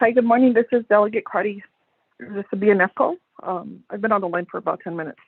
Hi, good morning. This is Delegate Cardi. This is BNF call. I've been on the line for about 10 minutes.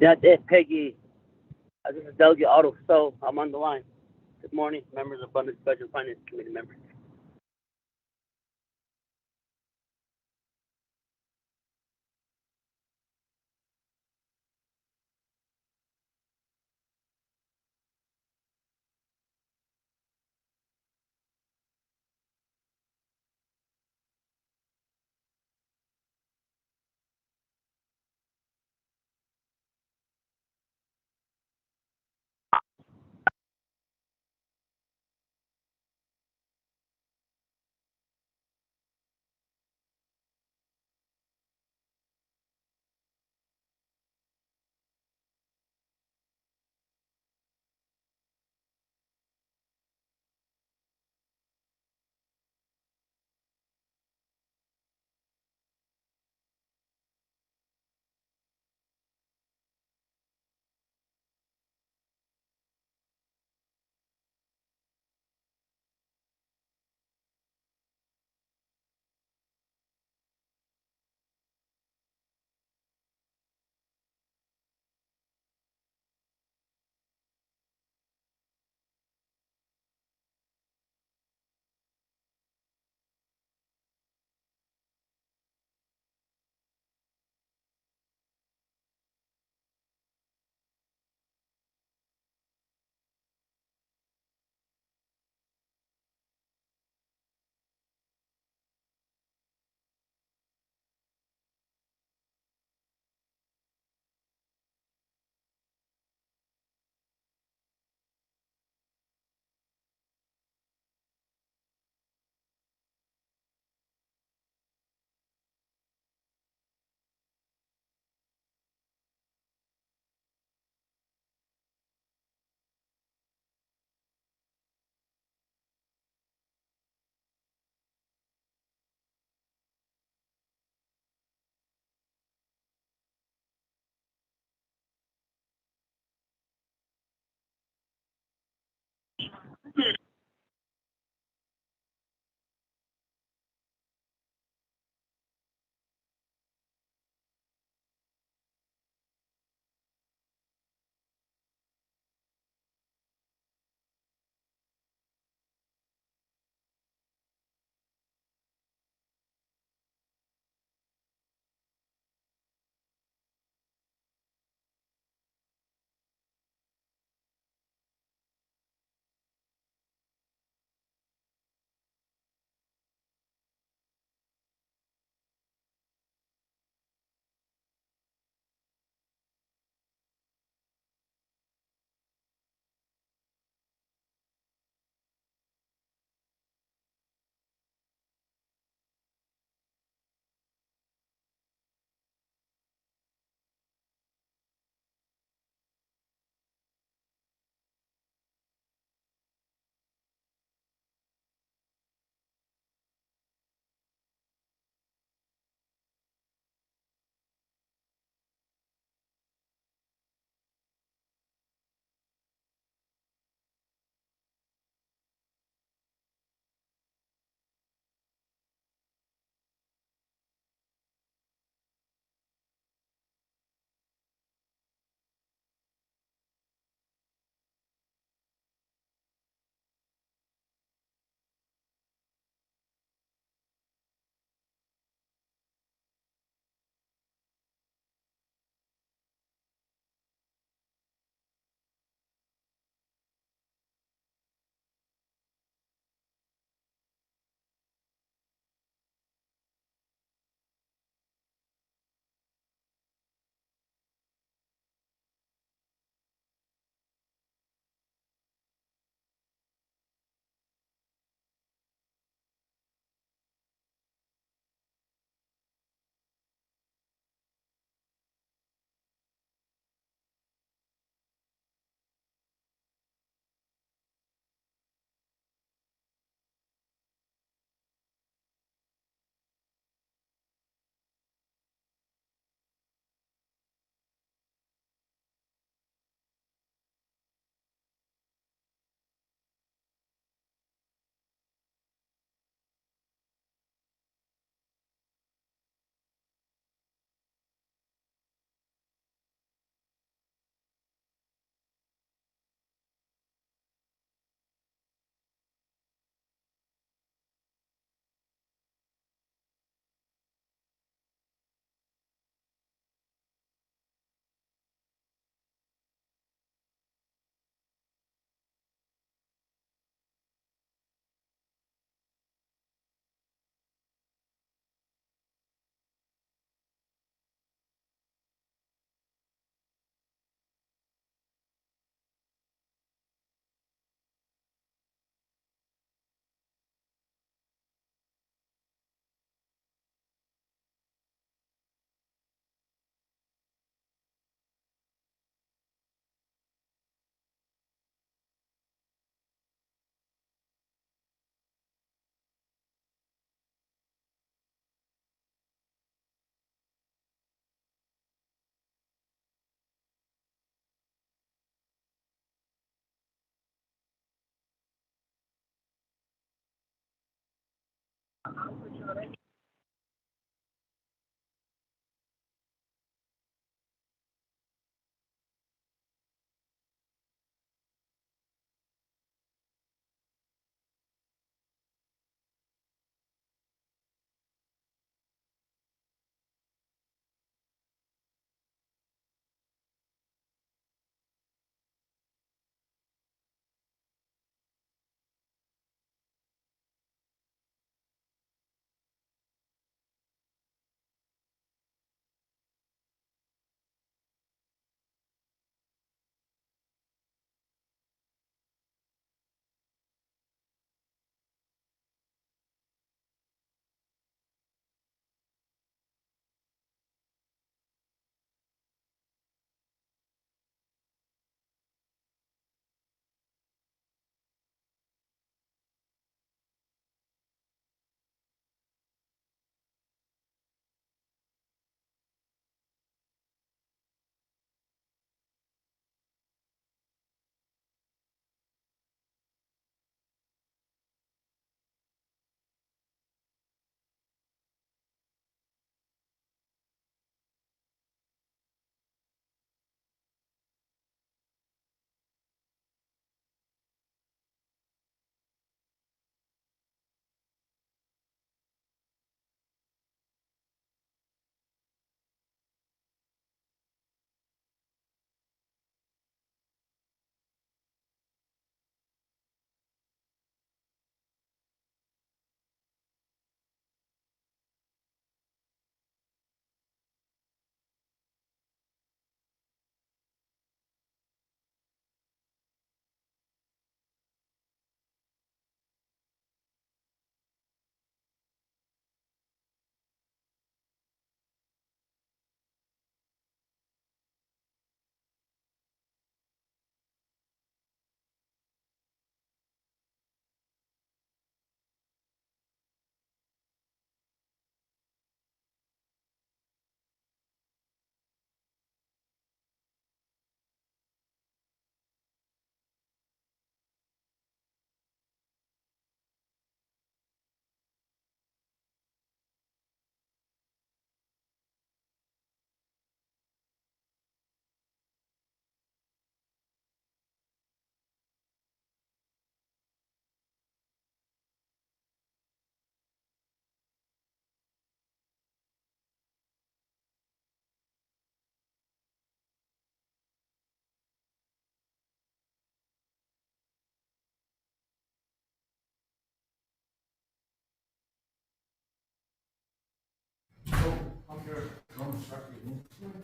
That's it, Peggy. This is Delegate Otto So. I'm on the line. Good morning, members of Abundance Budget Finance Committee members.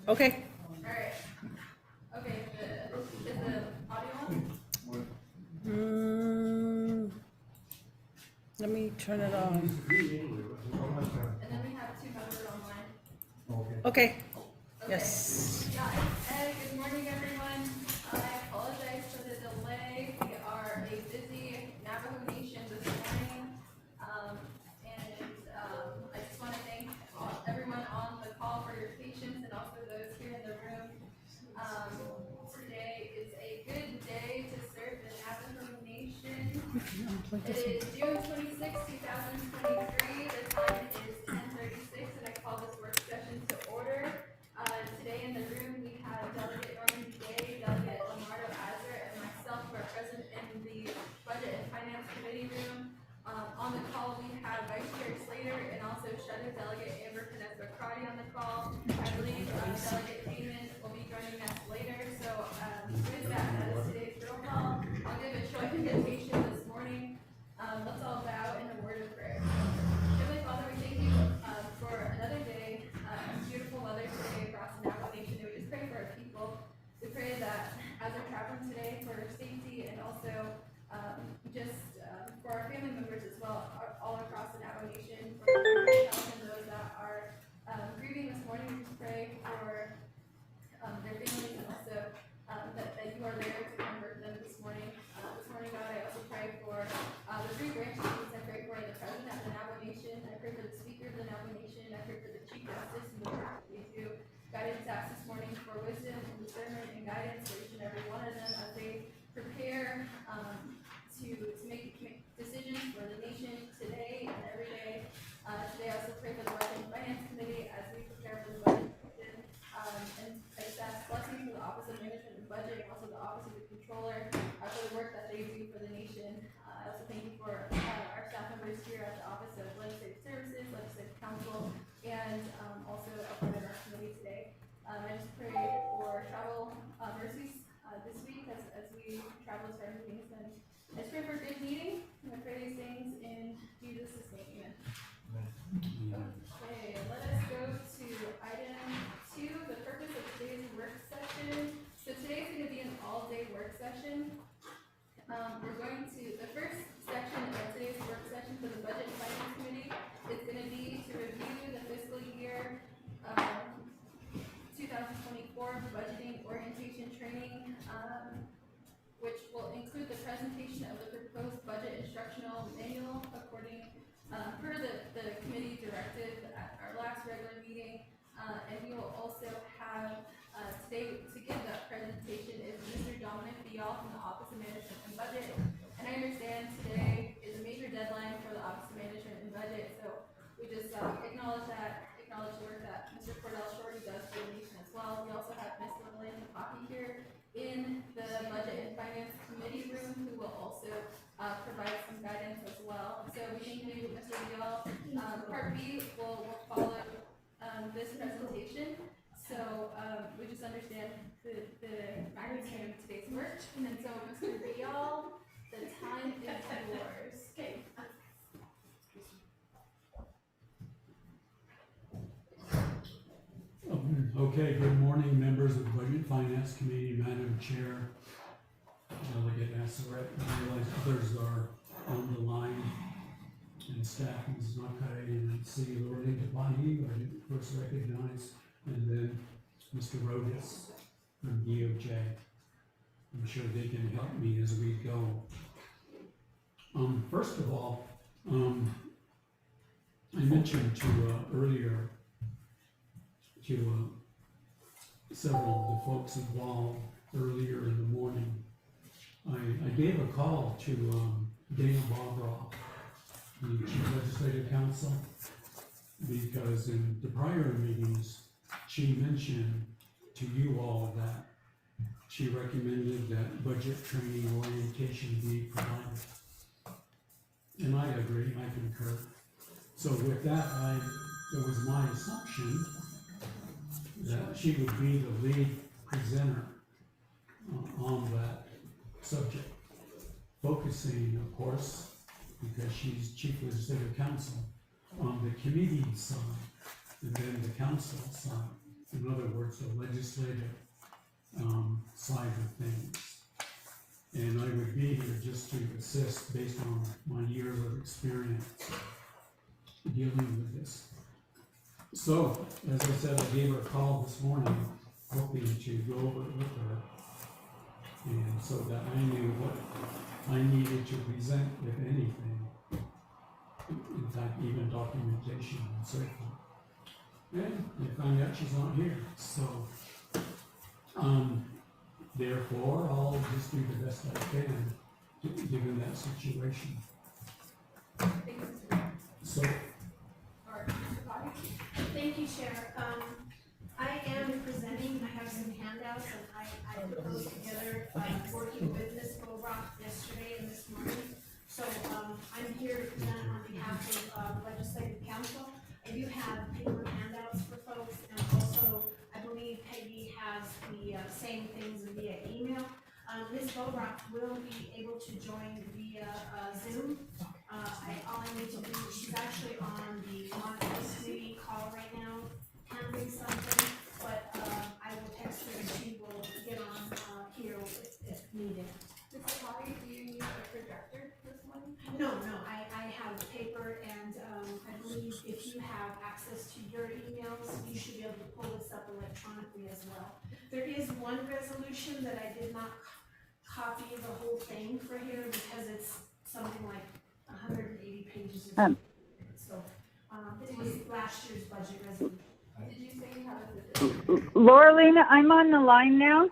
Okay. Alright. Okay, is the audio on? Let me turn it on. And then we have two members online. Okay. Okay. Yes. Yeah, good morning, everyone. I apologize for the delay. We are a busy Navajo Nation this morning. I just want to thank everyone on the call for your patience and also those here in the room. Today is a good day to serve the Navajo Nation. It is June 26, 2023. The time is 10:36, and I call this work session to order. Today in the room we have Delegate Norman Day, Delegate Lamardo Azar, and myself who are present in the Budget and Finance Committee room. On the call we have Vice Chair Slater and also Shadow Delegate Amber Canestra-Crotty on the call. I believe Delegate Heyman will be joining us later. So with that is today's roll call. I'll give a short invitation this morning. Let's all bow in a word of prayer. Heavenly Father, we thank you for another day, beautiful weather today across the Navajo Nation. And we just pray for our people. We pray that as they're traveling today for safety and also for our family members as well, all across the Navajo Nation, for their health and those that are grieving this morning. We just pray for their families and also that you are there to comfort them this morning. This morning, God, I also pray for the three branches. I pray for the President of the Navajo Nation. I pray for the Speaker of the Navajo Nation. I pray for the Chief Justice and the work that they do. Guidance asked this morning for wisdom and discernment and guidance for each and every one of them as they prepare to make decisions for the nation today and every day. Today And we will also have, today to give that presentation is Mr. Dominic Vial from the Office of Management and Budget. And I understand today is a major deadline for the Office of Management and Budget, so we just acknowledge the work that Mr. Cordell Shorty does for the nation as well. We also have Ms. Lillian Pataki here in the Budget and Finance Committee room, who will also provide some guidance as well. So we thank you, Mr. Vial. Part B will follow this presentation. So we just understand the magnitude of today's work. And so, Mr. Vial, the time is yours. Okay. Okay, good morning, members of the Budget and Finance Committee, Madam Chair, Delegate Asseret. I realize others are on the line, and staff, Mrs. Nakai and C. Lorraine Tapahi, I didn't first recognize, and then Mr. Rodas from DOJ. I'm sure they can help me as we go. First of all, I mentioned earlier to several of the folks involved earlier in the morning. I gave a call to Dana Bobroff, the Chief Legislative Counsel, because in the prior meetings, she mentioned to you all that she recommended that budget training orientation be provided. And I agree, I concur. So with that, it was my assumption that she would be the lead presenter on that subject, focusing, of course, because she's Chief Legislative Counsel, on the committee side, and then the council side. In other words, the legislative side of things. And I would be here just to assist based on my years of experience dealing with this. So, as I said, I gave her a call this morning, hoping to go over it with her, and so that I knew what I needed to present, if anything. In fact, even documentation and so forth. And I found out she's not here, so therefore I'll just do the best I can, given that situation. Thank you, Mr. Vial. So. All right, Mr. Pataki. Thank you, Chair. I am presenting, I have some handouts, and I put those together, working with Ms. Bobroff yesterday and this morning. So, I'm here to present on behalf of Legislative Council. I do have paper handouts for folks, and also, I believe Peggy has the same things via email. Ms. Bobroff will be able to join via Zoom. All I need to do, she's actually on the monitoring committee call right now, handling something, but I will text her and she will get on here if needed. Mr. Pataki, do you use a projector this morning? No, I have paper, and I believe if you have access to your emails, you should be able to pull this up electronically as well. There is one resolution that I did not copy the whole thing for here because it's something like 180 pages. So, it was last year's budget resolution. Did you say you have a visit? Laurelina, I'm on the line now.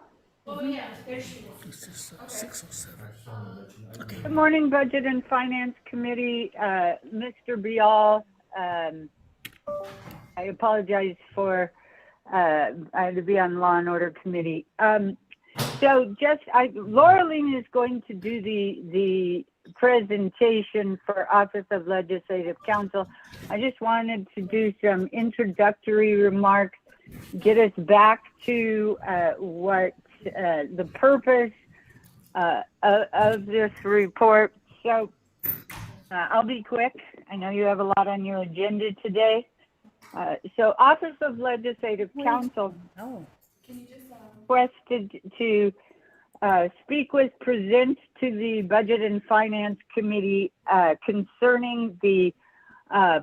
Oh, yeah, there she is. This is Okay. 6:07. Okay. Good morning, Budget and Finance Committee. Mr. Bial, I apologize for, I had to be on Law and Order Committee. So Laurelina is going to do the presentation for Office of Legislative Counsel. I just wanted to do some introductory remarks, get us back to what the purpose of this report. So I'll be quick. I know you have a lot on your agenda today. So Office of Legislative Counsel Oh, Can you just, requested to speak with, present to the Budget and Finance Committee concerning the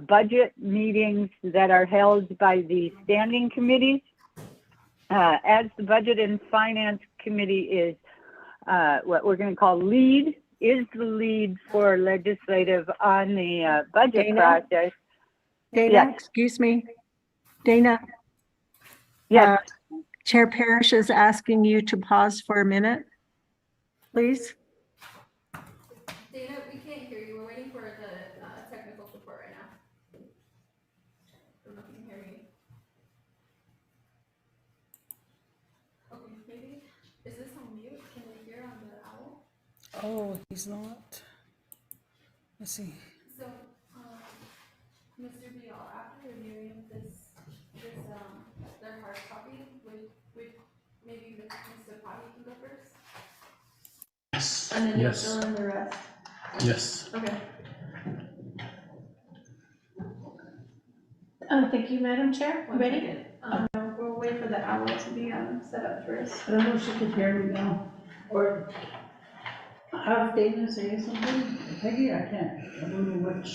budget meetings that are held by the standing committees. As the Budget and Finance Committee is what we're going to call lead, is the lead for legislative on the budget Dana? process. Dana, Yes. excuse me. Dana, Yes, Chair Parrish is asking you to pause for a minute, please. Dana, we can't hear you. We're waiting for the technical support right now. I don't know if you can hear me. Okay, maybe. Is this on mute? Can we hear on the owl? Oh, he's not. Let's see. So, Mr. Bial, after reviewing their hard copy, would maybe Mr. Potty can go first? Yes. And then you'll Yes. fill in the rest? Yes. Okay. Thank you, Madam Chair. One Ready? second. We'll wait for the owl to be set up first. I don't know if she could hear me now, or have Dana say something. Peggy, I can't. I don't know which.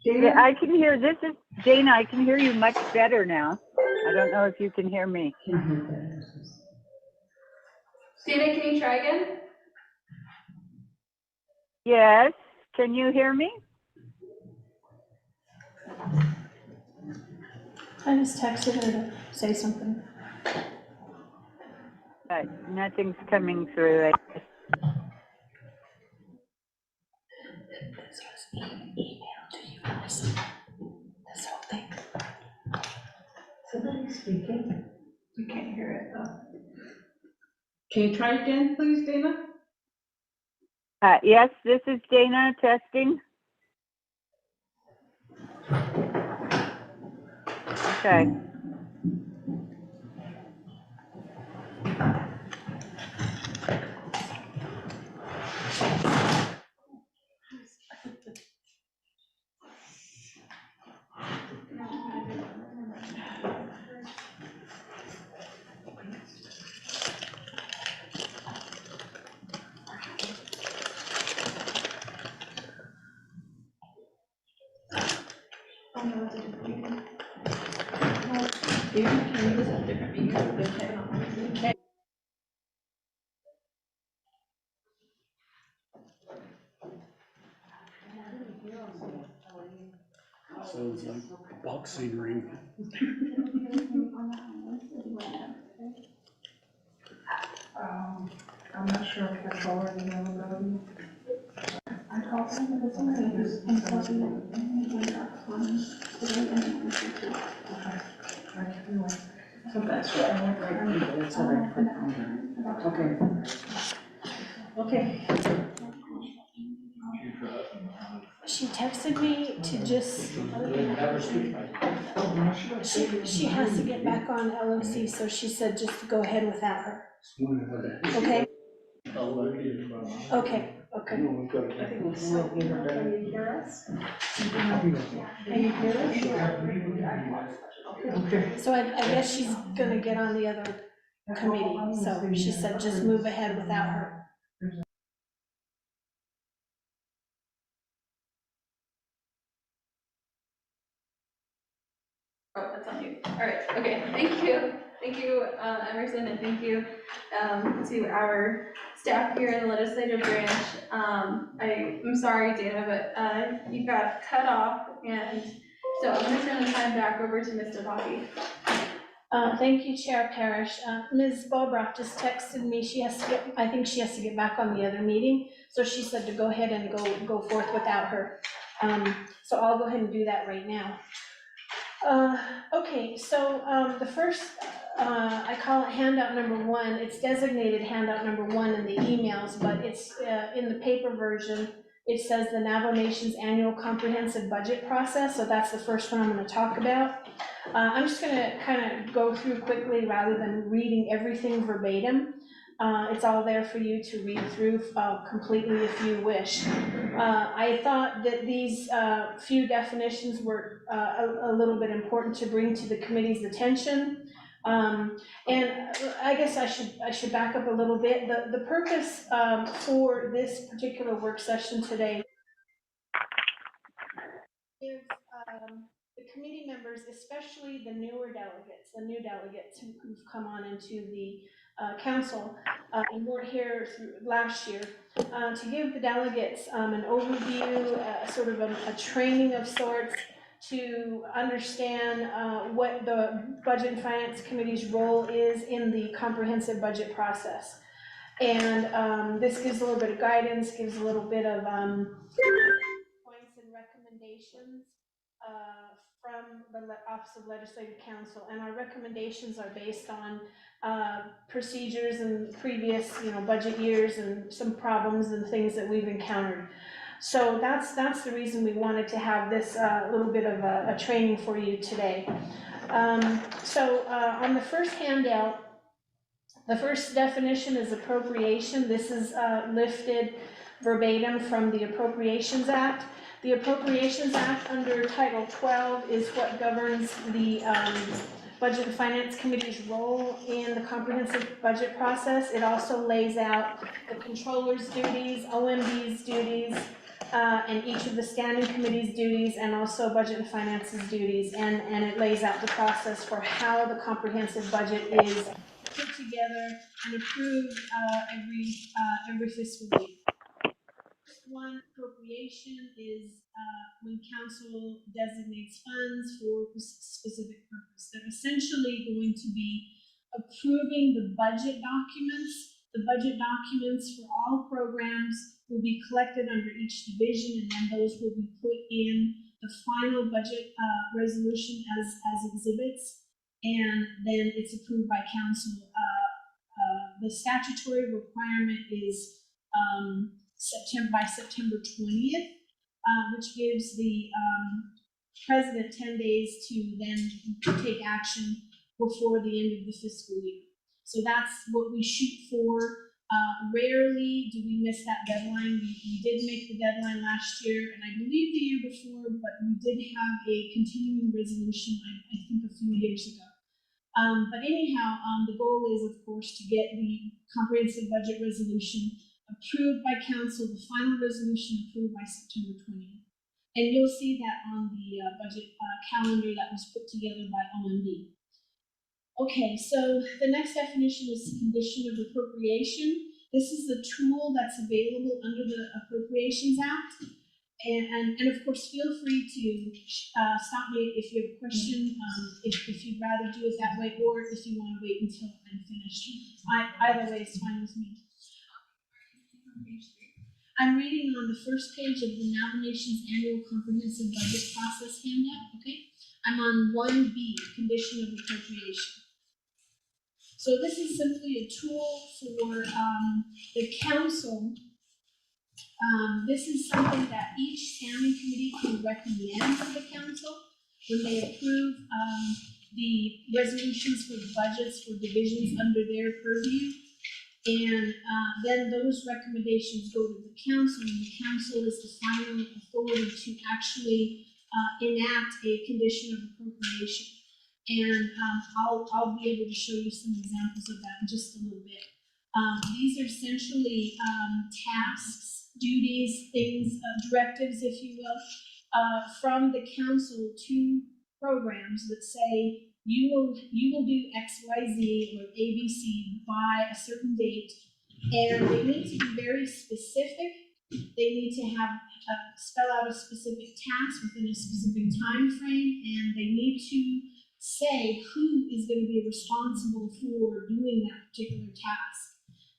Dana? yeah, I can hear, this is Dana, I can hear you much better now. I don't know if you can hear me. Can hear that. Dana, can you try again? Yes, can you hear me? I just texted her to say something. But nothing's coming through. This was emailed to you, Allison. This whole thing. Somebody speaking. We can't hear it though. Can you try again, please, Dana? Yes, this is Dana testing. Okay. Oh no, it's a different meeting. David, can we use a different meeting with the technology? Sounds like a boxing ring. I'm not sure if that's already availability. I called them, but it's So that's right. I went right through, but it's all right. Okay. Okay. She texted me to just, she has to get back on LOC, so she said just to go ahead without her. Okay? Okay, okay. Can you hear us? So I guess she's gonna get on the other committee, so she said just move ahead without her. Oh, that's on you. All right, okay, thank you. Thank you, Emerson, and thank you to our staff here in the legislative branch. I'm sorry, Dana, but you got cut off, and so I'm gonna turn the time back over to Mr. Poppy. Thank you, Chair Parrish. Ms. Bobroff just texted me, she has to get, I think she has to get back on the other meeting, so she said to go ahead and go forth without her. So I'll go ahead and do that right now. Okay, so the first, I call it handout number 1. It's designated handout number 1 in the emails, but it's in the paper version. It says the Navajo Nation's annual comprehensive budget process, so that's the first one I'm going to talk about. I'm just going to kind of go through quickly rather than reading everything verbatim. It's all there for you to read through completely if you wish. I thought that these few definitions were a little bit important to bring to the committee's attention. And I guess I should back up a little bit. The purpose for this particular work session today is the committee members, especially the new delegates who've come on into the council and weren't here last year, to give the delegates an overview, sort of a training of sorts, to understand what the Budget and Finance Committee's role is in the comprehensive budget process. And this gives a little bit of guidance, gives a little bit of points and recommendations from the Office of Legislative Counsel. And our recommendations are based on procedures and previous, budget years and some problems and things that we've encountered. So that's the reason we wanted to have this little bit of a training for you today. So on the first handout, the first definition is appropriation. This is lifted verbatim from the Appropriations Act. The Appropriations Act under Title 12 is what governs the Budget and Finance Committee's role in the comprehensive budget process. It also lays out the controller's duties, OMB's duties, and each of the standing committee's duties, and also Budget and Finance's duties. And it lays out the process for how the comprehensive budget is put together and approved every fiscal year. One appropriation is when council designates funds for a specific purpose. They're essentially going to be approving the budget documents. The budget documents for all programs will be collected under each division, and then those will be put in the final budget resolution as exhibits, and then it's approved by council. The statutory requirement is by September 20th, which gives the president 10 days to then take action before the end of the fiscal year. So that's what we shoot for. Rarely do we miss that deadline. We did make the deadline last year, and I believe the year before, but we did have a continuing resolution, I think a few years ago. But anyhow, the goal is, of course, to get the comprehensive budget resolution approved by council, the final resolution approved by September 20th. And you'll see that on the budget calendar that was put together by OMB. Okay, so the next definition is condition of appropriation. This is the tool that's available under the Appropriations Act. And of course, feel free to stop me if you have a question, if you'd rather do it that way, or if you want to wait until I'm finished. Either way is fine with me. I'm reading on the first page of the Nominations Annual Comprehensive Budget Process handout, okay? I'm on 1B, Condition of Appropriation. So this is simply a tool for the council. This is something that each standing committee can recommend to the council when they approve the resolutions for the budgets for divisions under their purview. And then those recommendations go to the council, and the council is the final authority to actually enact a condition of appropriation. And I'll be able to show you some examples of that in just a little bit. These are essentially tasks, duties, things, directives, if you will, from the council to programs that say, you will do X, Y, Z, or A, B, C by a certain date, and they need to be very specific. They need to have spell out a specific task within a specific time frame, and they need to say who is going to be responsible for doing that particular task.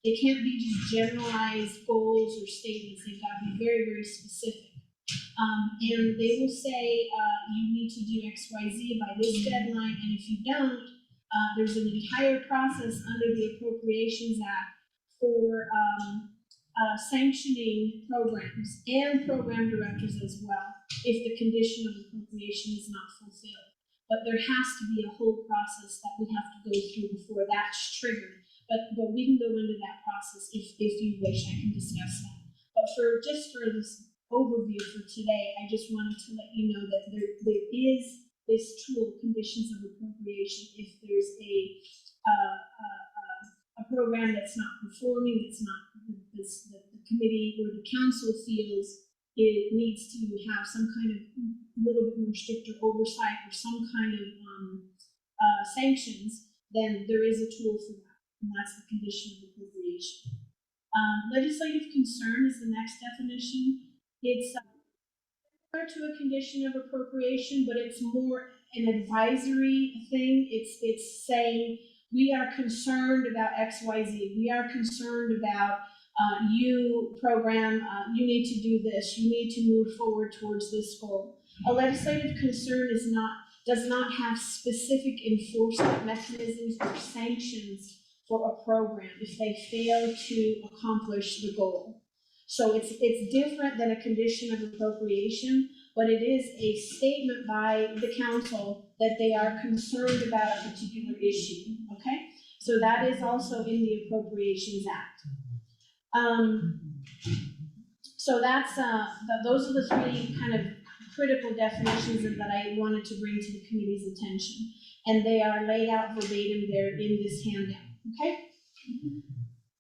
They can't be just generalized goals or statements. They've got to be very, very specific. And they will say, you need to do X, Y, Z by this deadline, and if you don't, there's an entire process under the Appropriations Act for sanctioning programs and program directors as well, if the condition of appropriation is not fulfilled. But there has to be a whole process that we have to go through before that's triggered. But we can go into that process if you wish. I can discuss that. But for this overview for today, I just wanted to let you know that there is this tool, conditions of appropriation, if there's a program that's not performing, that's not the committee or the council feels it needs to have some kind of little bit more stricter oversight or some kind of sanctions, then there is a tool for that, and that's the condition of appropriation. Legislative concern is the next definition. It's to a condition of appropriation, but it's more an advisory thing. It's saying, we are concerned about XYZ. We are concerned about you program, you need to do this. You need to move forward towards this goal. A legislative concern does not have specific enforcement mechanisms or sanctions for a program if they fail to accomplish the goal. So it's different than a condition of appropriation, but it is a statement by the council that they are concerned about a particular issue, okay? So that is also in the Appropriations Act. So that's, those are the three kind of critical definitions that I wanted to bring to the committee's attention. And they are laid out verbatim there in this handout, okay?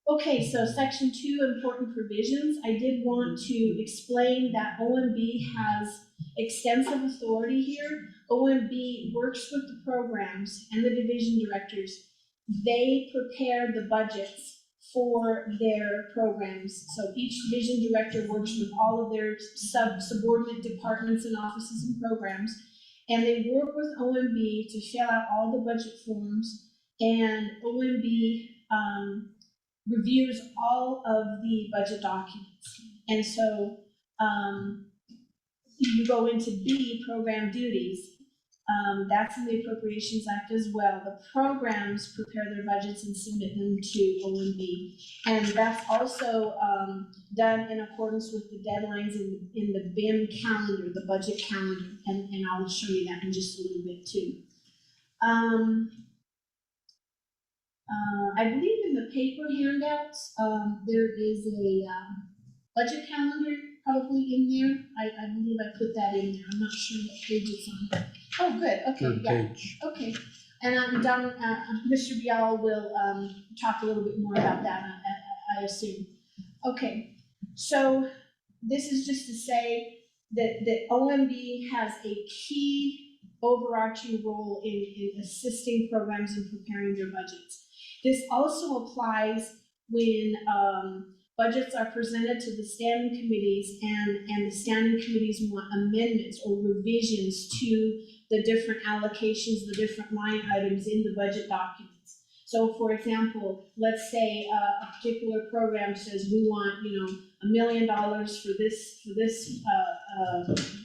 Okay, so section 2, important provisions. I did want to explain that OMB has extensive authority here. OMB works with the programs and the division directors. They prepare the budgets for their programs. So each division director works with all of their subordinate departments and offices and programs, and they work with OMB to fill out all the budget forms, and OMB reviews all of the budget documents. And so you go into B, program duties. That's in the Appropriations Act as well. The programs prepare their budgets and submit them to OMB. And that's also done in accordance with the deadlines in the BIM calendar, the budget calendar. And I'll show you that in just a little bit too. I believe in the paper handouts, there is a budget calendar probably in there. I believe I put that in there. I'm not sure what page it's on. Oh, good. Okay, yeah. Page. Okay. And Don, Mr. Bial will talk a little bit more about that, I assume. Okay, so this is just to say that OMB has a key overarching role in assisting programs in preparing their budgets. This also applies when budgets are presented to the standing committees and the standing committees want amendments or revisions to the different allocations, the different line items in the budget documents. So for example, let's say a particular program says we want, $1 million for this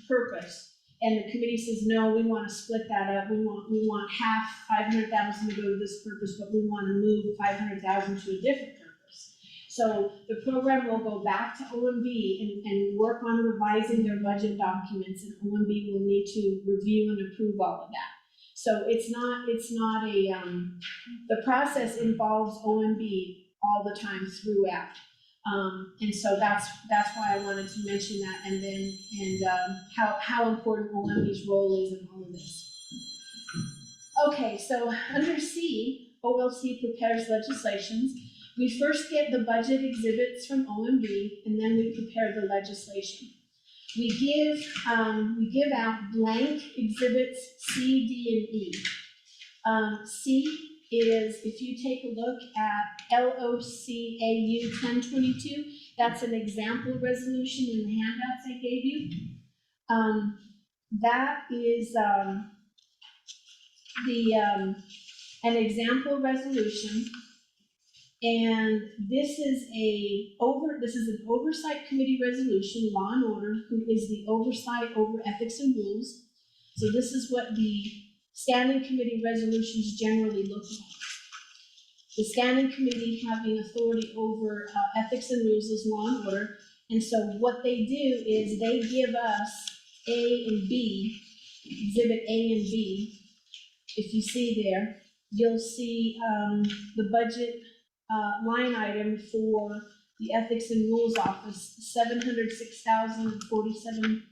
purpose. And the committee says, no, we want to split that up. We want half, 500,000 to go to this purpose, but we want to move 500,000 to a different purpose. So the program will go back to OMB and work on revising their budget documents, and OMB will need to review and approve all of that. So it's not the process involves OMB all the time throughout. And so that's why I wanted to mention that, and how important OMB's role is in all of this. Okay, so under C, OLC prepares legislations. We first get the budget exhibits from OMB, and then we prepare the legislation. We give out blank exhibits C, D, and E. C is, if you take a look at LOCAU 1022, that's an example resolution in the handouts I gave you. That is an example resolution, and this is an oversight committee resolution, Law and Order, who is the oversight over ethics and rules. So this is what the standing committee resolutions generally look like. The standing committee having authority over ethics and rules is Law and Order. And so what they do is they give us A and B, exhibit A and B. If you see there, you'll see the budget line item for the Ethics and Rules Office, $706,047.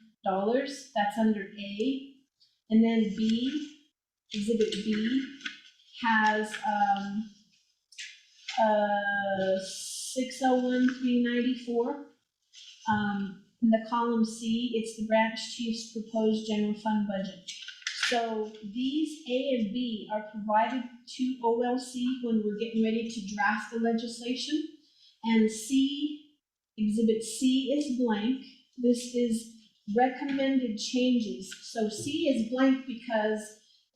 That's under A. And then B, exhibit B, has 601,394. In the column C, it's the branch chief's proposed general fund budget. So these A and B are provided to OLC when we're getting ready to draft the legislation. And C, exhibit C is blank. This is recommended changes. So C is blank because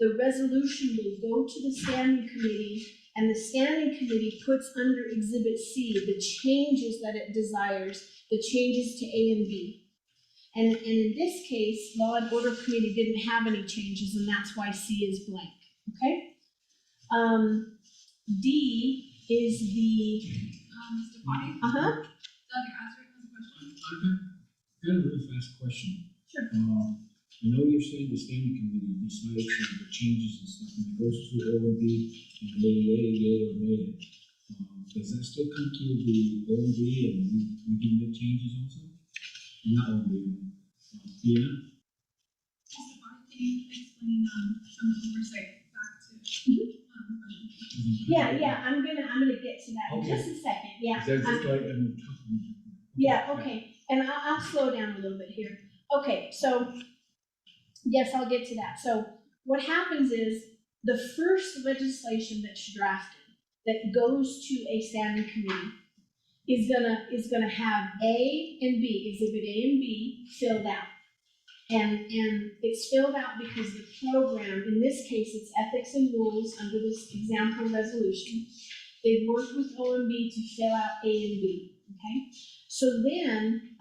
the resolution will go to the standing committee, and the standing committee puts under Exhibit C the changes that it desires, the changes to A and B. And in this case, Law and Order Committee didn't have any changes, and that's why C is blank, okay? D is the, Mr. Bonnie? uh-huh, Doug, answer has a question. I've got a really fast question. Sure. I know you're saying the standing committee decides the changes and stuff, and it goes to O and B, and yay or nay. Does that still come to the O and B, and we can make changes also? Not O and B, yeah? Mr. Bonnie, can you explain, from the oversight back to, budget? yeah, I'm gonna get to that in Okay. just a second, yeah. That's I'm- just like, Yeah, okay, and I'll slow down a little bit here. Okay, so, yes, I'll get to that. So what happens is, the first legislation that's drafted, that goes to a standing committee, is gonna have A and B, Exhibit A and B, filled out. And it's filled out because the program, in this case, it's ethics and rules under this example resolution. They've worked with OMB to fill out A and B, okay? So then,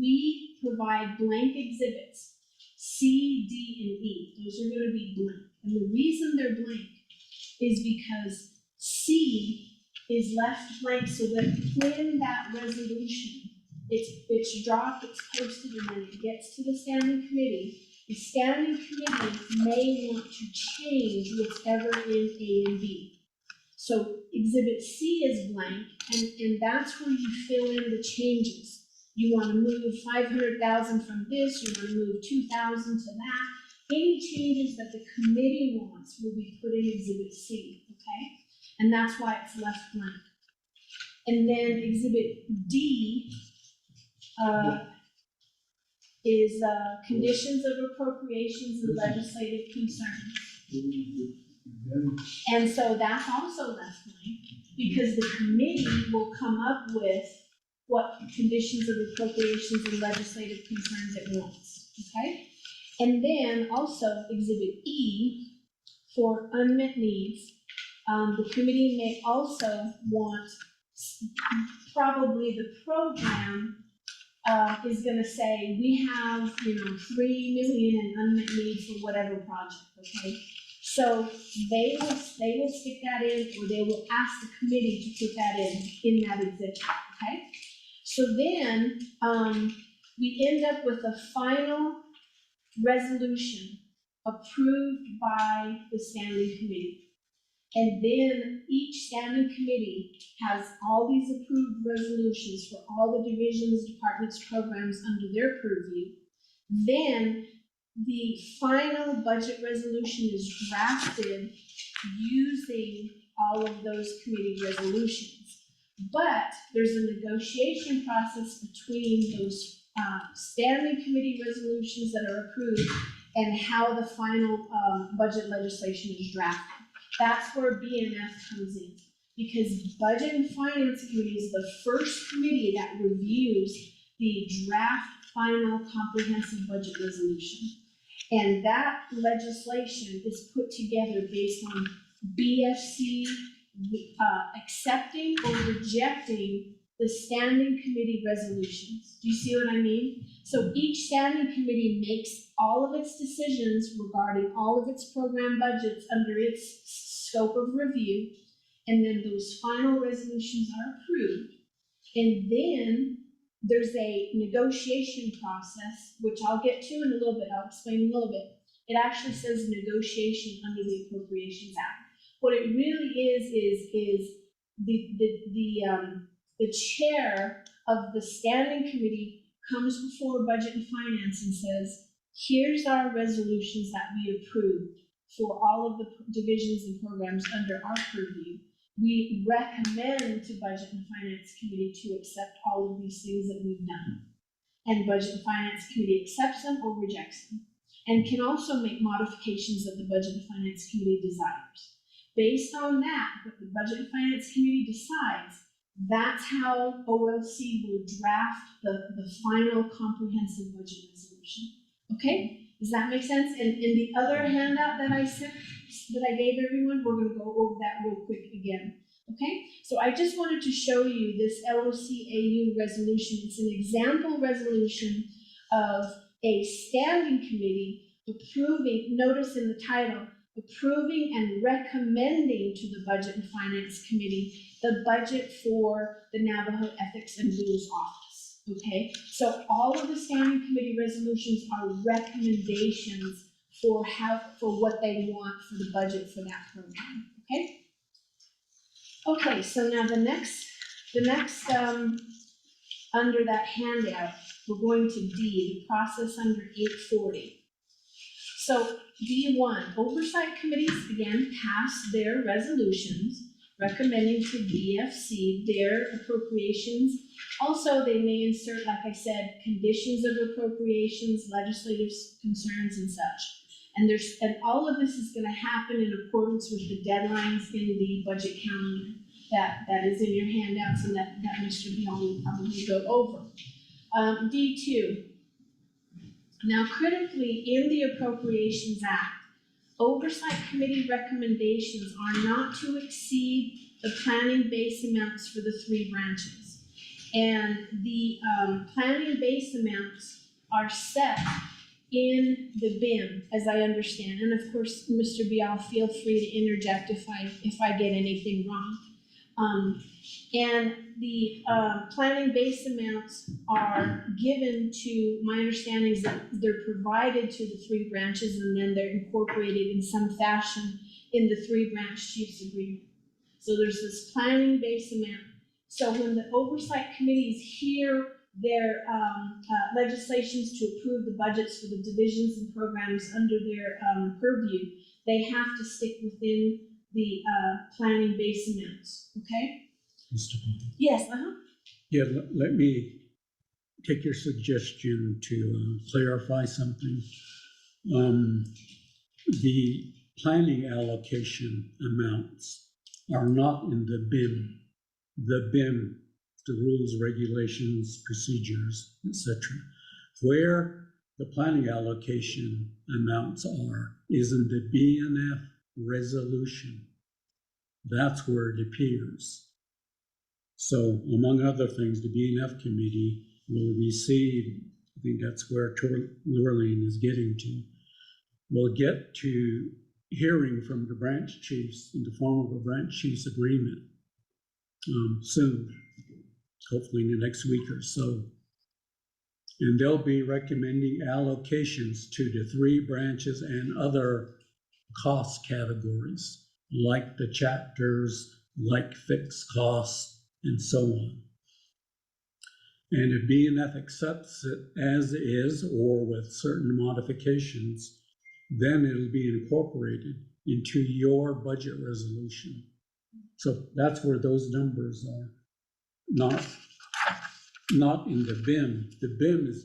we provide blank exhibits, C, D, and E. Those are gonna be blank. And the reason they're blank is because C is left blank so that when that resolution, it's dropped, it's posted, and then it gets to the standing committee, the standing committee may want to change whatever in A and B. So Exhibit C is blank, and that's where you fill in the changes. You want to move 500,000 from this, you want to move 2,000 to that. Any changes that the committee wants will be put in Exhibit C, okay? And that's why it's left blank. And then Exhibit D is conditions of appropriations and legislative concerns. And so that's also left blank, because the committee will come up with what conditions of appropriations and legislative concerns it wants, okay? And then also Exhibit E for unmet needs. The committee may also want, probably the program is gonna say, we have, 3 million in unmet needs for whatever project, okay? So they will stick that in, or they will ask the committee to put that in that exhibit, okay? So then, we end up with a final resolution approved by the standing committee. And then each standing committee has all these approved resolutions for all the divisions, departments, programs under their purview. Then the final budget resolution is drafted using all of those committee resolutions. But there's a negotiation process between those standing committee resolutions that are approved and how the final budget legislation is drafted. That's where BNF comes in, because Budget and Finance Committee is the first committee that reviews the draft final comprehensive budget resolution. And that legislation is put together based on BFC accepting or rejecting the standing committee resolutions. Do you see what I mean? So each standing committee makes all of its decisions regarding all of its program budgets under its scope of review, and then those final resolutions are approved. And then there's a negotiation process, which I'll get to in a little bit. I'll explain in a little bit. It actually says negotiation under the Appropriations Act. What it really is the chair of the standing committee comes before Budget and Finance and says, here's our resolutions that we approved for all of the divisions and programs under our purview. We recommend to Budget and Finance Committee to accept all of these things that we've done. And Budget and Finance Committee accepts them or rejects them, and can also make modifications that the Budget and Finance Committee desires. Based on that, what the Budget and Finance Committee decides, that's how OLC will draft the final comprehensive budget resolution. resolution. Okay, does that make sense? And in the other handout that I sent, that I gave everyone, we're gonna go over that real quick again. Okay, so I just wanted to show you this LOCAU resolution. It's an example resolution of a standing committee approving, notice in the title, approving and recommending to the Budget and Finance Committee the budget for the Navajo Ethics and Rules Office. Okay, so all of the standing committee resolutions are recommendations for what they want for the budget for that program. Okay. Okay, so now the next, under that handout, we're going to D, the process under 840. So D1, oversight committees again pass their resolutions recommending to DFC their appropriations. Also, they may insert, like I said, conditions of appropriations, legislative concerns and such. And all of this is gonna happen in accordance with the deadlines in the budget calendar that is in your handouts and that Mr. Beyond will probably go over. D2. Now critically, in the Appropriations Act, Oversight Committee recommendations are not to exceed the planning base amounts for the 3 branches. And the planning base amounts are set in the BIM, as I understand. And of course, Mr. Bial, feel free to interject if I get anything wrong. And the planning base amounts are given to, my understanding is that they're provided to the 3 branches and then they're incorporated in some fashion in the 3-branch chiefs agreement. So there's this planning base amount. So when the oversight committees hear their legislations to approve the budgets for the divisions and programs under their purview, they have to stick within the planning base amounts, okay? Mr. Bond. Yes, Yeah, let me take your suggestion to clarify something. The planning allocation amounts are not in the BIM. The BIM, the rules, regulations, procedures, etc. Where the planning allocation amounts are is in the BNF resolution. That's where it appears. So among other things, the BNF committee will receive, I think that's where Lurleen is getting to, will get to hearing from the branch chiefs in the form of a branch chiefs agreement soon, hopefully in the next week or so. And they'll be recommending allocations to the 3 branches and other cost categories, like the chapters, like fixed costs, and so on. And if BNF accepts it as is or with certain modifications, then it'll be incorporated into your budget resolution. So that's where those numbers are, not in the BIM. The BIM is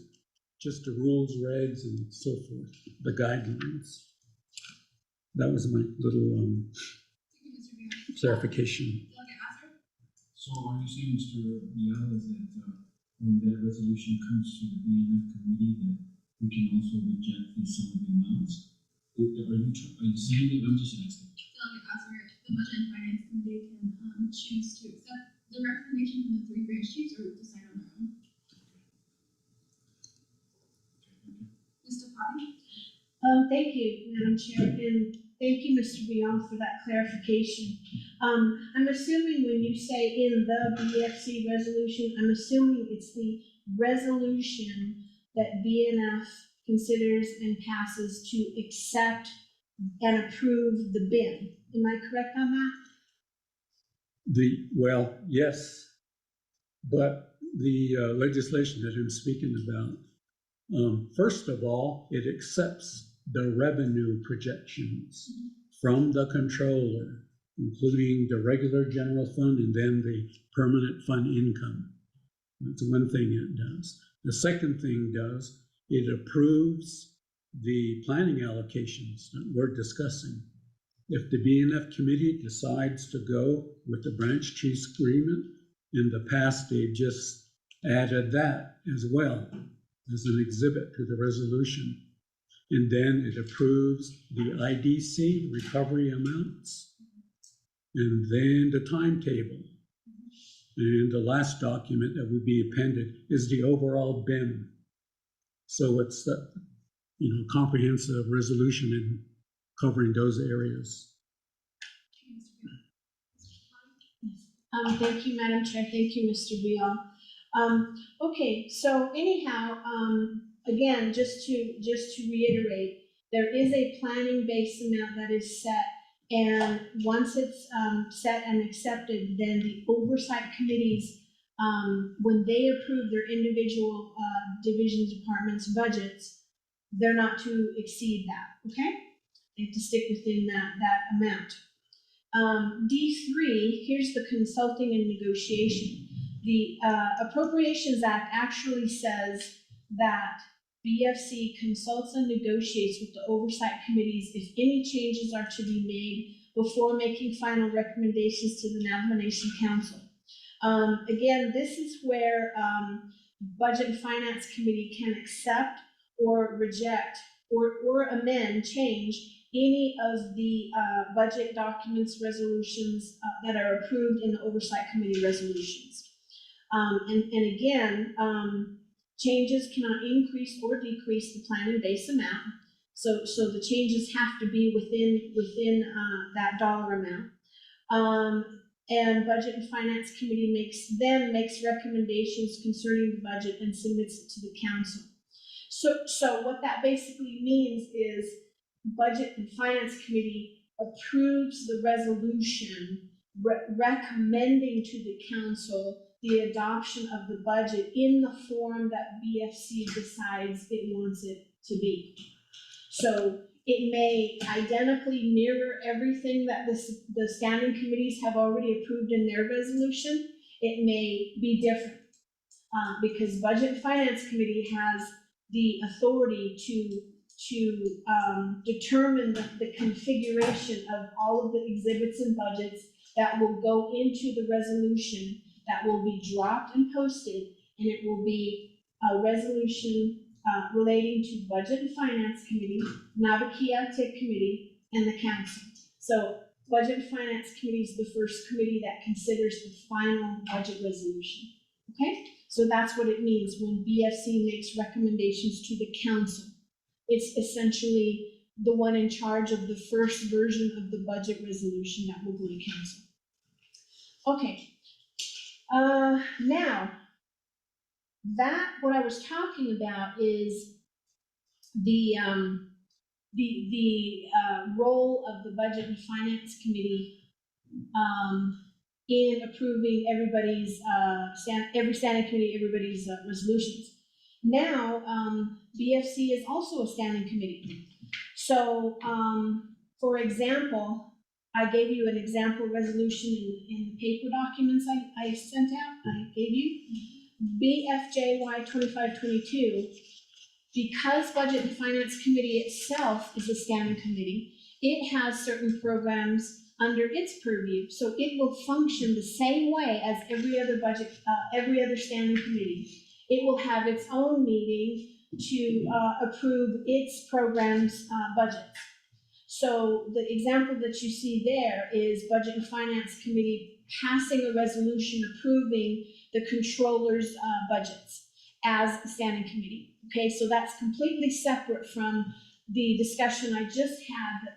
just the rules, regs, and so forth, the guidelines. That was my little clarification. So are you saying, Mr. Bial, is that when that resolution comes to the BNF committee, that we can also reject some of the amounts? Are you saying that? I'm just asking. The Budget and Finance Committee can choose to accept the recommendation from the 3 branch chiefs or decide on their own. Mr. Potty? Thank you, Madam Chair, and thank you, Mr. Beyond, for that clarification. I'm assuming when you say in the BFC resolution, I'm assuming it's the resolution that BNF considers and passes to accept and approve the BIM. Am I correct on that? Well, yes, but the legislation that I'm speaking about, first of all, it accepts the revenue projections from the controller, including the regular general fund and then the permanent fund income. That's one thing it does. The second thing does, it approves the planning allocations that we're discussing. If the BNF committee decides to go with the branch chiefs agreement, in the past they've just added that as well. as an exhibit to the resolution. And then it approves the IDC recovery amounts, and then the timetable. And the last document that would be appended is the overall BIM. So it's the, comprehensive resolution in covering those areas. Thank you, Madam Chair. Thank you, Mr. Vial. Okay, so anyhow, again, just to reiterate, there is a planning base amount that is set, and once it's set and accepted, then the oversight committees, when they approve their individual division departments' budgets, they're not to exceed that. Okay, they have to stick within that amount. D3, here's the consulting and negotiation. The Appropriations Act actually says that BFC consults and negotiates with the oversight committees if any changes are to be made before making final recommendations to the Navajo Council. Again, this is where Budget and Finance Committee can accept or reject or amend, change any of the budget documents, resolutions that are approved in the Oversight Committee resolutions. And again, changes cannot increase or decrease the planning base amount. So the changes have to be within that dollar amount. And Budget and Finance Committee makes recommendations concerning the budget and submits it to the council. So what that basically means is Budget and Finance Committee approves the resolution recommending to the council the adoption of the budget in the form that BFC decides it wants it to be. So it may identically mirror everything that the standing committees have already approved in their resolution. It may be different because Budget and Finance Committee has the authority to determine the configuration of all of the exhibits and budgets that will go into the resolution that will be dropped and posted, and it will be a resolution relating to Budget and Finance Committee, Navikia-Tik Committee, and the Council. So Budget and Finance Committee is the first committee that considers the final budget resolution. Okay, so that's what it means when BFC makes recommendations to the Council. It's essentially the one in charge of the first version of the budget resolution that will go to council. Okay, now that what I was talking about is the role of the Budget and Finance Committee in approving everybody's every standing committee, everybody's resolutions. Now, BFC is also a standing committee. So, for example, I gave you an example resolution in the paper documents I sent out, I gave you. BFJY 2522, because Budget and Finance Committee itself is a standing committee, it has certain programs under its purview, so it will function the same way as every other every other standing committee. It will have its own meeting to approve its program's budget. So the example that you see there is Budget and Finance Committee passing a resolution approving the controller's budgets as a standing committee. Okay, so that's completely separate from the discussion I just had,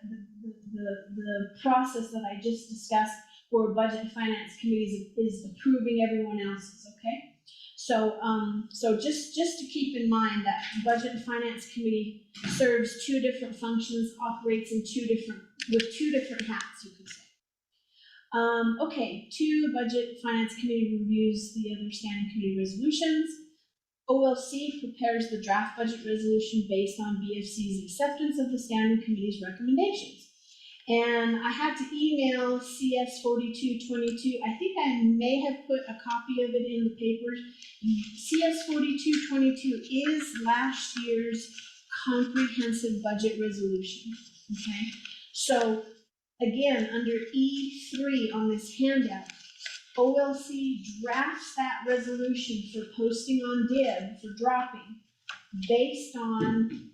the process that I just discussed where Budget and Finance Committee is approving everyone else's, okay? So, just to keep in mind that Budget and Finance Committee serves two different functions, operates in with two different hats, you could say. Okay, 2, Budget Finance Committee reviews the other standing committee resolutions. OLC prepares the draft budget resolution based on BFC's acceptance of the standing committee's recommendations. And I had to email CS 4222. I think I may have put a copy of it in the papers. CS 4222 is last year's comprehensive budget resolution. Okay, so again, under E3 on this handout, OLC drafts that resolution for posting on DIB, for dropping, based on,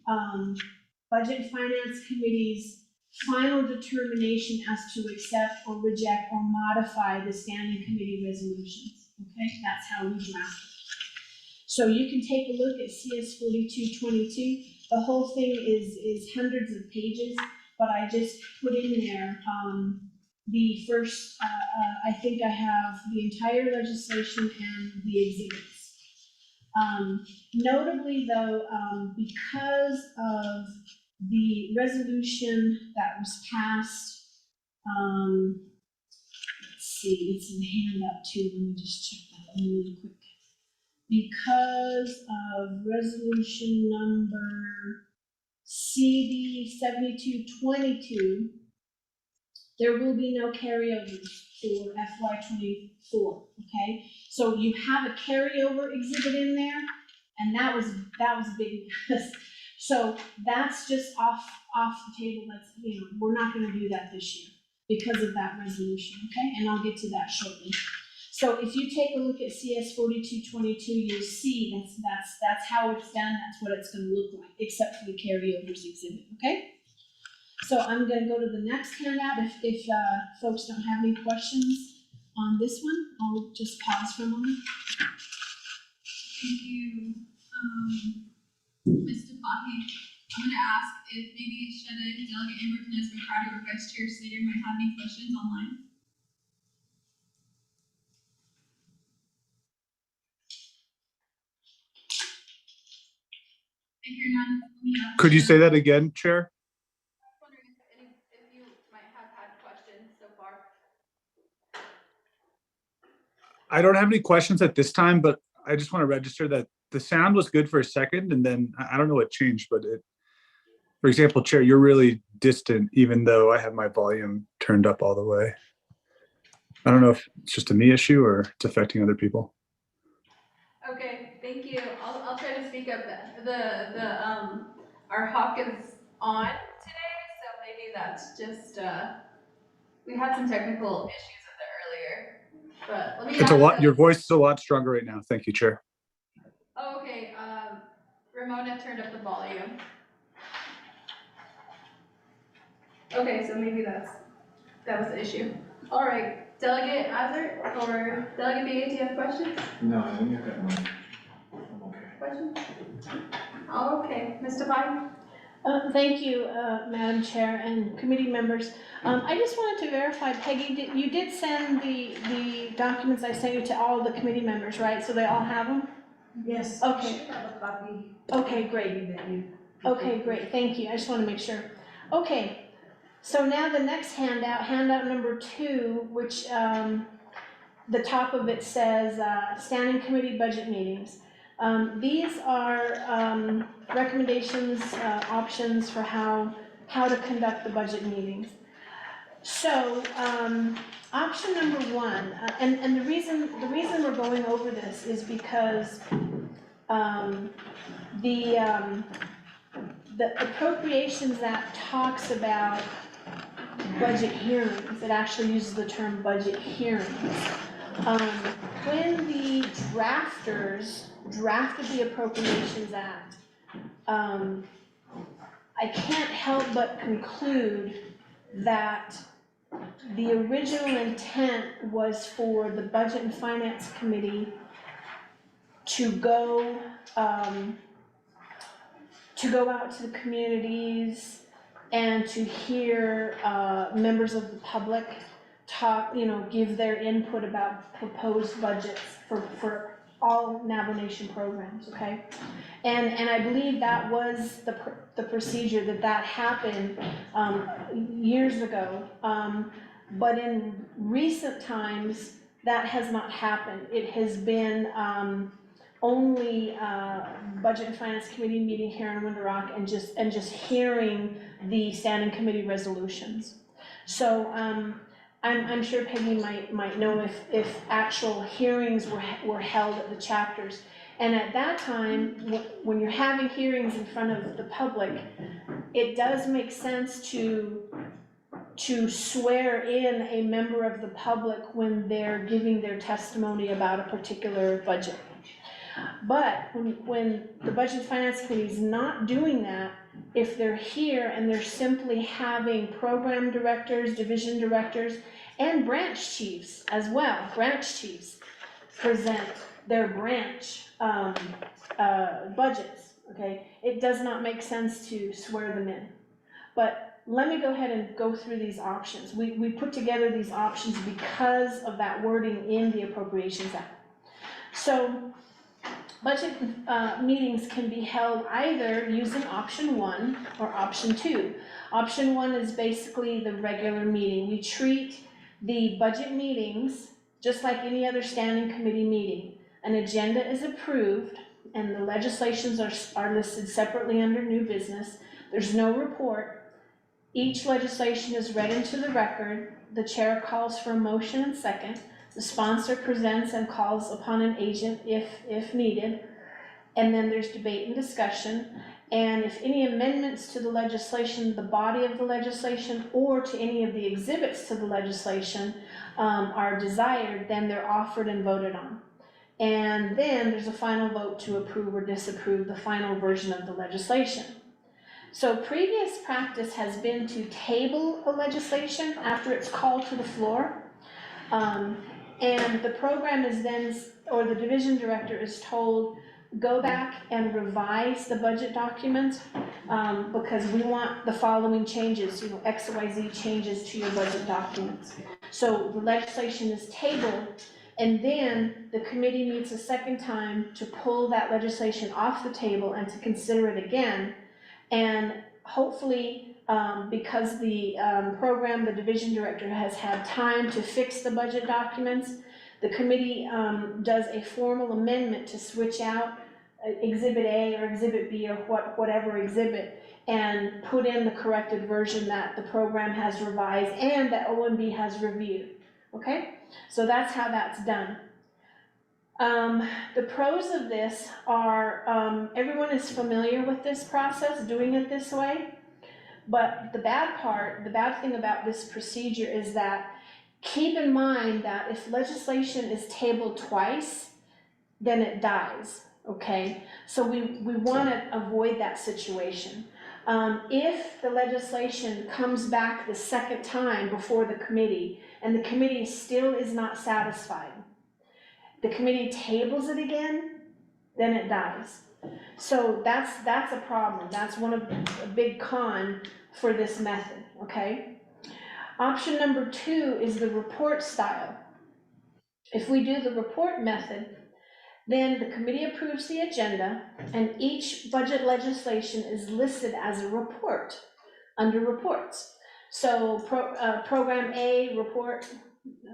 Budget and Finance Committee's final determination as to accept or reject or modify the standing committee resolutions. Okay, that's how we draft it. So you can take a look at CS 4222. The whole thing is hundreds of pages, but I just put in there, the first, I think I have the entire legislation and the exhibits. Notably though, because of the resolution that was passed, let's see, it's in the handout too, let me just check that really quick. Because of resolution number CD 7222, there will be no carryovers for FY '24, okay? So you have a carryover exhibit in there, and that was a big mess. So that's just off the table, that's, we're not gonna do that this year because of that resolution, okay? And I'll get to that shortly. So if you take a look at CS 4222, you'll see that's how it's done, that's what it's gonna look like, except for the carryovers exhibit, okay? So I'm gonna go to the next handout. If folks don't have any questions on this one, I'll just pause for a moment. Thank you, Ms. Defahi. I'm gonna ask if maybe Shedda, Delegate Amber Tenez-McCarty, or Vice Chair Slater might have any questions online. I hear none. Could you say that again, Chair? I was wondering if you might have had questions so far. I don't have any questions at this time, but I just want to register that the sound was good for a second, and then I don't know what changed, but for example, Chair, you're really distant, even though I have my volume turned up all the way. I don't know if it's just a me issue or it's affecting other people. Okay, thank you. I'll try to speak up. Our hawk is on today, so maybe that's just we had some technical issues with it earlier. But let me. It's a lot. Your voice is a lot stronger right now. Thank you, Chair. Oh, okay. Ramona turned up the volume. Okay, so maybe that was the issue. All right, Delegate Azar or Delegate BA, do you have questions? No, I think I got mine. I'm okay. Questions? Oh, okay, Mr. Biden. Thank you, Madam Chair and committee members. I just wanted to verify, Peggy, you did send the documents I sent you to all the committee members, right? So they all have them? Yes. Okay. You should have a copy. Okay, great. Okay, great, thank you. I just want to make sure. Okay, so now the next handout number 2, which the top of it says standing committee budget meetings. These are recommendations, options for how to conduct the budget meetings. So option number 1, and the reason we're going over this is because the Appropriations Act talks about budget hearings. It actually uses the term budget hearings. When the drafters drafted the Appropriations Act, I can't help but conclude that the original intent was for the Budget and Finance Committee to go out to the communities and to hear members of the public talk, give their input about proposed budgets for all Navajo Nation programs, okay? And I believe that was the procedure that happened years ago. But in recent times, that has not happened. It has been only Budget and Finance Committee meeting here in Window Rock and just hearing the standing committee resolutions. So I'm sure Peggy might know if actual hearings were held at the chapters. And at that time, when you're having hearings in front of the public, it does make sense to swear in a member of the public when they're giving their testimony about a particular budget. But when the Budget and Finance Committee is not doing that, if they're here and they're simply having program directors, division directors, and branch chiefs as well, branch chiefs present their branch budgets, okay? It does not make sense to swear them in. But let me go ahead and go through these options. We put together these options because of that wording in the Appropriations Act. So budget meetings can be held either using option 1 or option 2. Option 1 is basically the regular meeting. We treat the budget meetings just like any other standing committee meeting. An agenda is approved and the legislations are listed separately under new business. There's no report. Each legislation is read into the record. The chair calls for a motion and second. The sponsor presents and calls upon an agent if needed. And then there's debate and discussion. And if any amendments to the legislation, the body of the legislation, or to any of the exhibits to the legislation are desired, then they're offered and voted on. And then there's a final vote to approve or disapprove the final version of the legislation. So previous practice has been to table a legislation after it's called to the floor. And the program is then, or the division director is told, go back and revise the budget documents because we want the following changes, you know, X, Y, Z changes to your budget documents. So the legislation is tabled, and then the committee meets a second time to pull that legislation off the table and to consider it again. And hopefully, because the program, the division director has had time to fix the budget documents, the committee does a formal amendment to switch out Exhibit A or Exhibit B or whatever exhibit and put in the corrected version that the program has revised and that OMB has reviewed, okay? So that's how that's done. The pros of this are everyone is familiar with this process, doing it this way, but the bad thing about this procedure is that keep in mind that if legislation is tabled twice, then it dies, okay? So we want to avoid that situation. If the legislation comes back the second time before the committee and the committee still is not satisfied, the committee tables it again, then it dies. So that's a problem. That's one of a big con for this method, okay? Option number 2 is the report style. If we do the report method, then the committee approves the agenda and each budget legislation is listed as a report under reports. So program A report,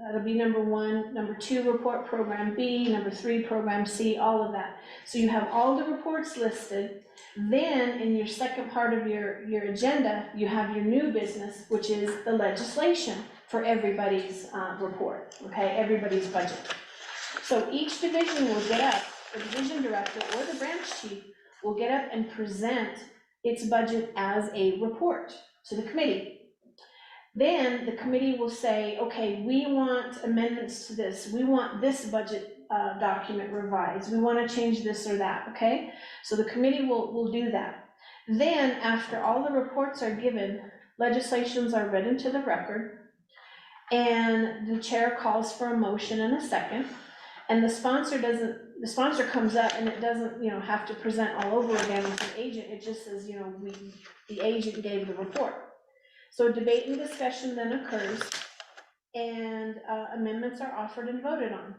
that'll be number 1, number 2 report program B, number 3 program C, all of that. So you have all the reports listed. Then in your second part of your agenda, you have your new business, which is the legislation for everybody's report, okay, everybody's budget. So each division will get up, the division director or the branch chief will get up and present its budget as a report to the committee. Then the committee will say, okay, we want amendments to this. We want this budget document revised. We want to change this or that, okay? So the committee will do that. Then after all the reports are given, legislations are read into the record, and the chair calls for a motion and a second, and the sponsor comes up and it doesn't, you know, have to present all over again with the agent. It just says, you know, the agent gave the report. So debate and discussion then occurs, and amendments are offered and voted on,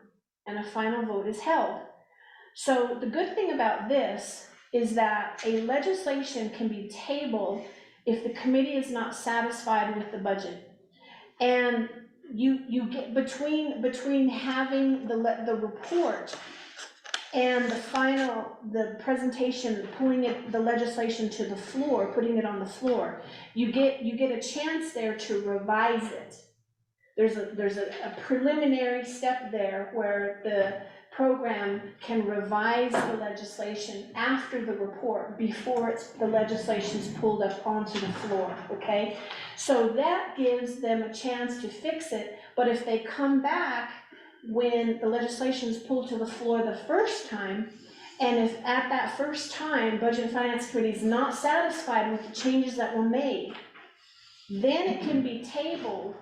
and a final vote is held. So the good thing about this is that a legislation can be tabled if the committee is not satisfied with the budget. And you get between having the report and the presentation, pulling the legislation to the floor, putting it on the floor, you get a chance there to revise it. There's a preliminary step there where the program can revise the legislation after the report before the legislation's pulled up onto the floor, okay? So that gives them a chance to fix it, but if they come back when the legislation is pulled to the floor the first time And if at that first time, Budget and Finance Committee is not satisfied with the changes that were made, then it can be tabled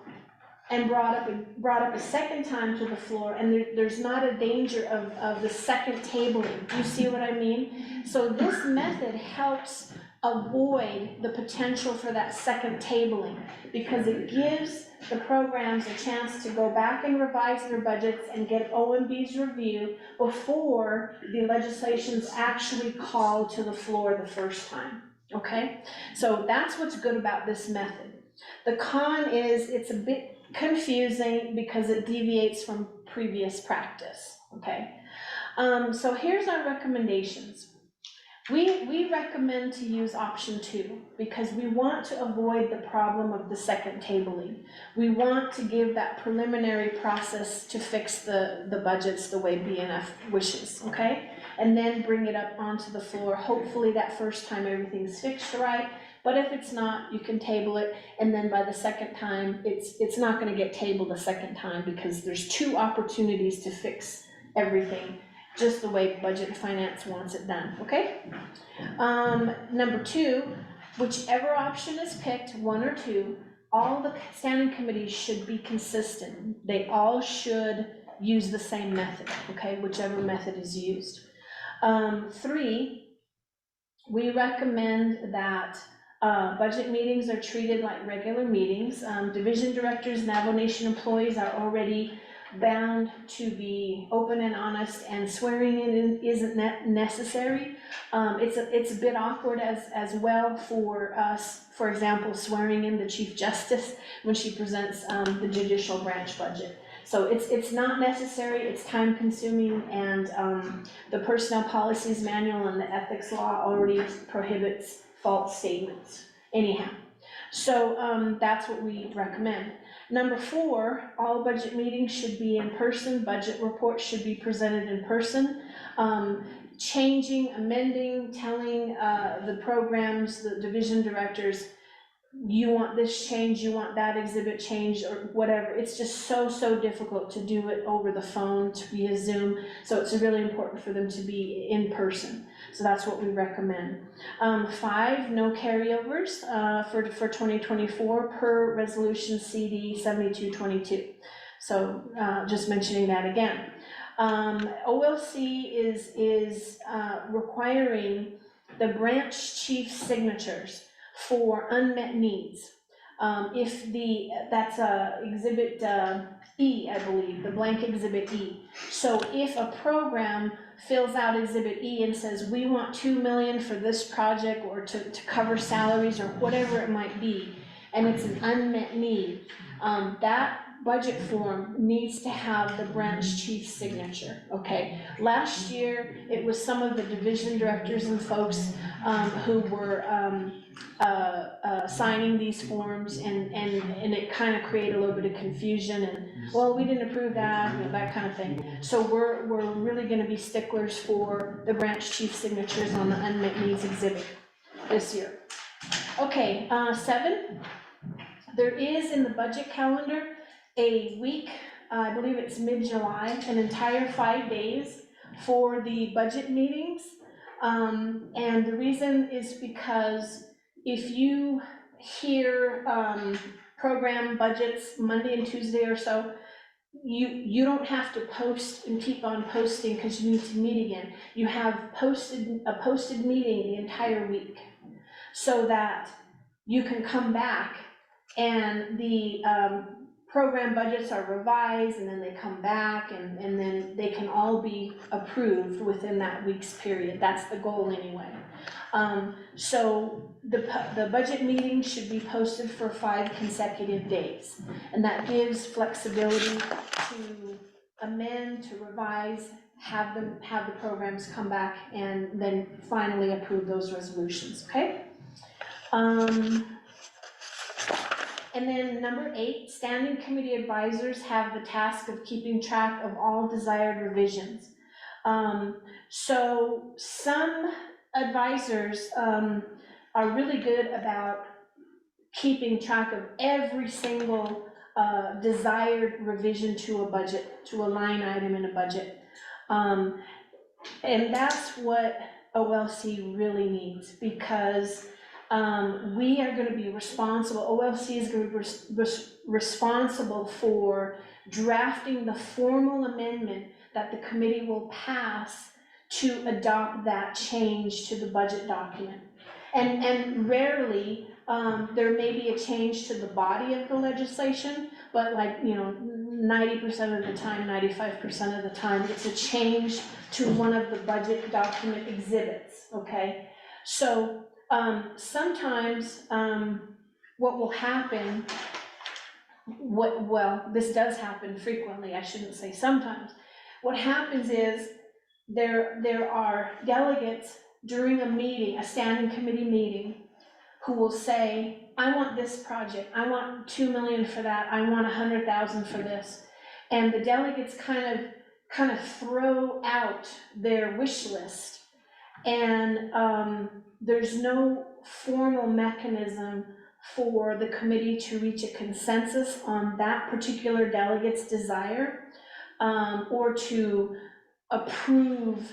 and brought up a second time to the floor, and there's not a danger of the second tabling. Do you see what I mean? So this method helps avoid the potential for that second tabling, because it gives the programs a chance to go back and revise their budgets and get OMB's review before the legislation's actually called to the floor the first time, okay? So that's what's good about this method. The con is it's a bit confusing because it deviates from previous practice, okay? So here's our recommendations. We recommend to use option 2 because we want to avoid the problem of the second tabling. We want to give that preliminary process to fix the budgets the way BNF wishes, okay? And then bring it up onto the floor. Hopefully that first time everything's fixed right, but if it's not, you can table it, and then by the second time, it's not gonna get tabled a second time because there's 2 opportunities to fix everything, just the way Budget and Finance wants it done, okay? Number 2, whichever option is picked, 1 or 2, all the standing committees should be consistent. They all should use the same method, okay, whichever method is used. 3, we recommend that budget meetings are treated like regular meetings. Division directors and Navajo Nation employees are already bound to be open and honest, and swearing in isn't necessary. It's a bit awkward as well for us, for example, swearing in the Chief Justice when she presents the judicial branch budget. So it's not necessary, it's time consuming, and the personnel policies manual and the ethics law already prohibits false statements anyhow. So that's what we recommend. Number 4, all budget meetings should be in person. Budget reports should be presented in person. Changing, amending, telling the programs, the division directors, you want this change, you want that exhibit changed, or whatever. It's just so difficult to do it over the phone, via Zoom. So it's really important for them to be in person. So that's what we recommend. 5, no carryovers for 2024 per resolution CD 7222. So just mentioning that again. OLC is requiring the branch chief signatures for unmet needs. That's exhibit E, I believe, the blank exhibit E. So if a program fills out exhibit E and says, we want $2 million for this project, or to cover salaries, or whatever it might be, and it's an unmet need, that budget form needs to have the branch chief signature, okay? Last year, it was some of the division directors and folks who were signing these forms, and it kind of created a little bit of confusion, and, well, we didn't approve that, you know, that kind of thing. So we're really gonna be sticklers for the branch chief signatures on the unmet needs exhibit this year. Okay, 7, there is in the budget calendar a week, I believe it's mid-July, an entire 5 days for the budget meetings. And the reason is because if you hear program budgets Monday and Tuesday or so, you don't have to post and keep on posting because you need to meet again. You have a posted meeting the entire week, so that you can come back and the program budgets are revised, and then they come back, and then they can all be approved within that week's period. That's the goal anyway. So the budget meeting should be posted for 5 consecutive days, and that gives flexibility to amend, to revise, have the programs come back, and then finally approve those resolutions, okay? And then number 8, standing committee advisors have the task of keeping track of all desired revisions. So some advisors are really good about keeping track of every single desired revision to a budget, to a line item in a budget. And that's what OLC really needs, because we are gonna be responsible, OLC is gonna be responsible for drafting the formal amendment that the committee will pass to adopt that change to the budget document. And rarely, there may be a change to the body of the legislation, but 90% of the time, 95% of the time, it's a change to one of the budget document exhibits, okay? So, sometimes, what will happen, this does happen frequently, I shouldn't say sometimes. What happens is, there are delegates during a meeting, a standing committee meeting, who will say, I want this project, I want 2 million for that, I want 100,000 for this. And the delegates kind of throw out their wish list. And there's no formal mechanism for the committee to reach a consensus on that particular delegate's desire, or to approve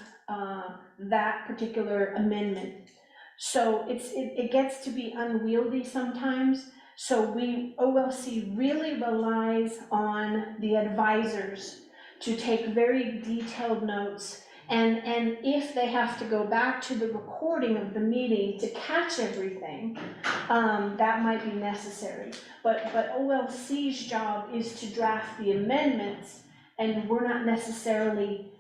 that particular amendment. So it gets to be unwieldy sometimes. So OLC really relies on the advisors to take very detailed notes. And if they have to go back to the recording of the meeting to catch everything, that might be necessary. But OLC's job is to draft the amendments, and we're not necessarily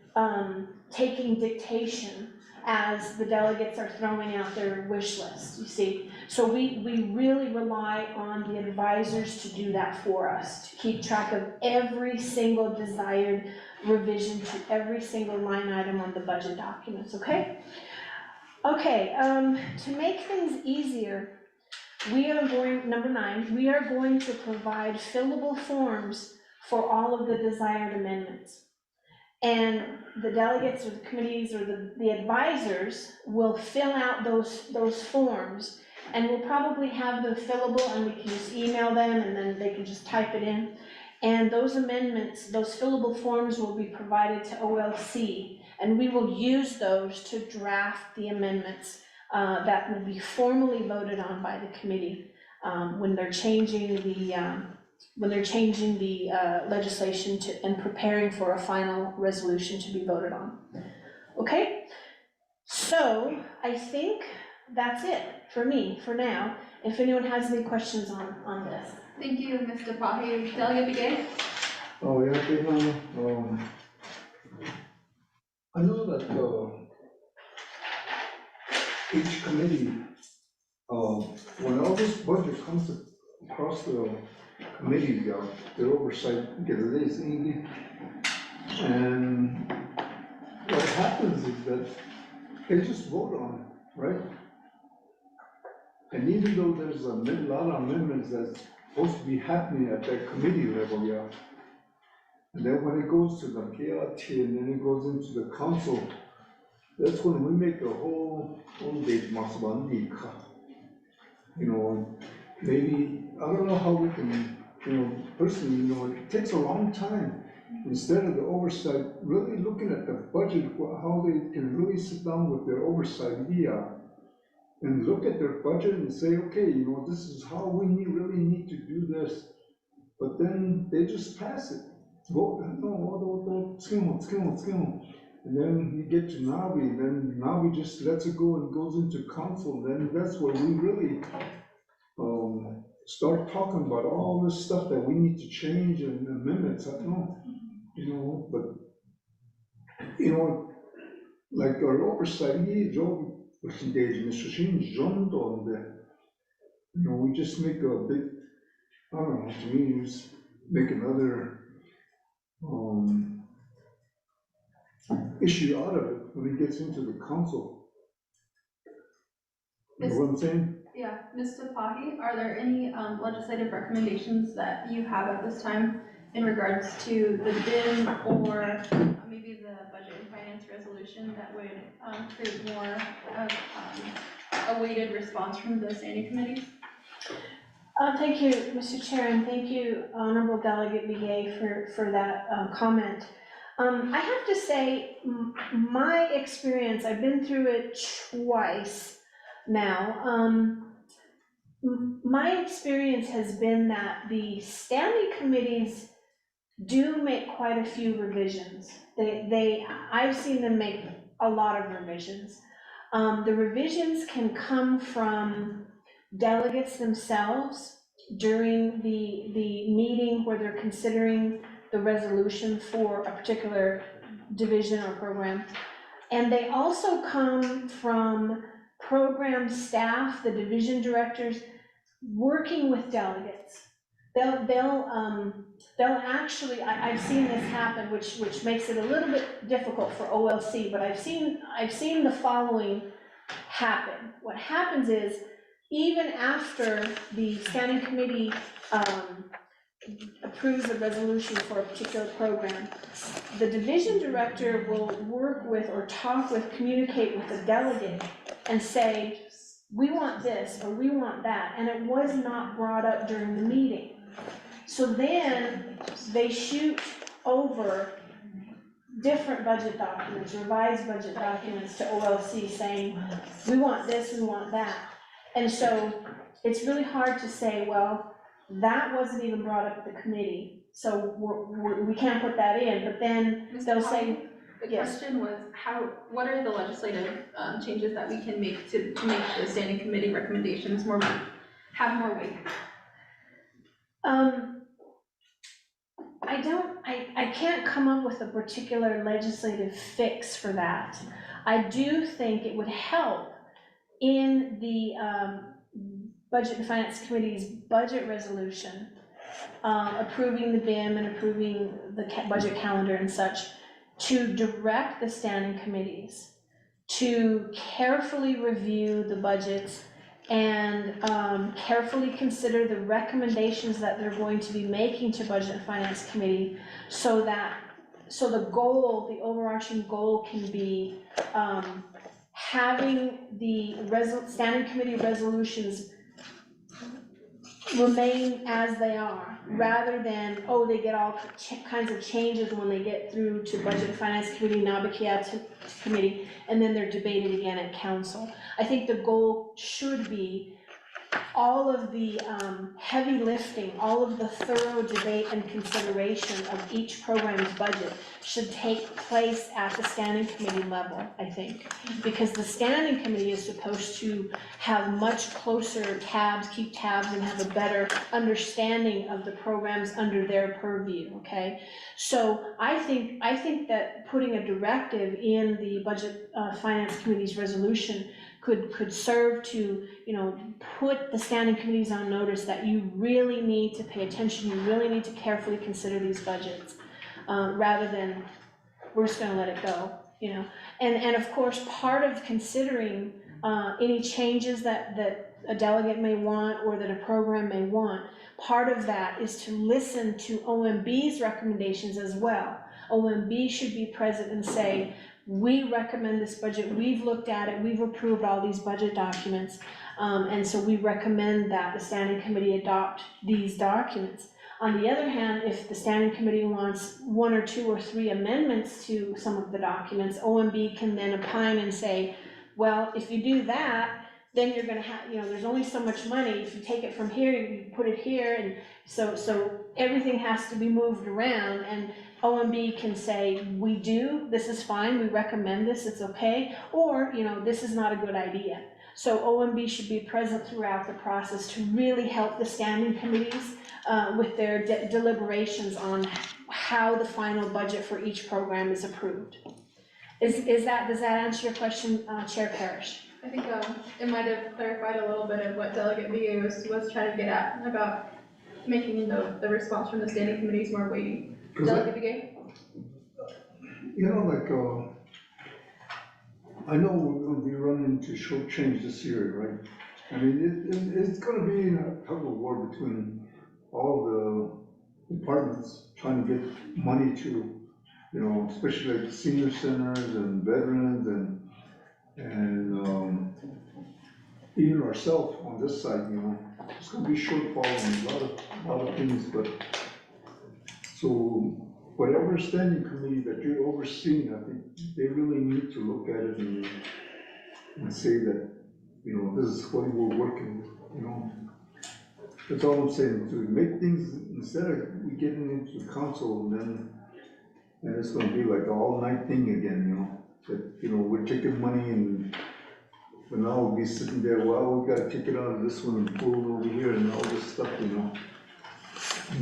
taking dictation as the delegates are throwing out their wish list, you see. So we really rely on the advisors to do that for us, to keep track of every single desired revision to every single line item on the budget documents, okay? Okay, to make things easier, we are going, number 9, we are going to provide fillable forms for all of the desired amendments. And the delegates or the committees or the advisors will fill out those forms, and we'll probably have them fillable, and we can just email them, and then they can just type it in. And those amendments, those fillable forms will be provided to OLC, and we will use those to draft the amendments that will be formally voted on by the committee when they're changing the legislation and preparing for a final resolution to be voted on. Okay, so I think that's it for me for now. If anyone has any questions on this. Thank you, Mr. Pahi. Delegate Begay? Oh, yeah, I know that each committee, when all this budget comes across the committee, their oversight gets this easy. And what happens is that they just vote on it, right? And even though there's a lot of amendments that's supposed to be happening at that committee level, and then when it goes to the KRT and then it goes into the council, that's when we make the whole date masabandi. Maybe, I don't know how we can, personally, it takes a long time. Instead of the oversight, really looking at the budget, how they can really sit down with their oversight and look at their budget and say, okay, this is how we really need to do this. But then they just pass it. Vote, and then you get to Navi, and then Navi just lets it go and goes into council. Then that's where we really start talking about all this stuff that we need to change and amendments. I don't know, but like our oversight, we just make a big, I don't know, to me, just make another issue out of it when it gets into the council. You know what I'm saying? Yeah, Mr. Pahi, are there any legislative recommendations that you have at this time in regards to the BIM or maybe the budget and finance resolution that would create more of a weighted response from the standing committees? Thank you, Mr. Chair, and thank you, Honorable Delegate Begay, for that comment. I have to say, my experience, I've been through it twice now. My experience has been that the standing committees do make quite a few revisions. I've seen them make a lot of revisions. The revisions can come from delegates themselves during the meeting where they're considering the resolution for a particular division or program. And they also come from program staff, the division directors, working with delegates. They'll actually, I've seen this happen, which makes it a little bit difficult for OLC, but I've seen the following happen. What happens is, even after the standing committee approves a resolution for a particular program, the division director will work with or talk with, communicate with the delegate and say, we want this or we want that, and it was not brought up during the meeting. So then they shoot over different budget documents, revised budget documents to OLC saying, we want this, we want that. And so it's really hard to say, well, that wasn't even brought up at the committee, so we can't put that in, but then they'll say, The yes. question was, what are the legislative changes that we can make to make the standing committee recommendations have more weight? I can't come up with a particular legislative fix for that. I do think it would help in the Budget and Finance Committee's budget resolution, approving the BIM and approving the budget calendar and such, to direct the standing committees to carefully review the budgets and carefully consider the recommendations that they're going to be making to Budget and Finance Committee, so the goal, the overarching goal can be having the standing committee resolutions remain as they are, rather than, oh, they get all kinds of changes when they get through to Budget and Finance Committee, Nabakia Committee, and then they're debated again at council. I think the goal should be all of the heavy lifting, all of the thorough debate and consideration of each program's budget should take place at the standing committee level, I think. Because the standing committee is supposed to have much closer tabs, keep tabs, and have a better understanding of the programs under their purview, okay? So I think that putting a directive in the Budget Finance Committee's resolution could serve to, put the standing committees on notice that you really need to pay attention, you really need to carefully consider these budgets, rather than, we're just gonna let it go, And of course, part of considering any changes that a delegate may want or that a program may want, part of that is to listen to OMB's recommendations as well. OMB should be present and say, we recommend this budget, we've looked at it, we've approved all these budget documents, and so we recommend that the standing committee adopt these documents. On the other hand, if the standing committee wants 1 or 2 or 3 amendments to some of the documents, OMB can then opine and say, well, if you do that, then you're gonna have, there's only so much money, if you take it from here, you put it here, and so everything has to be moved around, and OMB can say, this is fine, we recommend this, it's okay, or, this is not a good idea. So OMB should be present throughout the process to really help the standing committees with their deliberations on how the final budget for each program is approved. Does that answer your question, Chair Parrish? I think it might have clarified a little bit of what Delegate Vigay was trying to get at about making the response from the standing committees more weighty. Delegate Vigay? I know we're gonna be running into shortchange this year, right? I mean, it's gonna be a tug of war between all the departments trying to get money to, especially like senior centers and veterans and even ourselves on this side, it's gonna be shortfall on a lot of things, but so whatever standing committee that you're overseeing, I think they really need to look at it and say that, you know, this is what we're working with, you know. That's all I'm saying, to make things, instead of we getting into the council and it's gonna be like an all-night thing again, you know, that, you know, we're taking money and, but now we'll be sitting there, well, we gotta take it out of this one and pull it over here and all this stuff, you know.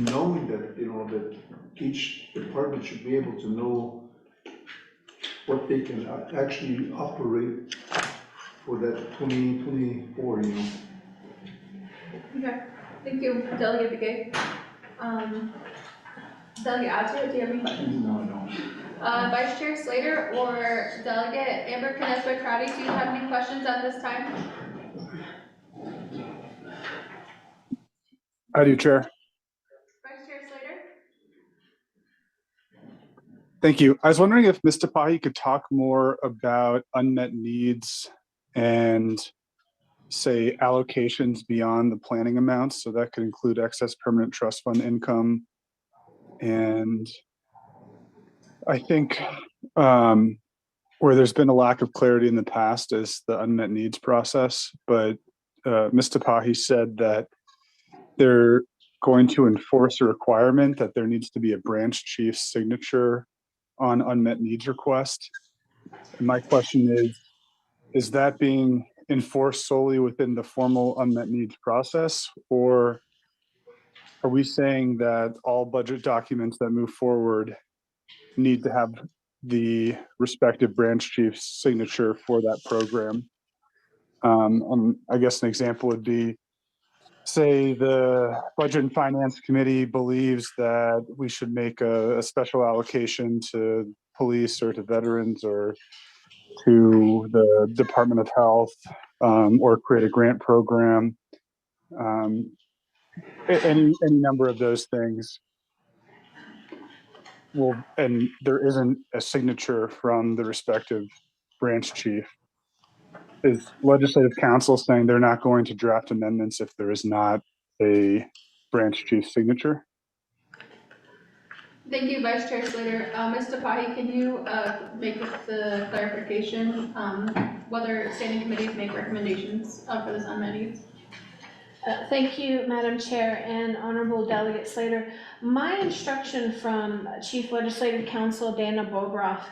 Knowing that, you know, that each department should be able to know what they can actually operate for that 2024, you know. Okay, thank you, Delegate Begay. Delegate Ato, do you have any questions? No. Vice Chair Slater or Delegate Amber Canespa-Crowdy, do you have any questions at this time? I do, Chair. Vice Chair Slater? Thank you. I was wondering if Ms. Tapahi could talk more about unmet needs and say allocations beyond the planning amounts. So that could include excess permanent trust fund income. And I think where there's been a lack of clarity in the past is the unmet needs process. But Ms. Tapahi said that they're going to enforce a requirement that there needs to be a branch chief's signature on unmet needs request. And my question is that being enforced solely within the formal unmet needs process, or are we saying that all budget documents that move forward need to have the respective branch chief's signature for that program? I guess an example would be, say the Budget and Finance Committee believes that we should make a special allocation to police or to veterans or to the Department of Health, or create a grant program, any number of those things. Well, and there isn't a signature from the respective branch chief. Is Legislative Council saying they're not going to draft amendments if there is not a branch chief signature? Thank you, Vice Chair Slater. Ms. Tapahi, can you make the clarification whether standing committees make recommendations for this unmet needs? Thank you, Madam Chair and Honorable Delegate Slater. My instruction from Chief Legislative Counsel Dana Bogroff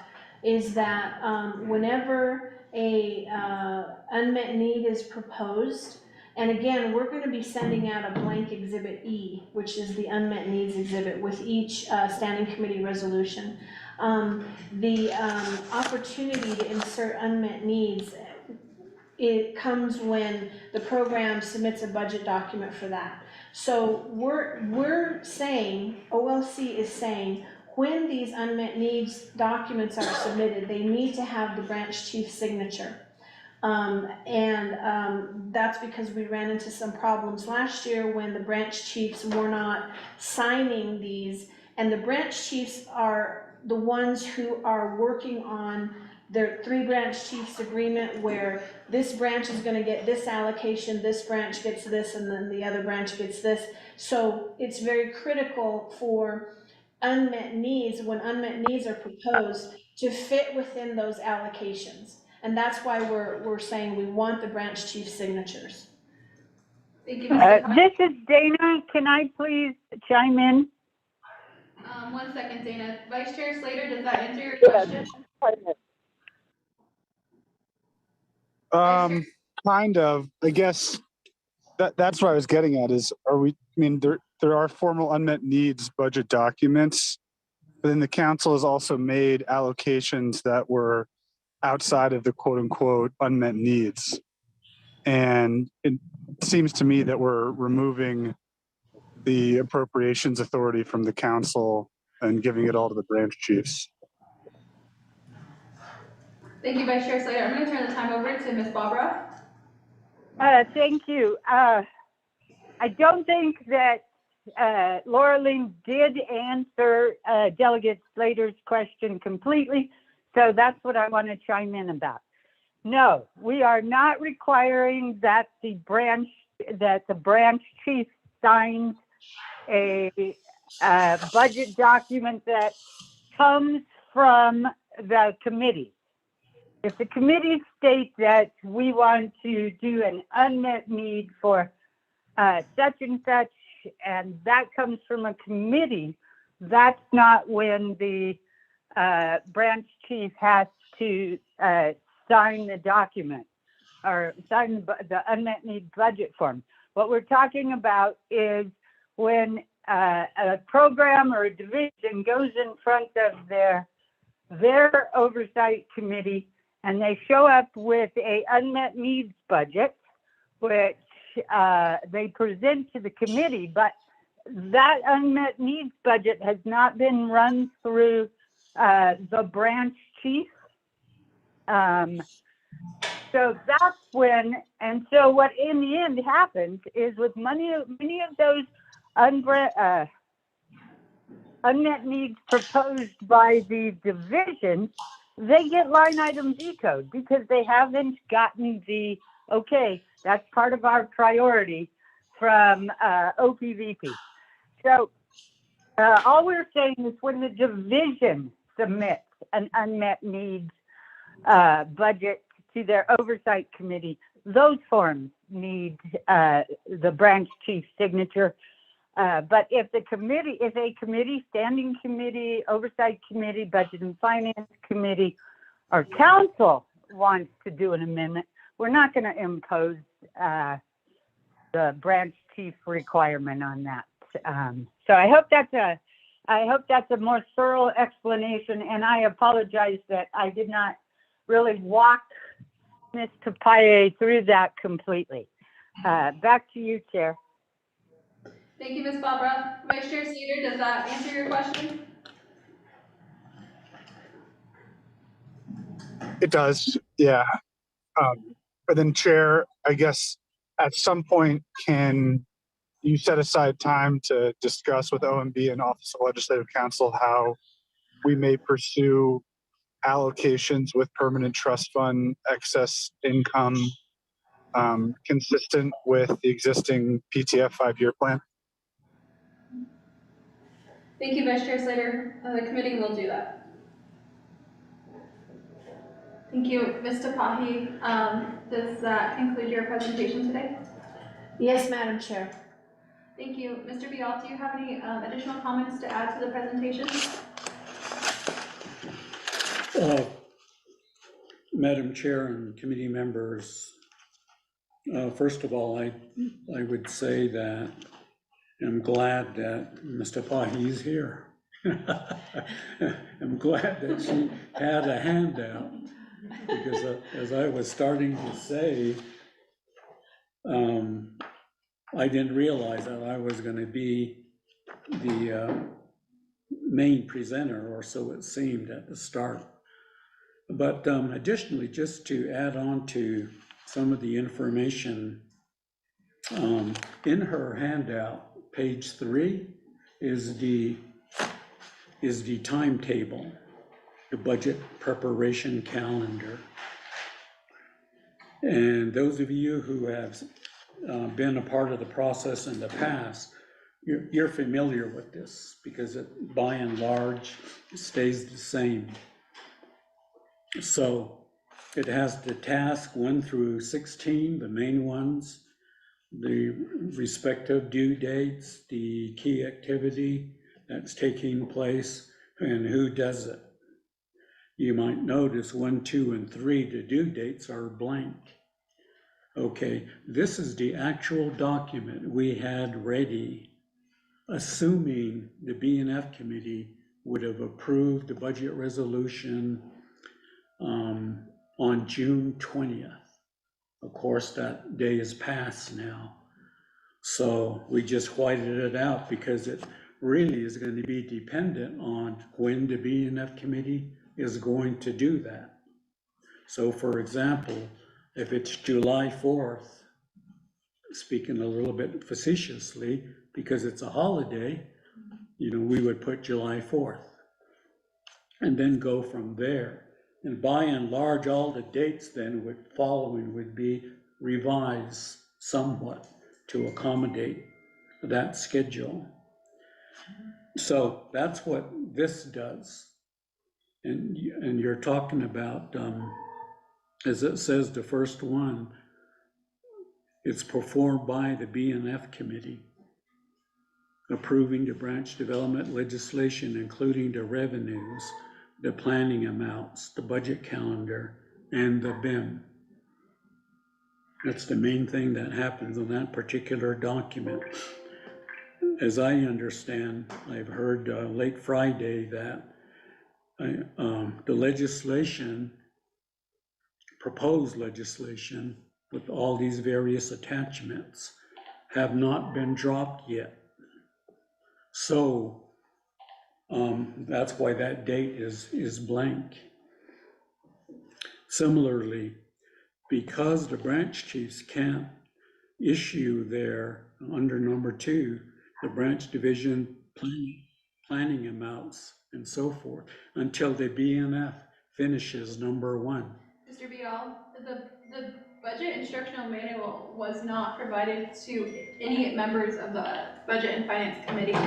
is that whenever a unmet need is proposed, and again, we're going to be sending out a blank Exhibit E, which is the unmet needs exhibit with each standing committee resolution. The opportunity to insert unmet needs, it comes when the program submits a budget document for that. So we're saying, OLC is saying, when these unmet needs documents are submitted, they need to have the branch chief signature. That's because we ran into some problems last year when the branch chiefs were not signing these, and the branch chiefs are the ones who are working on their 3 branch chiefs agreement, where this branch is going to get this allocation, this branch gets this, and then the other branch gets this. So it's very critical for unmet needs, when unmet needs are proposed, to fit within those allocations. And that's why we're saying we want the branch chief signatures. Thank you, This is Dana. Can I please chime in? 1 second, Dana. Vice Chair Slater, does that answer your question? Kind of. I guess that's what I was getting at is, there are formal unmet needs budget documents, but then the council has also made allocations that were outside of the quote unquote unmet needs. And it seems to me that we're removing the appropriations authority from the council and giving it all to the branch chiefs. Thank you, Vice Chair Slater. I'm going to turn the time over to Ms. Barbara. Thank you. I don't think that Laura Lynn did answer Delegate Slater's question completely, so that's what I want to chime in about. No, we are not requiring that the branch chief signs a budget document that comes from the committee. If the committee states that we want to do an unmet need for such and such, and that comes from a committee, that's not when the branch chief has to sign the document or sign the unmet need budget form. What we're talking about is when a program or a division goes in front of their oversight committee and they show up with a unmet needs budget, which they present to the committee, but that unmet needs budget has not been run through the branch chief. So that's when, and so what in the end happens is with many of those unmet needs proposed by the division, they get line item vetoed because they haven't gotten the, okay, that's part of our priority from OPVP. So all we're saying is when the division submits an unmet needs budget to their oversight committee, those forms need the branch chief's signature. But if a committee, standing committee, oversight committee, budget and finance committee, or council wants to do an amendment, we're not going to impose the branch chief requirement on that. So I hope that's a more thorough explanation, and I apologize that I did not really walk Ms. Tapaye through that completely. Back to you, Chair. Thank you, Ms. Barbara. Vice Chair Cedar, does that answer your question? It does, yeah. But then Chair, I guess at some point, can you set aside time to discuss with OMB and Office of Legislative Counsel how we may pursue allocations with permanent trust fund excess income consistent with the existing PTF 5-year plan? Thank you, Vice Chair Slater. The committee will do that. Thank you, Ms. Tapahe. Does that conclude your presentation today? Yes, Madam Chair. Thank you. Mr. Vial, do you have any additional comments to add to the presentation? Madam Chair and committee members, first of all, I would say that I'm glad that Mr. Tapahe is here. I'm glad that she had a handout because as I was starting to say, I didn't realize that I was going to be the main presenter, or so it seemed at the start. But additionally, just to add on to some of the information in her handout, page 3 is the timetable, the budget preparation calendar. And those of you who have been a part of the process in the past, you're familiar with this because it, by and large, stays the same. So it has the task 1 through 16, the main ones, the respective due dates, the key activity that's taking place, and who does it. You might notice 1, 2, and 3, the due dates are blank. Okay, this is the actual document we had ready, assuming the B&F committee would have approved the budget resolution on June 20th. Of course, that day is past now. So we just whited it out because it really is going to be dependent on when the B&F committee is going to do that. So for example, if it's July 4th, speaking a little bit facetiously, because it's a holiday, we would put July 4th and then go from there. And by and large, all the dates then would be revised somewhat to accommodate that schedule. So that's what this does. And you're talking about, as it says, the first one, it's performed by the BNF committee, approving the branch development legislation, including the revenues, the planning amounts, the budget calendar, and the BIM. That's the main thing that happens on that particular document. As I understand, I've heard late Friday that the legislation, proposed legislation with all these various attachments have not been dropped yet. So that's why that date is blank. Similarly, because the branch chiefs can't issue their, under number 2, the branch division planning amounts and so forth, until the BNF finishes number 1. Mr. Vial, the budget instructional manual was not provided to any members of the Budget and Finance Committee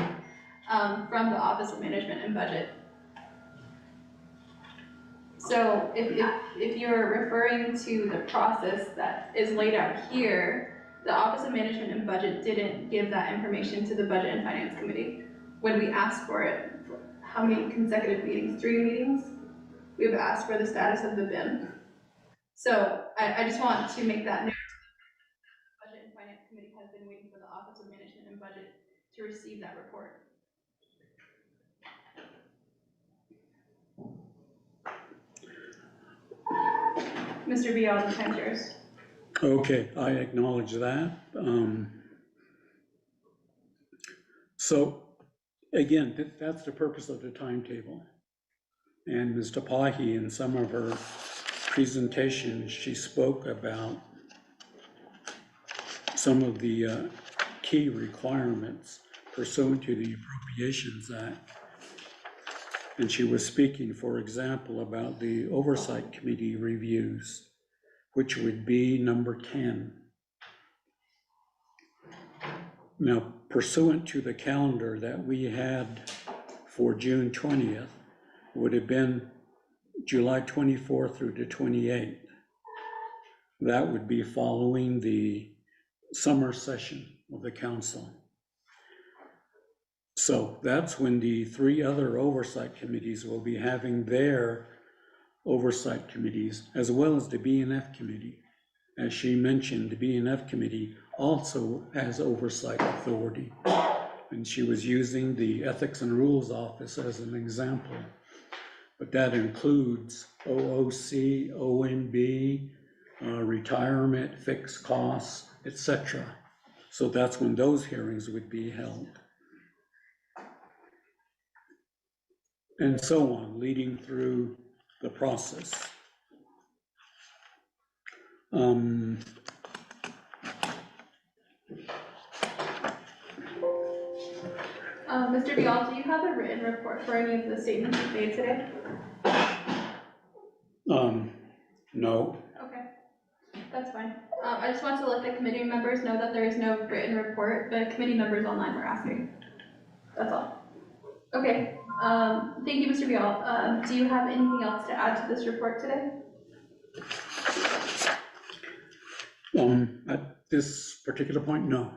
from the Office of Management and Budget. So if you're referring to the process that is laid out here, the Office of Management and Budget didn't give that information to the Budget and Finance Committee. When we asked for it, how many consecutive meetings? 3 meetings? We've asked for the status of the BIM. So I just want to make that note. The Budget and Finance Committee has been waiting for the Office of Management and Budget to receive that report. Mr. Vial, the time's yours. Okay, I acknowledge that. So again, that's the purpose of the timetable. And Ms. Tapahi, in some of her presentations, she spoke about some of the key requirements pursuant to the Appropriations Act. And she was speaking, for example, about the Oversight Committee reviews, which would be number 10. Now, pursuant to the calendar that we had for June 20th, would have been July 24th through the 28th. That would be following the summer session of the council. So that's when the 3 other oversight committees will be having their oversight committees, as well as the BNF committee. As she mentioned, the BNF committee also has oversight authority. And she was using the Ethics and Rules Office as an example. But that includes OOC, OMB, retirement, fixed costs, etc. So that's when those hearings would be held. And so on, leading through the process. Mr. Vial, do you have a written report for any of the statements you made today? No. Okay, that's fine. I just want to let the committee members know that there is no written report. The committee members online were asking. That's all. Okay, thank you, Mr. Vial. Do you have anything else to add to this report today? At this particular point, no.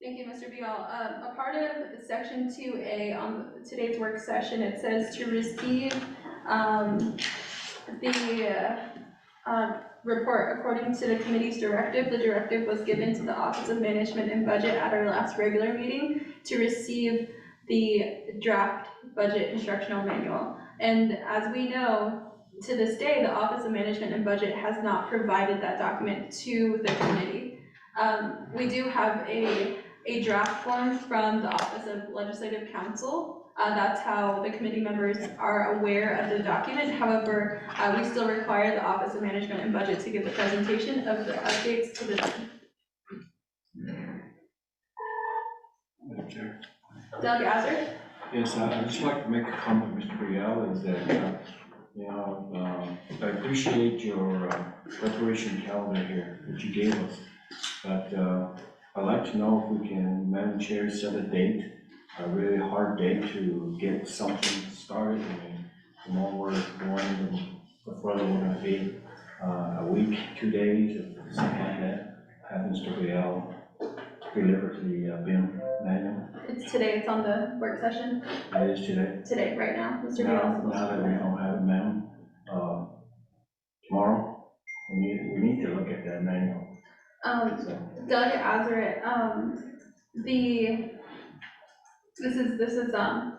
Thank you, Mr. Vial. A part of section 2A on today's work session, it says to receive the report according to the committee's directive. The directive was given to the Office of Management and Budget at our last regular meeting to receive the draft budget instructional manual. And as we know, to this day, the Office of Management and Budget has not provided that document to the committee. We do have a draft form from the Office of Legislative Counsel. That's how the committee members are aware of the document. However, we still require the Office of Management and Budget to give the presentation of the updates to the Madam Chair. Delegate Azar? Yes, I'd just like to make a comment, Mr. Vial, is that, I appreciate your preparation calendar here that you gave us, but I'd like to know if we can, Madam Chair, set a date a really hard day to get something started. I mean, the more we're going, the further we're gonna be. A week, 2 days, or something like that. Have Mr. Rial deliver the BIM manual. It's today, it's on the work session, It is today. today, right now, Mr. Now Bial. that we don't have it, ma'am, tomorrow, we need to look at that manual. So, Delegate Azeret, this is,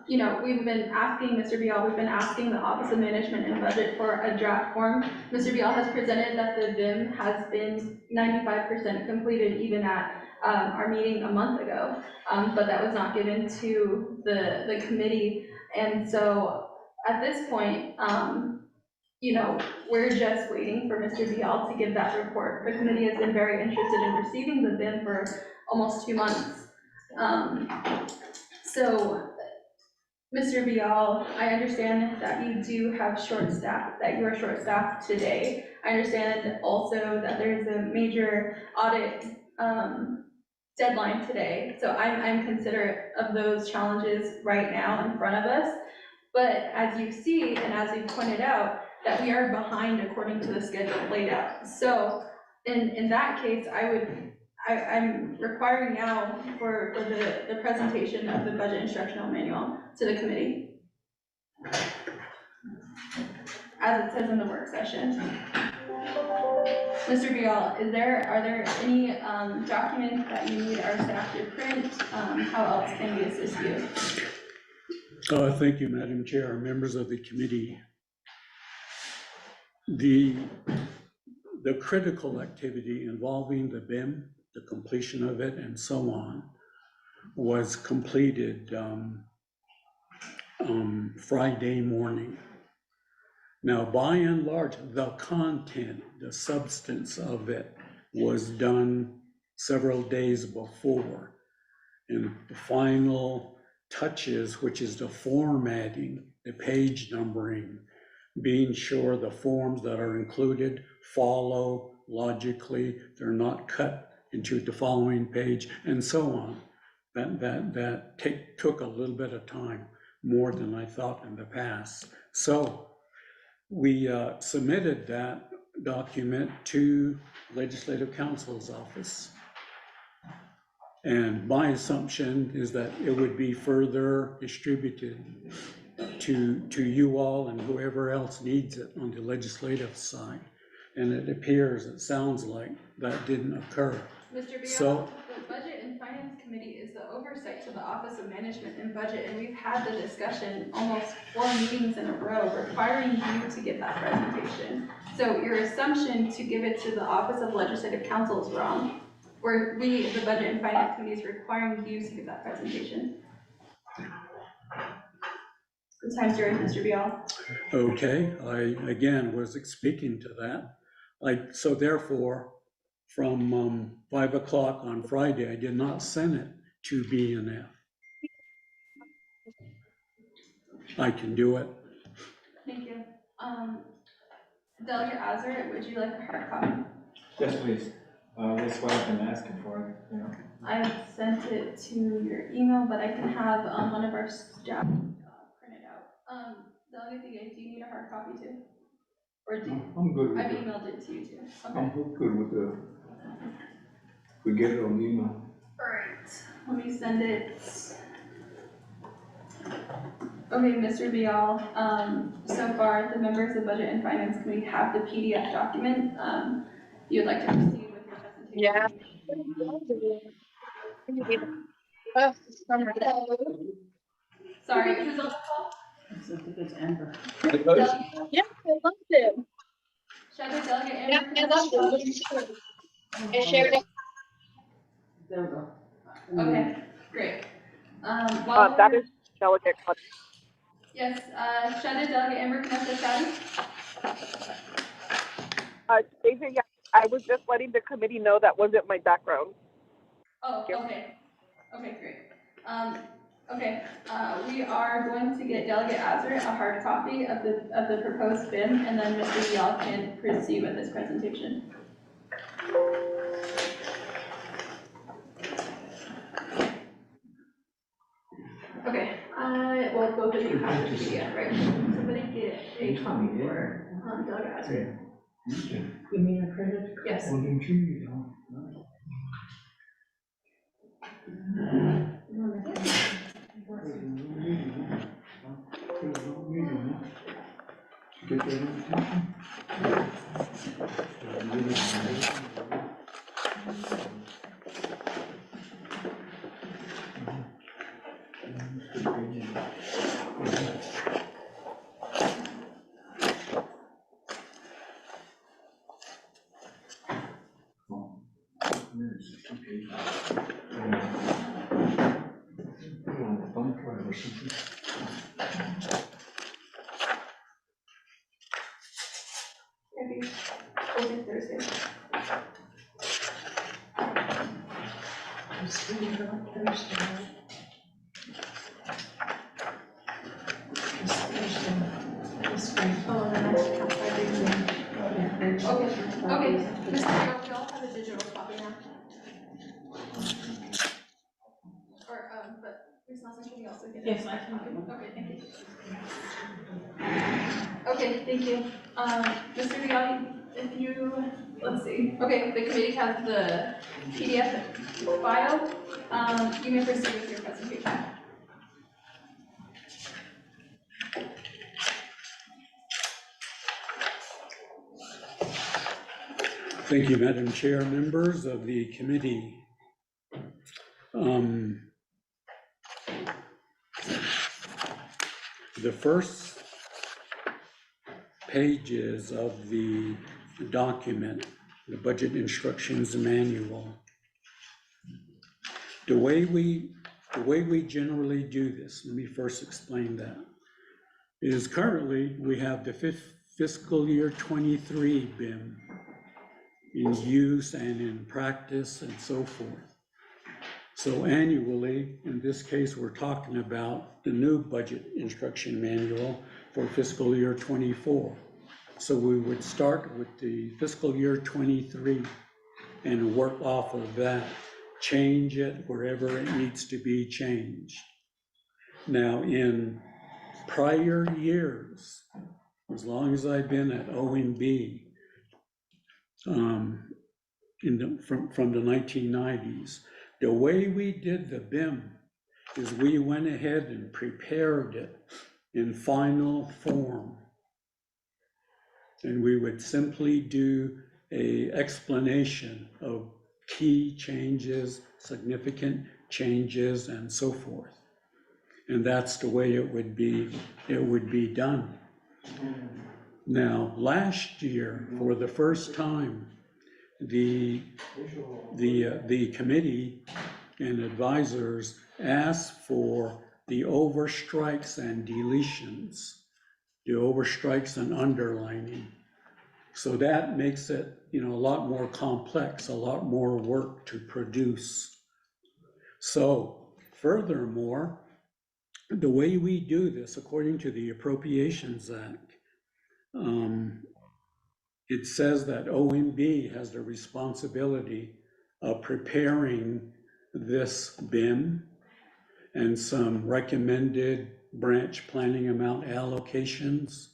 you know, we've been asking Mr. Bial, we've been asking the Office of Management and Budget for a draft form. Mr. Bial has presented that the BIM has been 95% completed even at, our meeting a month ago. But that was not given to the committee. And so at this point, you know, we're just waiting for Mr. Bial to give that report. The committee has been very interested in receiving the BIM for almost 2 months. So, Mr. Bial, I understand that you do have short staff, that you are short staffed today. I understand also that there's a major audit deadline today. So I'm considerate of those challenges right now in front of us. But as you see, and as you pointed out, that we are behind according to the schedule laid out. So in that case, I'm requiring now for the presentation of the budget instructional manual to the committee, as it says in the work session. Mr. Bial, are there any documents that you need our staff to print? How else can we assist you? Thank you, Madam Chair, members of the committee. The critical activity involving the BIM, the completion of it and so on, was completed Friday morning. Now, by and large, the content, the substance of it was done several days before. And the final touches, which is the formatting, the page numbering, being sure the forms that are included follow logically, they're not cut into the following page, and so on. That took a little bit of time, more than I thought in the past. So we submitted that document to Legislative Counsel's office. And my assumption is that it would be further distributed to you all and whoever else needs it on the legislative side. And it sounds like that didn't occur. Mr. Bial, So, the Budget and Finance Committee is the oversight to the Office of Management and Budget, and we've had the discussion almost 4 meetings in a row requiring you to give that presentation. So your assumption to give it to the Office of Legislative Counsel is wrong. The Budget and Finance Committee is requiring you to give that presentation. The time's yours, Mr. Bial. okay, I again was speaking to that. So therefore, from 5 o'clock on Friday, I did not send it to BNF. I can do it. Thank you. Delegate Azeret, would you like a hard copy? yes, please. That's what I've been asking for, you know. I sent it to your email, but I can have one of our staff print it out. Delegate Figueroa, do you need a hard copy too? Or do I'm good with I've it. emailed it to you too? Okay. I'm good with we get it on email. Alright, let me send it. Okay, Mr. Bial, so far, the members of Budget and Finance Committee have the PDF document. You'd like to proceed with your presentation? Yeah. Sorry, who's on the call? I think it's Amber. Yeah, I loved it. Shadow Delegate Yeah, Amber? I loved it. I shared it. There we go. Okay, great. While That we're- is Delegate Cuddy. Yes, Shadow Delegate Amber, can I say Shadow? Daisy, yeah, I was just letting the committee know that wasn't my background. Oh, okay. Okay, great. Okay, we are going to get Delegate Azeret a hard copy of the proposed BIM, and then Mr. Bial can proceed with his presentation. both of you have the PDF, right? Somebody get a copy for Delegate Hazard. You mean a credit? Yes. Well, then you know. Get that invitation? Thumb drive or something. Maybe open Thursday. Oh, then I should have 5 days in. Okay, Mr. Mayor, we all have a digital copy now. Or, but there's not something else we can. Yes, I can. Okay, thank you. Okay, thank you. Mr. Vigali, if you, let's see, okay, the committee has the PDF file. You may proceed with your presentation. Thank you, Madam Chair, members of the committee. The first pages of the document, the Budget Instructions Manual. The way we generally do this, let me first explain that, is currently we have the fiscal year 23 BIM in use and in practice and so forth. So annually, in this case, we're talking about the new budget instruction manual for fiscal year 24. So we would start with the fiscal year 23 and work off of that, change it wherever it needs to be changed. Now, in prior years, as long as I've been at OMB, from the 1990s, the way we did the BIM is we went ahead and prepared it in final form. And we would simply do an explanation of key changes, significant changes, and so forth. And that's the way it would be done. Now, last year, for the first time, the committee and advisors asked for the overstrikes and deletions, the overstrikes and underlining. So that makes it, a lot more complex, a lot more work to produce. So furthermore, the way we do this, according to the Appropriations Act, it says that OMB has the responsibility of preparing this BIM and some recommended branch planning amount allocations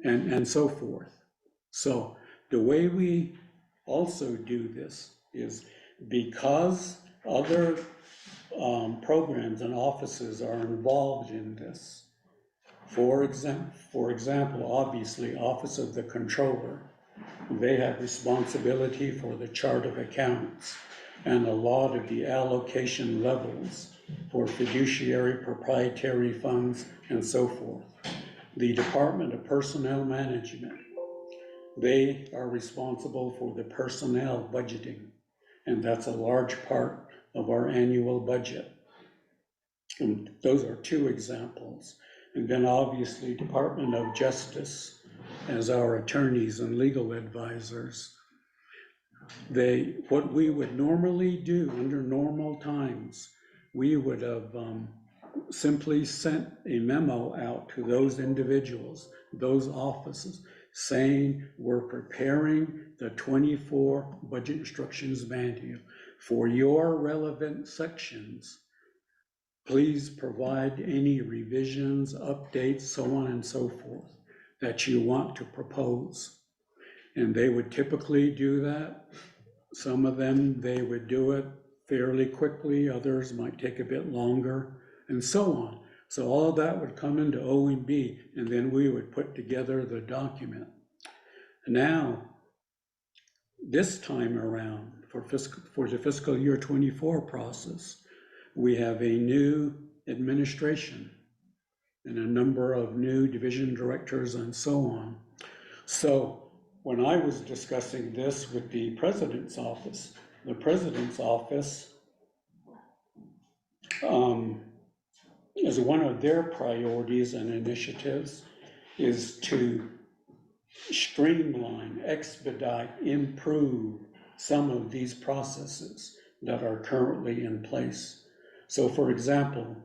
and so forth. So the way we also do this is because other programs and offices are involved in this. For example, obviously, Office of the Controller, they have responsibility for the chart of accounts and a lot of the allocation levels for fiduciary proprietary funds and so forth. The Department of Personnel Management, they are responsible for the personnel budgeting, and that's a large part of our annual budget. And those are two examples. And then obviously Department of Justice as our attorneys and legal advisors. What we would normally do under normal times, we would have simply sent a memo out to those individuals, those offices, saying we're preparing the 24 Budget Instructions Manual for your relevant sections. please provide any revisions, updates, so on and so forth, that you want to propose. And they would typically do that. Some of them, they would do it fairly quickly, others might take a bit longer, and so on. So all of that would come into OMB, and then we would put together the document. Now, this time around, for the fiscal year 24 process, we have a new administration and a number of new division directors and so on. So when I was discussing this with the president's office, as one of their priorities and initiatives is to streamline, expedite, improve some of these processes that are currently in place. So for example,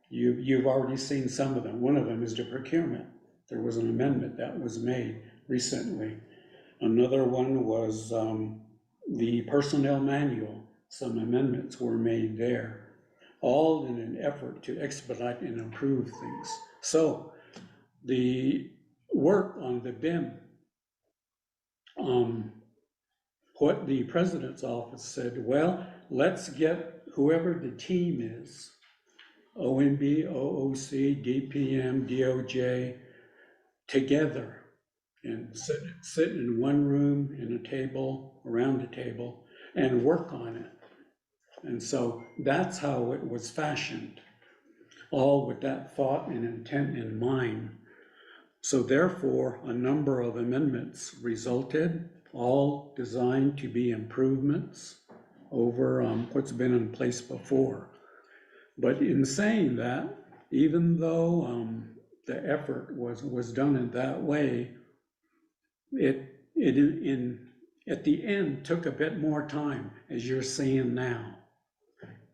you've already seen some of them. One of them is the procurement. There was an amendment that was made recently. Another one was the personnel manual. Some amendments were made there, all in an effort to expedite and improve things. So the work on the BIM, what the president's office said, well, let's get whoever the team is, OMB, OOC, DPM, DOJ, together and sit in one room, in a table, around a table, and work on it. And so that's how it was fashioned, all with that thought and intent in mind. So therefore, a number of amendments resulted, all designed to be improvements over what's been in place before. But in saying that, even though the effort was done in that way, it at the end took a bit more time, as you're seeing now.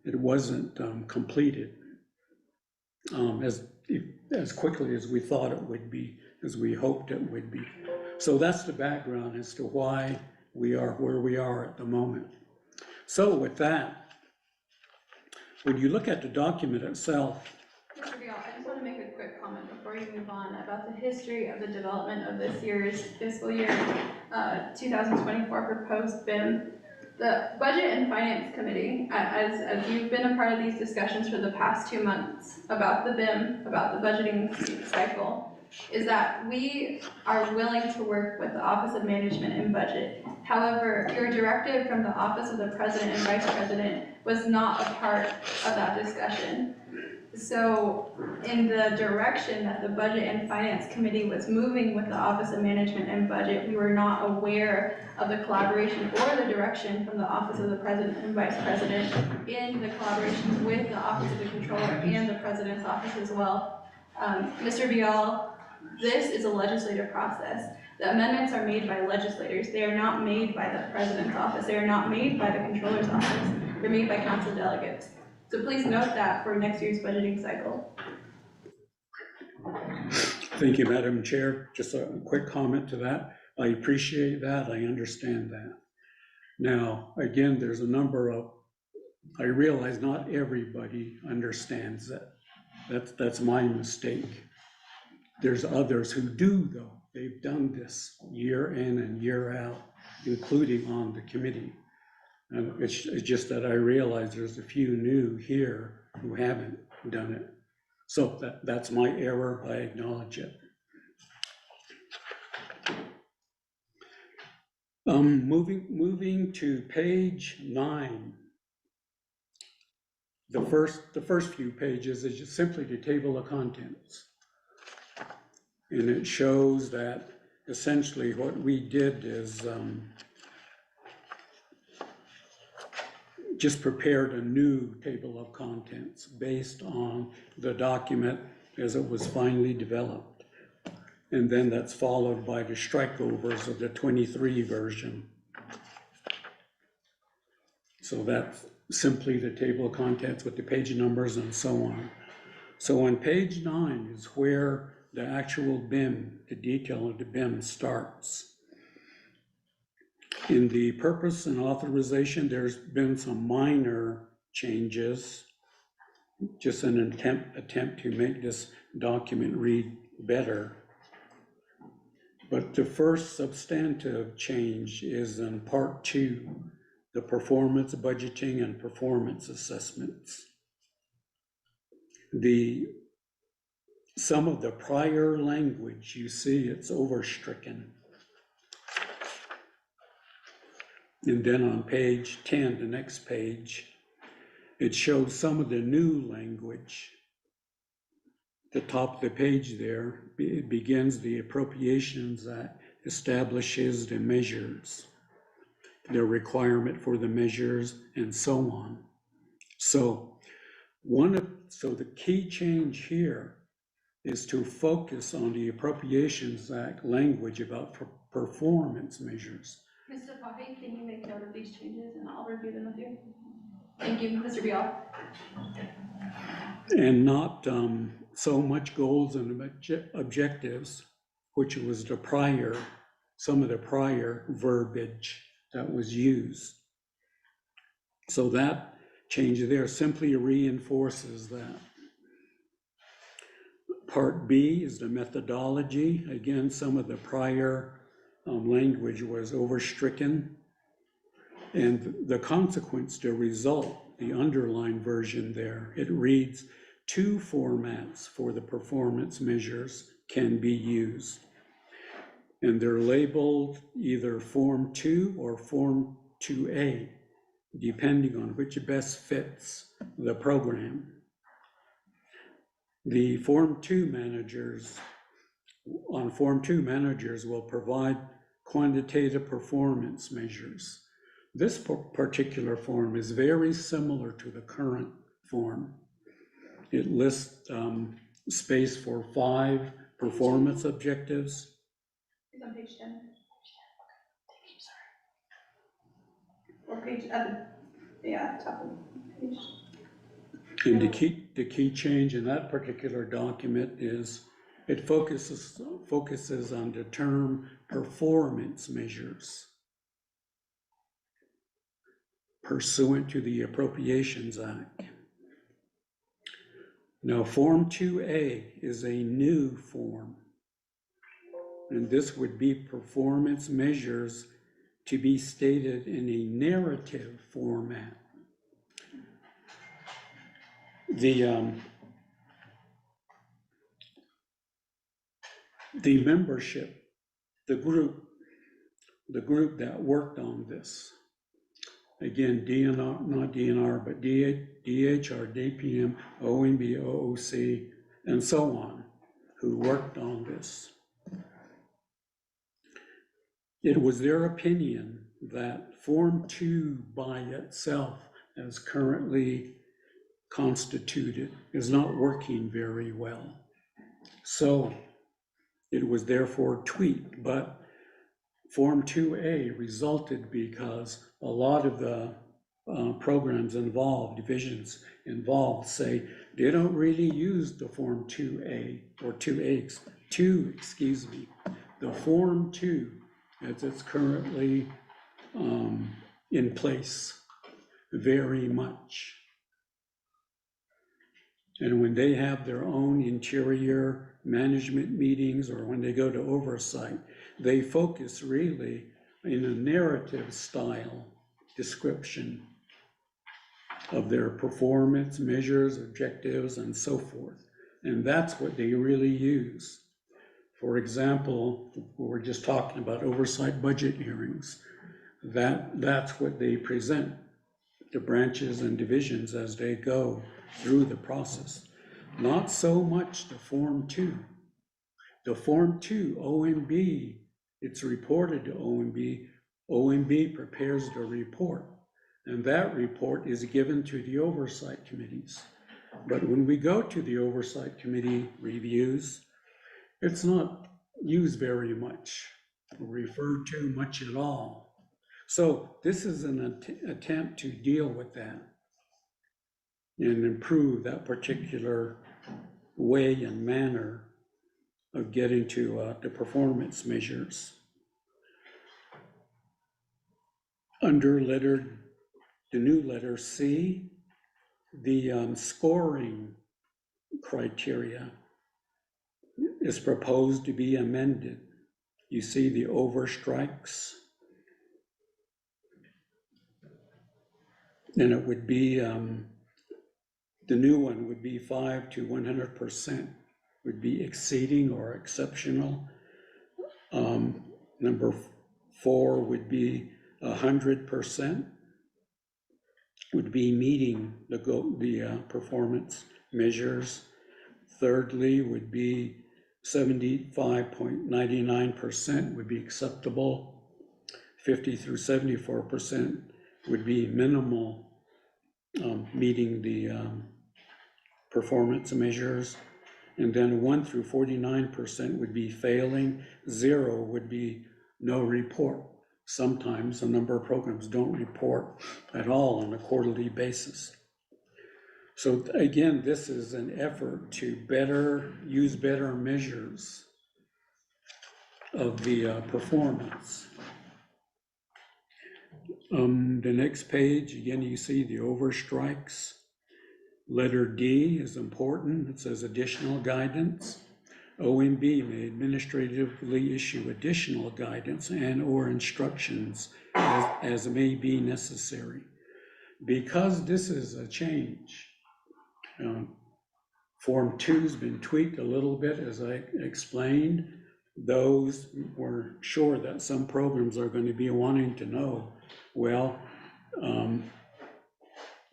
It wasn't completed as quickly as we thought it would be, as we hoped it would be. So that's the background as to why we are where we are at the moment. So with that, when you look at the document itself, Mr. Vial, I just want to make a quick comment before you move on about the history of the development of this year's fiscal year 2024 proposed BIM. The Budget and Finance Committee, as you've been a part of these discussions for the past 2 months about the BIM, about the budgeting cycle, is that we are willing to work with the Office of Management and Budget. However, your directive from the Office of the President and Vice President was not a part of that discussion. So in the direction that the Budget and Finance Committee was moving with the Office of Management and Budget, we were not aware of the collaboration or the direction from the Office of the President and Vice President in the collaboration with the Office of the Controller and the President's Office as well. Mr. Vial, this is a legislative process. The amendments are made by legislators. They are not made by the President's office. They are not made by the Controller's office. They're made by council delegates. So please note that for next year's budgeting cycle. thank you, Madam Chair. Just a quick comment to that. I appreciate that. I understand that. Now, again, there's a number of, I realize not everybody understands that. That's my mistake. There's others who do, though. They've done this year in and year out, including on the committee. And it's just that I realize there's a few new here who haven't done it. So that's my error. I acknowledge it. Moving to page 9. The first few pages is just simply the table of contents. And it shows that essentially what we did is just prepared a new table of contents based on the document as it was finally developed. And then that's followed by the strikeovers of the 23 version. So that's simply the table of contents with the page numbers and so on. So on page 9 is where the actual BIM, the detail of the BIM starts. In the purpose and authorization, there's been some minor changes. just an attempt to make this document read better. But the first substantive change is in part 2, the performance budgeting and performance assessments. Some of the prior language, you see it's overstricken. And then on page 10, the next page, it shows some of the new language. The top of the page there, it begins the appropriations that establishes the measures, the requirement for the measures, and so on. So the key change here is to focus on the Appropriations Act language about performance measures. Mr. Pahe, can you make note of these changes and I'll review them with you? Thank you, Mr. Bial. And not so much goals and objectives, which was some of the prior verbiage that was used. So that change there simply reinforces that. Part B is the methodology. Again, some of the prior language was overstricken. And the consequence, the result, the underlined version there, it reads, 2 formats for the performance measures can be used. And they're labeled either Form 2 or Form 2A, depending on which best fits the program. The Form 2 managers will provide quantitative performance measures. This particular form is very similar to the current form. It lists space for 5 performance objectives. It's on page 10. Or page, top of the page. And the key change in that particular document is it focuses on the term performance measures pursuant to the Appropriations Act. Now, Form 2A is a new form, and this would be performance measures to be stated in a narrative format. The membership, the group that worked on this, again, DNR, not DNR, but DHR, DPM, OMB, OOC, and so on, who worked on this. It was their opinion that Form 2 by itself, as currently constituted, is not working very well. So it was therefore tweaked, but Form 2A resulted because a lot of the programs involved, divisions involved, say they don't really use the Form 2A or 2A, the Form 2 as it's currently in place very much. And when they have their own interior management meetings or when they go to oversight, they focus really in a narrative style description of their performance measures, objectives, and so forth. And that's what they really use. For example, we're just talking about oversight budget hearings. That's what they present to branches and divisions as they go through the process. Not so much the Form 2. The Form 2, OMB, it's reported to OMB. OMB prepares the report, and that report is given to the oversight committees. But when we go to the oversight committee reviews, it's not used very much, or referred to much at all. So this is an attempt to deal with that and improve that particular way and manner of getting to the performance measures. Under the new letter C, The scoring criteria is proposed to be amended. You see the overstrikes. And it would be, the new one would be 5 to 100%, would be exceeding or exceptional. Number 4 would be 100%, would be meeting the performance measures. Thirdly, would be 75.99% would be acceptable. 50 through 74% would be minimal, meeting the performance measures. And then 1 through 49% would be failing. 0 would be no report. Sometimes a number of programs don't report at all on a quarterly basis. So again, this is an effort to use better measures of the performance. The next page, again, you see the overstrikes. Letter D is important. It says additional guidance. OMB may administratively issue additional guidance and/or instructions as may be necessary. Because this is a change, Form 2's been tweaked a little bit, as I explained. Those were sure that some programs are going to be wanting to know, well,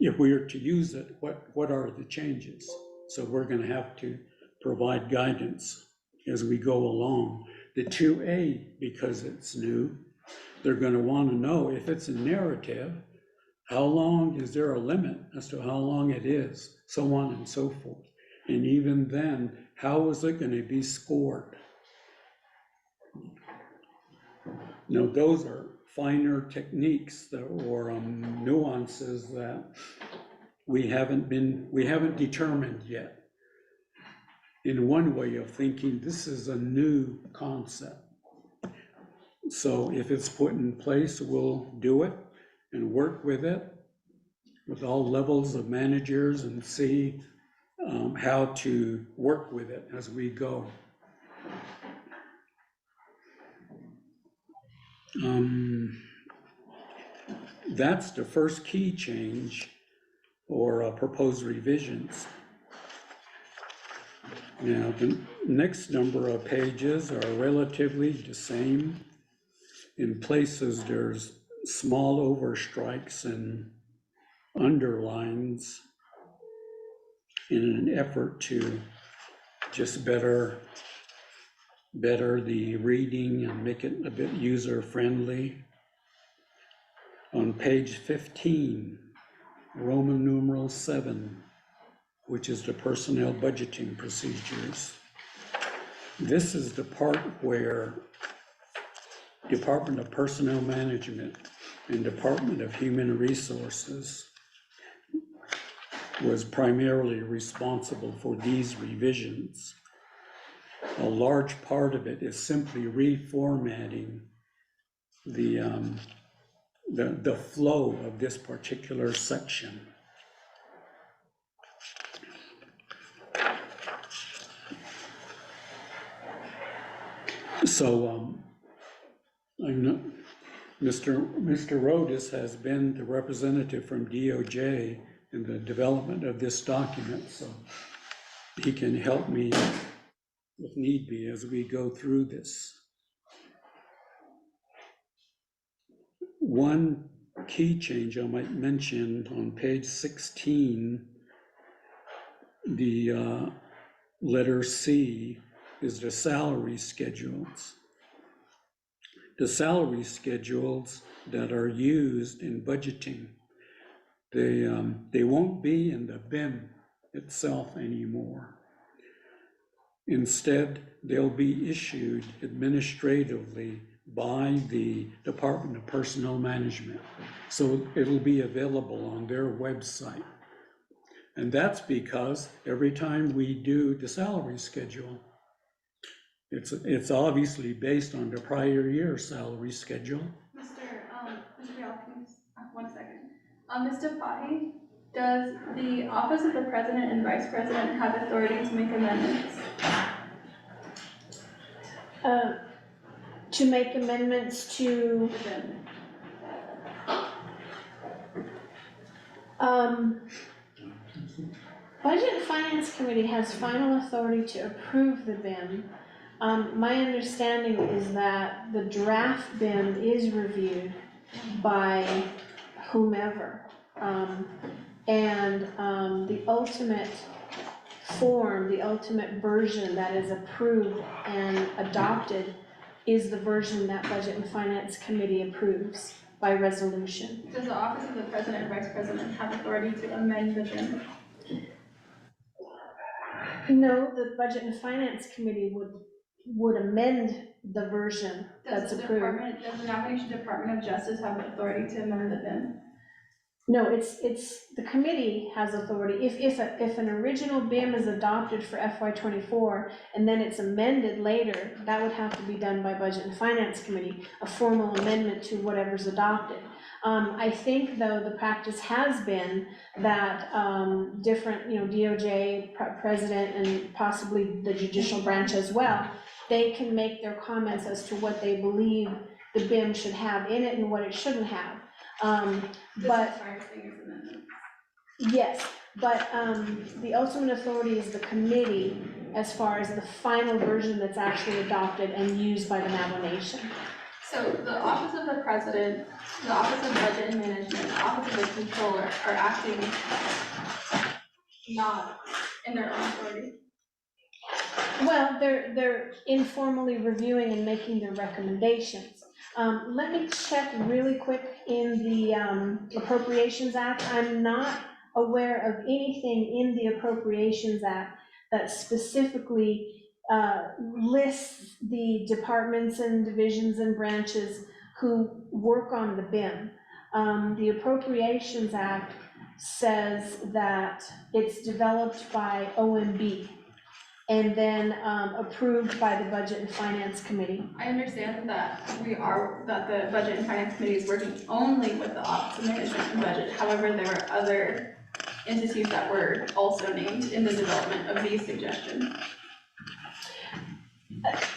if we are to use it, what are the changes? So we're going to have to provide guidance as we go along. The 2A, because it's new, they're going to want to know if it's a narrative, how long is there a limit as to how long it is, so on and so forth. And even then, how is it going to be scored? Now, those are finer techniques or nuances that we haven't determined yet. In one way of thinking, this is a new concept. So if it's put in place, we'll do it and work with it with all levels of managers and see how to work with it as we go. That's the first key change or proposed revisions. Now, the next number of pages are relatively the same. In places, there's small overstrikes and underlines in an effort to just better the reading and make it a bit user-friendly. On page 15, Roman numeral 7, which is the personnel budgeting procedures. This is the part where Department of Personnel Management and Department of Human Resources was primarily responsible for these revisions. A large part of it is simply reformatting the flow of this particular section. So I know Mr. Rodis has been the representative from DOJ in the development of this document, so he can help me if need be as we go through this. One key change I might mention on page 16, the letter C is the salary schedules. The salary schedules that are used in budgeting, they won't be in the BIM itself anymore. Instead, they'll be issued administratively by the Department of Personnel Management. So it'll be available on their website. And that's because every time we do the salary schedule, it's obviously based on the prior year's salary schedule. Mr. Real, can you one second. Ms. Fahy, Does the office of the president and vice president have authority to make amendments? To make amendments to, Budget and Finance Committee has final authority to approve the BIM. My understanding is that the draft BIM is reviewed by whomever. The ultimate form, the ultimate version that is approved and adopted is the version that Budget and Finance Committee approves by resolution. Does the office of the president and vice president have authority to amend the BIM? No, the Budget and Finance Committee would amend the version that's approved. Does the nomination Department of Justice have authority to amend the BIM? No, it's, the committee has authority. If an original BIM is adopted for FY '24 and then it's amended later, that would have to be done by Budget and Finance Committee, a formal amendment to whatever's adopted. I think, though, the practice has been that different, DOJ, president, and possibly the judicial branch as well, they can make their comments as to what they believe the BIM should have in it and what it shouldn't have. But yes, but the ultimate authority is the committee as far as the final version that's actually adopted and used by the Navajo Nation. So the office of the president, the office of budget and management, the office of the controller are acting not in their own authority. Well, they're informally reviewing and making their recommendations. Let me check really quick in the Appropriations Act. I'm not aware of anything in the Appropriations Act that specifically lists the departments and divisions and branches who work on the BIM. The Appropriations Act says that it's developed by OMB and then approved by the Budget and Finance Committee. I understand that that the Budget and Finance Committee is working only with the Office of Management and Budget. However, there are other entities that were also named in the development of these suggestions.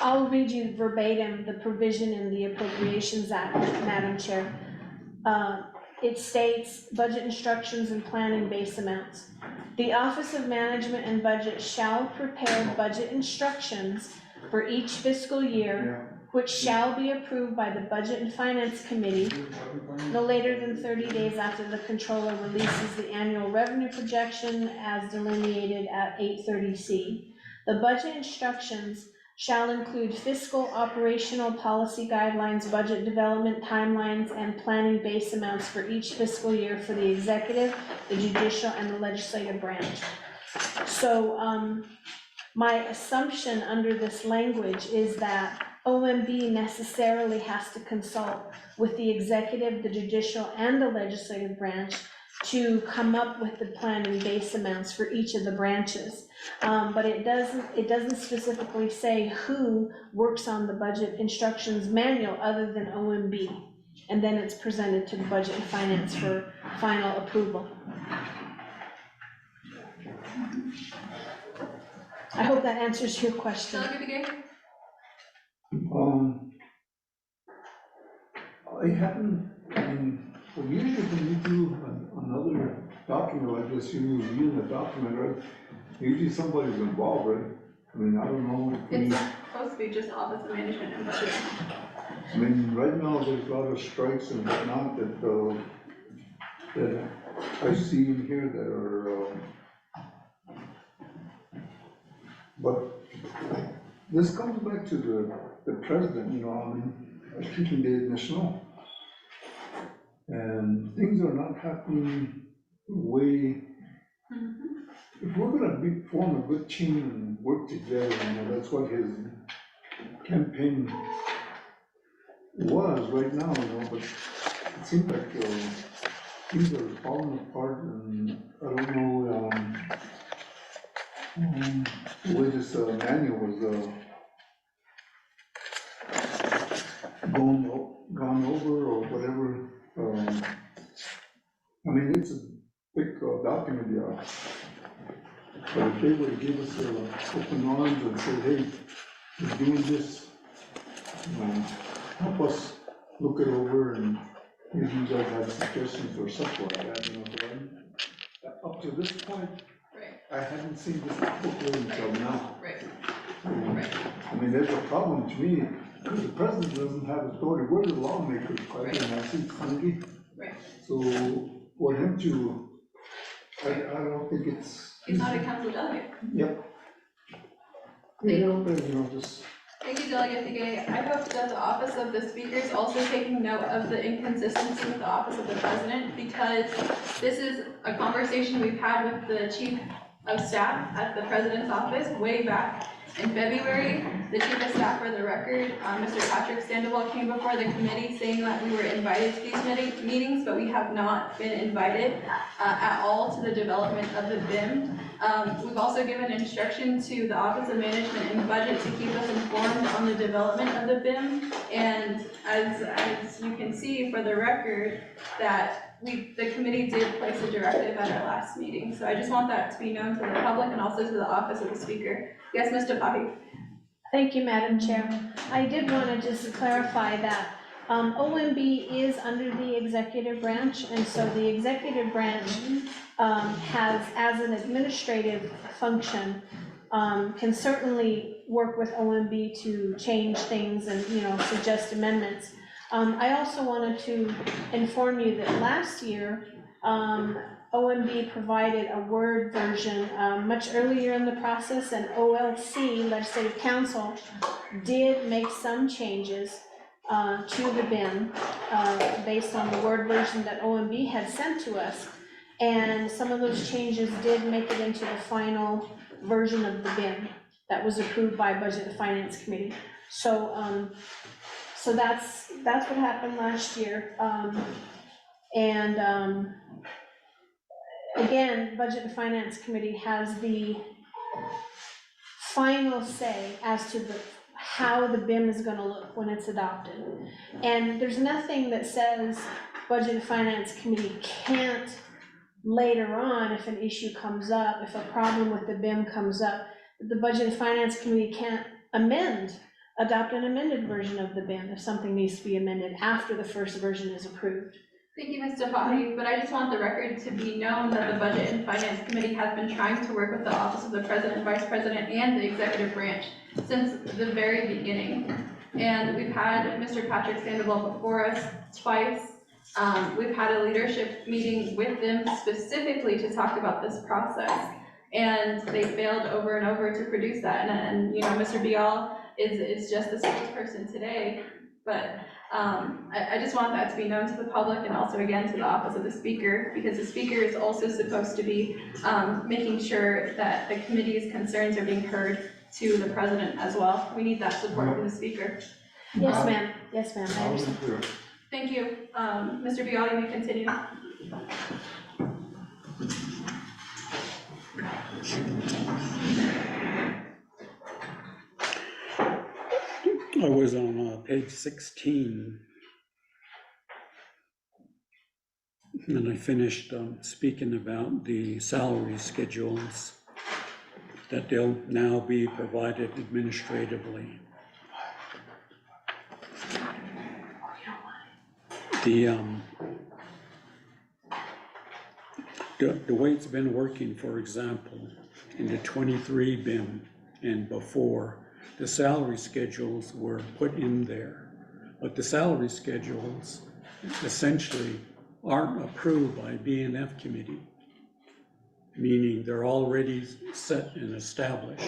I'll read you verbatim the provision in the Appropriations Act, Madam Chair. It states, budget instructions and planning base amounts. The Office of Management and Budget shall prepare budget instructions for each fiscal year, which shall be approved by the Budget and Finance Committee no later than 30 days after the controller releases the annual revenue projection as delineated at 830C. The budget instructions shall include fiscal, operational, policy guidelines, budget development timelines, and planning base amounts for each fiscal year for the executive, the judicial, and the legislative branch. So my assumption under this language is that OMB necessarily has to consult with the executive, the judicial, and the legislative branch to come up with the planning base amounts for each of the branches. But it doesn't specifically say who works on the budget instructions manual other than OMB. And then it's presented to the Budget and Finance for final approval. I hope that answers your question. I haven't, well, usually when you do another document like this, you review the document, right? Usually somebody's involved, right? I mean, I don't know. It's supposed to be just Office of Management and Budget. I mean, right now, there's a lot of strikes and whatnot that I see in here that are, but this comes back to the president, I mean, keeping the in the snow. And things are not happening the way, if we're gonna form a good team and work together, that's what his campaign was right now, but it seems like things are falling apart, and I don't know, the way this manual was gone over or whatever. I mean, pick that committee out. But if they would give us open arms and say, hey, we're doing this, help us look it over and maybe you guys have suggestions or something like that, but up to this point, Right. I haven't seen this booklet until now. Right. I mean, there's a problem to me, because the president doesn't have authority, we're the lawmakers, quite frankly. Right. So for him to, I don't think it's. He's not a council delegate. Yep. Just. Thank you, Delegate Figueroa. I hope that the office of the speaker is also taking note of the inconsistency with the office of the president, because this is a conversation we've had with the chief of staff at the president's office way back in February. The chief of staff, for the record, Mr. Patrick Sandoval, came before the committee saying that we were invited to these meetings, but we have not been invited at all to the development of the BIM. We've also given instruction to the Office of Management and Budget to keep us informed on the development of the BIM. And as you can see for the record, that the committee did place a directive at our last meeting. So I just want that to be known to the public and also to the office of the speaker. Yes, Mr. Pahi. Thank you, Madam Chair. I did want to just clarify that OMB is under the executive branch, and so the executive branch has, as an administrative function, can certainly work with OMB to change things and, suggest amendments. I also wanted to inform you that last year, OMB provided a Word version much earlier in the process, and OLC, Legislative Council, did make some changes to the BIM based on the Word version that OMB had sent to us. And some of those changes did make it into the final version of the BIM that was approved by Budget and Finance Committee. So that's what happened last year. Again, Budget and Finance Committee has the final say as to how the BIM is gonna look when it's adopted. And there's nothing that says Budget and Finance Committee can't later on, if an issue comes up, if a problem with the BIM comes up, the Budget and Finance Committee can't adopt an amended version of the BIM if something needs to be amended after the first version is approved. Thank you, Mr. Pahi, but I just want the record to be known that the Budget and Finance Committee has been trying to work with the Office of the President, Vice President, and the Executive Branch since the very beginning. And we've had Mr. Patrick Sandoval before us twice. We've had a leadership meeting with them specifically to talk about this process. And they failed over and over to produce that. And Mr. Bial is just the spokesperson today. But I just want that to be known to the public and also again to the office of the speaker, because the speaker is also supposed to be making sure that the committee's concerns are being heard to the president as well. We need that support from the speaker. Yes, ma'am. Yes, ma'am. I understand. Thank you. Mr. Bial, you may continue. I was on page 16, and I finished speaking about the salary schedules that they'll now be provided administratively. The way it's been working, for example, in the 23 BIM and before, the salary schedules were put in there, but the salary schedules essentially aren't approved by B&F committee, meaning they're already set and established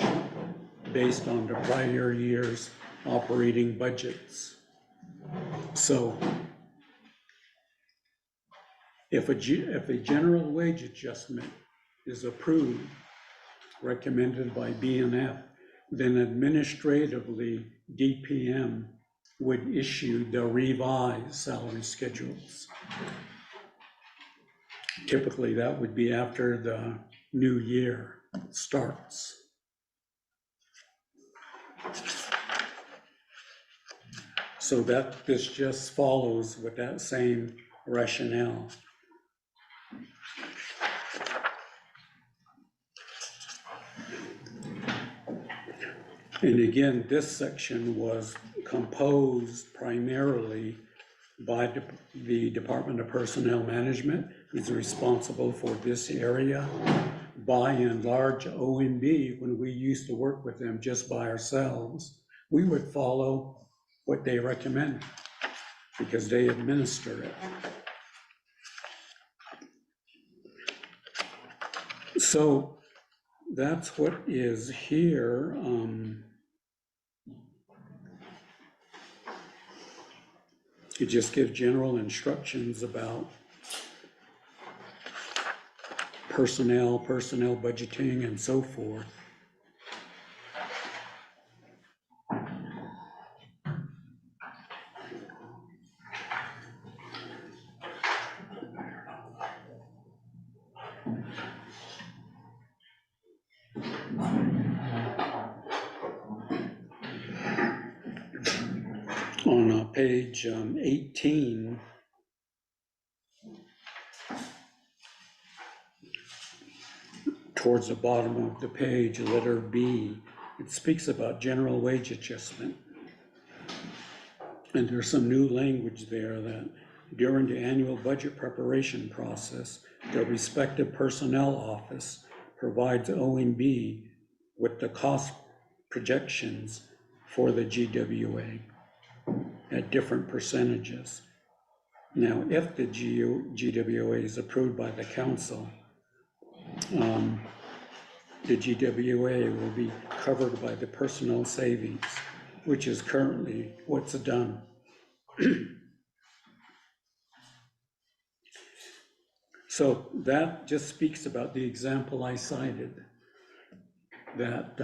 based on the prior year's operating budgets. So if a general wage adjustment is approved, recommended by B&F, then administratively DPM would issue the revised salary schedules. Typically that would be after the new year starts. So that this just follows with that same rationale. And again, this section was composed primarily by the Department of Personnel Management, who's responsible for this area. By and large, OMB, when we used to work with them just by ourselves, we would follow what they recommend because they administer it. So that's what is here. It just gives general instructions about personnel budgeting, and so forth. On page 18, towards the bottom of the page, letter B, it speaks about general wage adjustment. And there's some new language there that during the annual budget preparation process, the respective personnel office provides OMB with the cost projections for the GWA at different percentages. Now, if the GWA is approved by the council, the GWA will be covered by the personnel savings, which is currently what's done. So that just speaks about the example I cited, that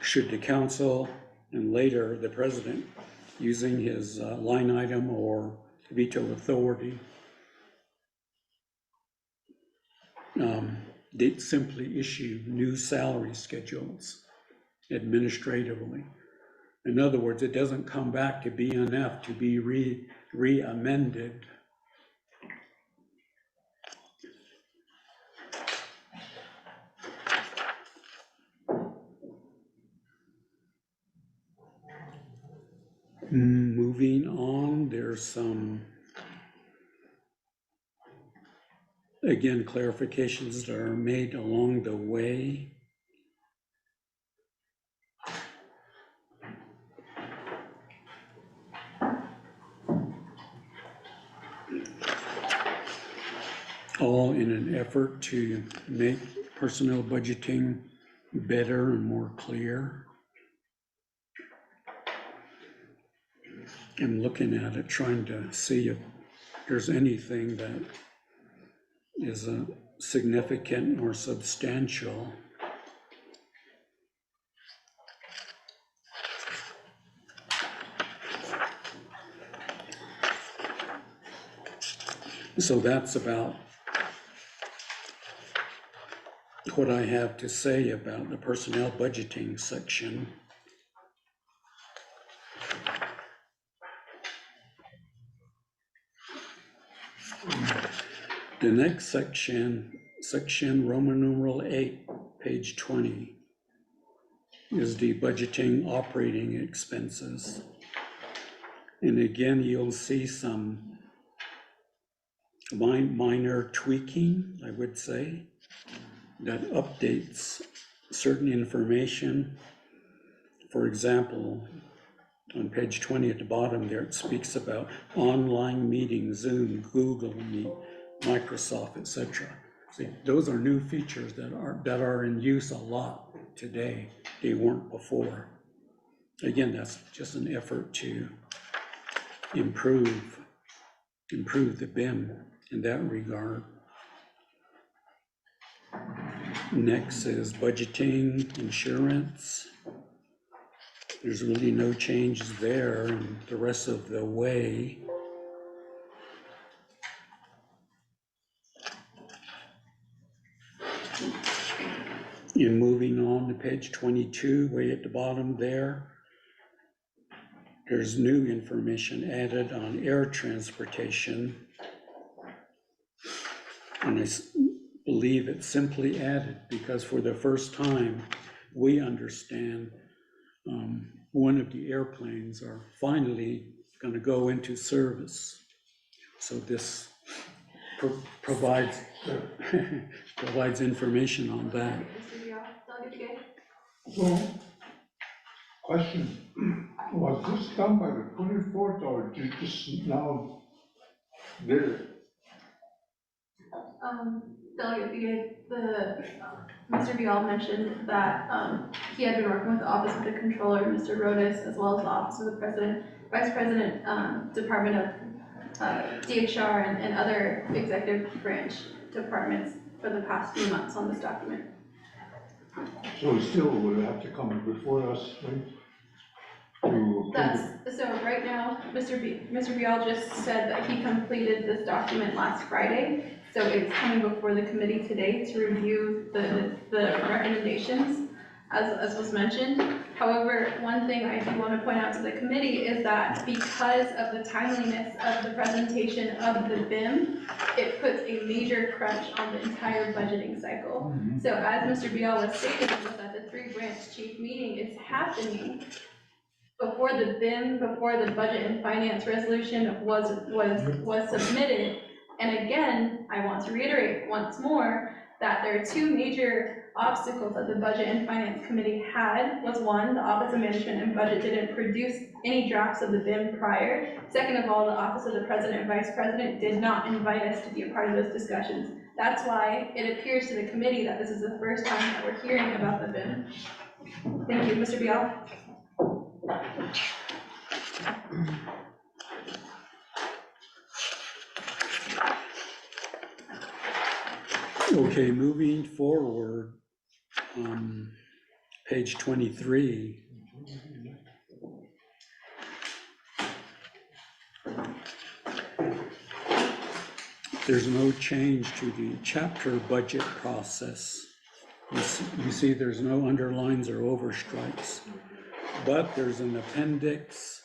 should the council and later the president, using his line item or veto authority, they simply issue new salary schedules administratively. In other words, it doesn't come back to BNF to be re-amended. Moving on, there's some, again, clarifications that are made along the way. All in an effort to make personnel budgeting better and more clear. I'm looking at it, trying to see if there's anything that is significant or substantial. So that's about what I have to say about the personnel budgeting section. The next section, section Roman numeral 8, page 20, is the budgeting operating expenses. And again, you'll see some minor tweaking, I would say, that updates certain information. For example, on page 20 at the bottom there, it speaks about online meetings, Zoom, Google Meet, Microsoft, etc. See, those are new features that are in use a lot today. They weren't before. Again, that's just an effort to improve the BIM in that regard. Next is budgeting, insurance. There's really no changes there, and the rest of the way. And moving on to page 22, way at the bottom there, there's new information added on air transportation. And I believe it's simply added because for the first time, we understand one of the airplanes are finally going to go into service. So this provides provides information on that. So, question, was this done by the 24th or did you just now did it? Delegate Begay, Mr. Vial mentioned that, he had been working with the Office of the Controller, Mr. Rodas, as well as the Office of the President, Vice President, Department of, DHR and other executive branch departments for the past few months on this document. So it still will have to come before us, right? To approve it. So right now, Mr. Vial just said that he completed this document last Friday. So it's coming before the committee today to review the recommendations, as was mentioned. However, one thing I do want to point out to the committee is that because of the timeliness of the presentation of the BIM, it puts a major crunch on the entire budgeting cycle. So as Mr. Vial was stating, was that the 3-branch chief meeting is happening before the BIM, before the budget and finance resolution was submitted. And again, I want to reiterate once more that there are 2 major obstacles that the Budget and Finance Committee had. Was one, the Office of Management and Budget didn't produce any drafts of the BIM prior. Second of all, the Office of the President and Vice President did not invite us to be a part of those discussions. That's why it appears to the committee that this is the first time that we're hearing about the BIM. Thank you, Mr. Vial. Okay, moving forward, page 23. There's no change to the chapter budget process. You see there's no underlines or overstrikes, but there's an appendix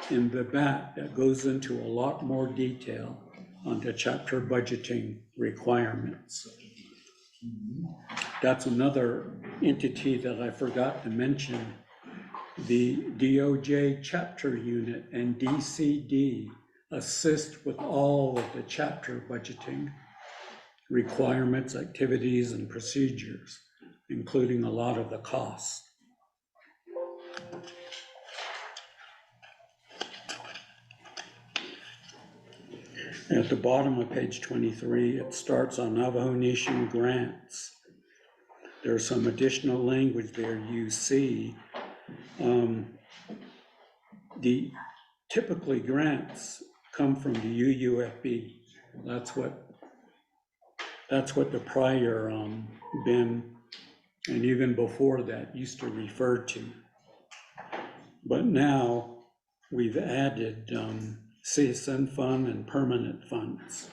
in the back that goes into a lot more detail on the chapter budgeting requirements. That's another entity that I forgot to mention. The DOJ chapter unit and DCD assist with all of the chapter budgeting requirements, activities, and procedures, including a lot of the costs. At the bottom of page 23, it starts on Navajo Nation grants. There's some additional language there you see. The typically grants come from the UUFB. That's what the prior BIM and even before that used to refer to. But now we've added CSN fund and permanent funds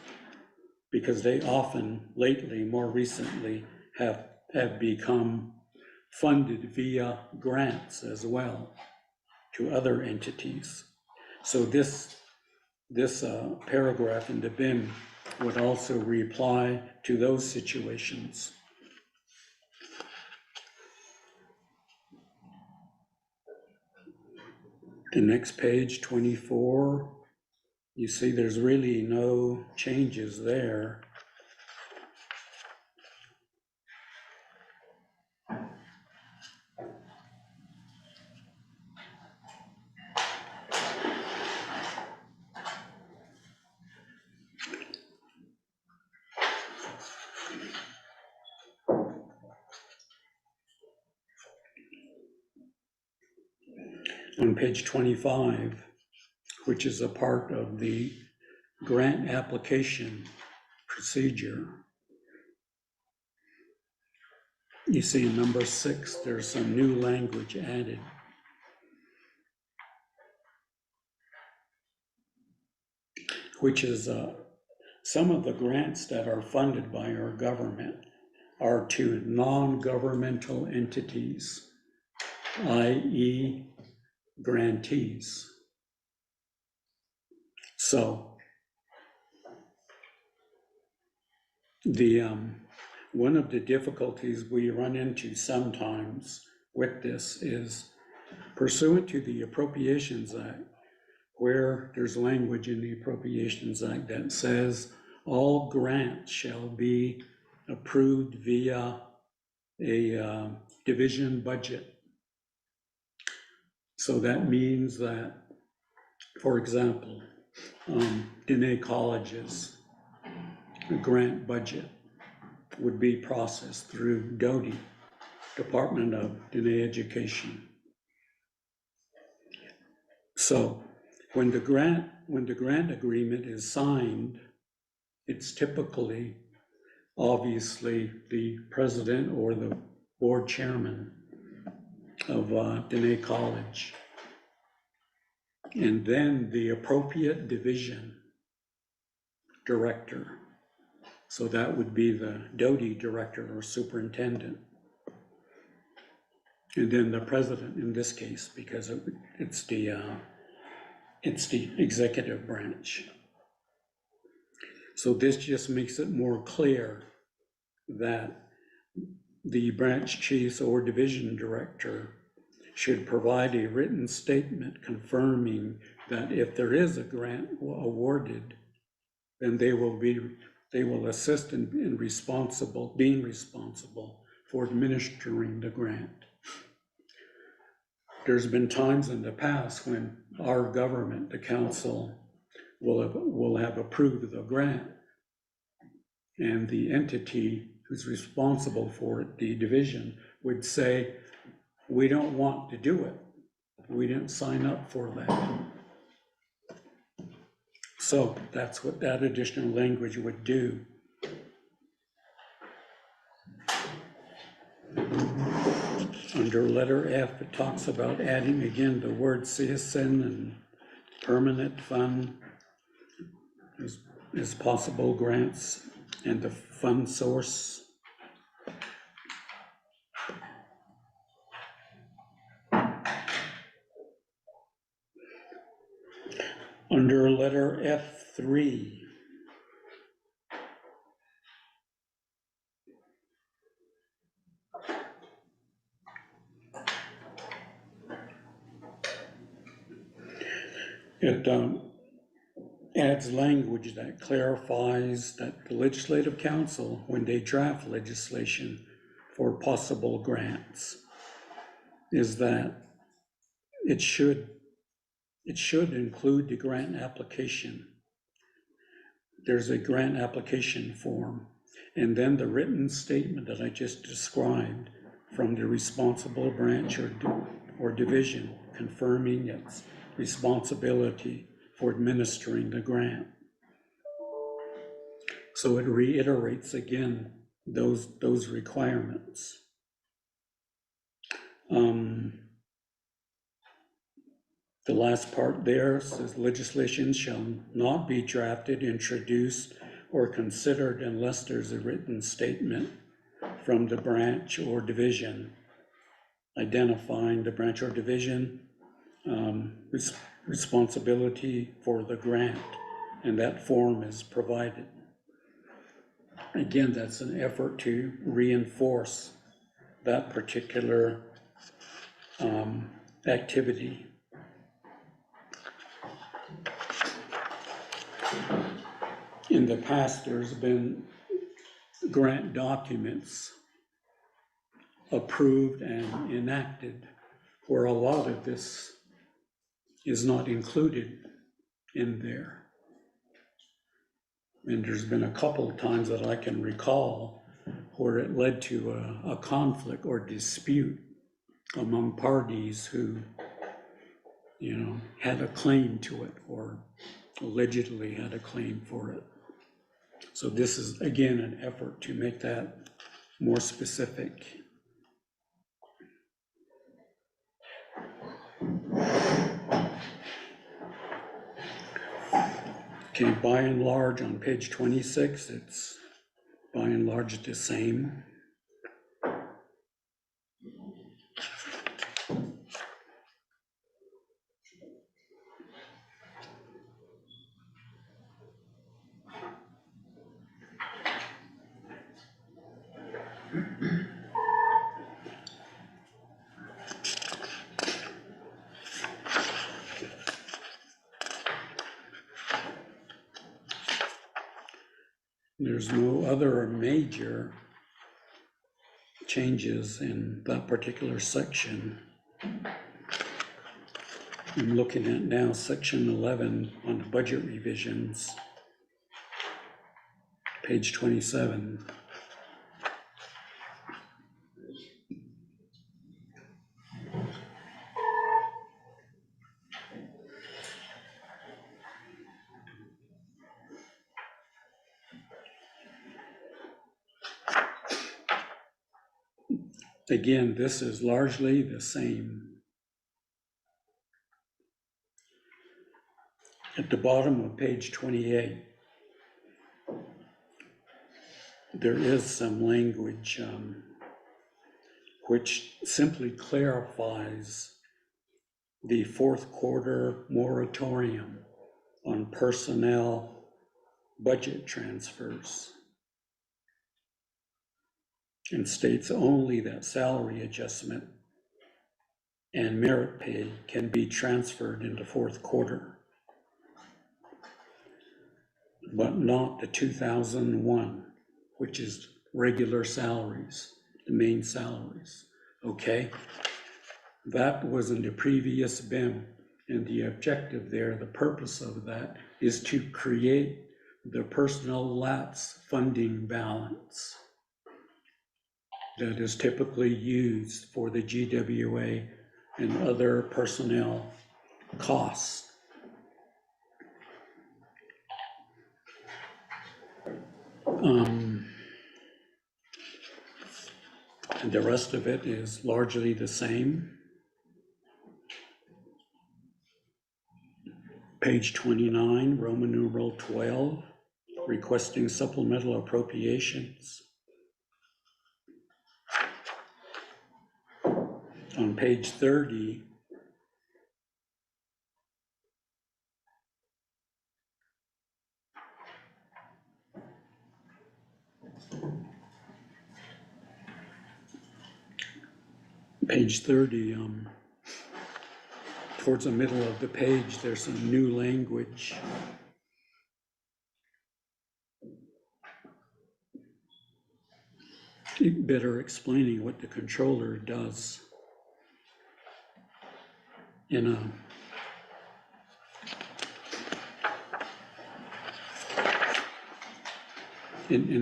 because they often lately, more recently, have become funded via grants as well to other entities. So this paragraph in the BIM would also reply to those situations. The next page, 24, you see there's really no changes there. On page 25, which is a part of the grant application procedure, you see in number 6, there's some new language added. Which is some of the grants that are funded by our government are to non-governmental entities, i.e. grantees. So the one of the difficulties we run into sometimes with this is Pursuant to the Appropriations Act, where there's language in the Appropriations Act that says all grants shall be approved via a division budget. So that means that, for example, Dene College's grant budget would be processed through DOTE, Department of Dene Education. So when the grant agreement is signed, it's typically, obviously, the president or the board chairman of Dene College. And then the appropriate division director. So that would be the DOTE director or superintendent. And then the president in this case, because it's the executive branch. So this just makes it more clear that the branch chiefs or division director should provide a written statement confirming that if there is a grant awarded, then they will assist in being responsible for administering the grant. There's been times in the past when our government, the council, will have approved the grant, and the entity who's responsible for it, the division, would say, we don't want to do it. We didn't sign up for that. So that's what that additional language would do. Under letter F, it talks about adding again the word citizen and permanent fund as possible grants and the fund source. Under letter F3, it adds language that clarifies that the Legislative Council, when they draft legislation for possible grants, is that it should include the grant application. There's a grant application form, and then the written statement that I just described from the responsible branch or division confirming its responsibility for administering the grant. So it reiterates again those requirements. The last part there says legislation shall not be drafted, introduced, or considered unless there's a written statement from the branch or division identifying the branch or division responsibility for the grant, and that form is provided. Again, that's an effort to reinforce that particular activity. In the past, there's been grant documents approved and enacted where a lot of this is not included in there. And there's been a couple of times that I can recall where it led to a conflict or dispute among parties who, had a claim to it or allegedly had a claim for it. So this is, again, an effort to make that more specific. Okay, by and large, on page 26, it's by and large the same. There's no other major changes in that particular section. I'm looking at now section 11 on the budget revisions, page 27. Again, this is largely the same. At the bottom of page 28, there is some language which simply clarifies the fourth quarter moratorium on personnel budget transfers, and states only that salary adjustment and merit pay can be transferred into fourth quarter, but not the 2001, which is regular salaries, the main salaries, okay? That was in the previous BIM, and the objective there, the purpose of that is to create the personnel lapse funding balance that is typically used for the GWA and other personnel costs. And the rest of it is largely the same. Page 29, Roman numeral 12, requesting supplemental appropriations. On page 30, towards the middle of the page, there's some new language. Better explaining what the controller does in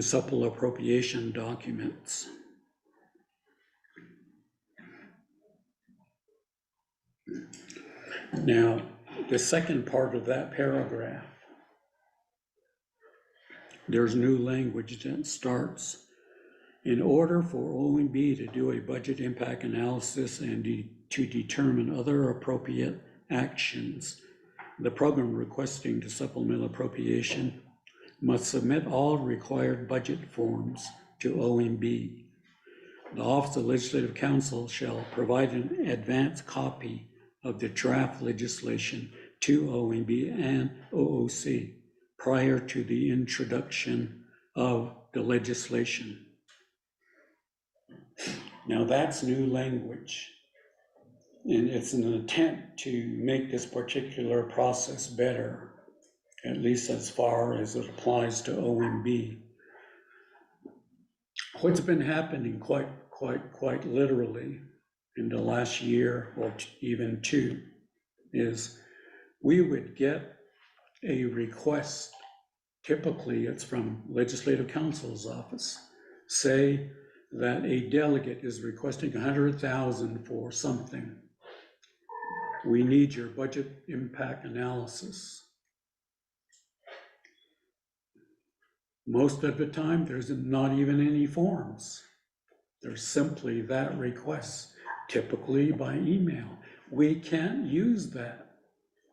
supplemental appropriation documents. Now, the second part of that paragraph, there's new language that starts, in order for OMB to do a budget impact analysis and to determine other appropriate actions, the program requesting the supplemental appropriation must submit all required budget forms to OMB. The Office of Legislative Counsel shall provide an advance copy of the draft legislation to OMB and OOC prior to the introduction of the legislation. Now that's new language, and it's an attempt to make this particular process better, at least as far as it applies to OMB. What's been happening quite literally in the last year or even two is we would get a request, typically it's from Legislative Counsel's office, say that a delegate is requesting 100,000 for something. We need your budget impact analysis. Most of the time, there's not even any forms. There's simply that request, typically by email. We can't use that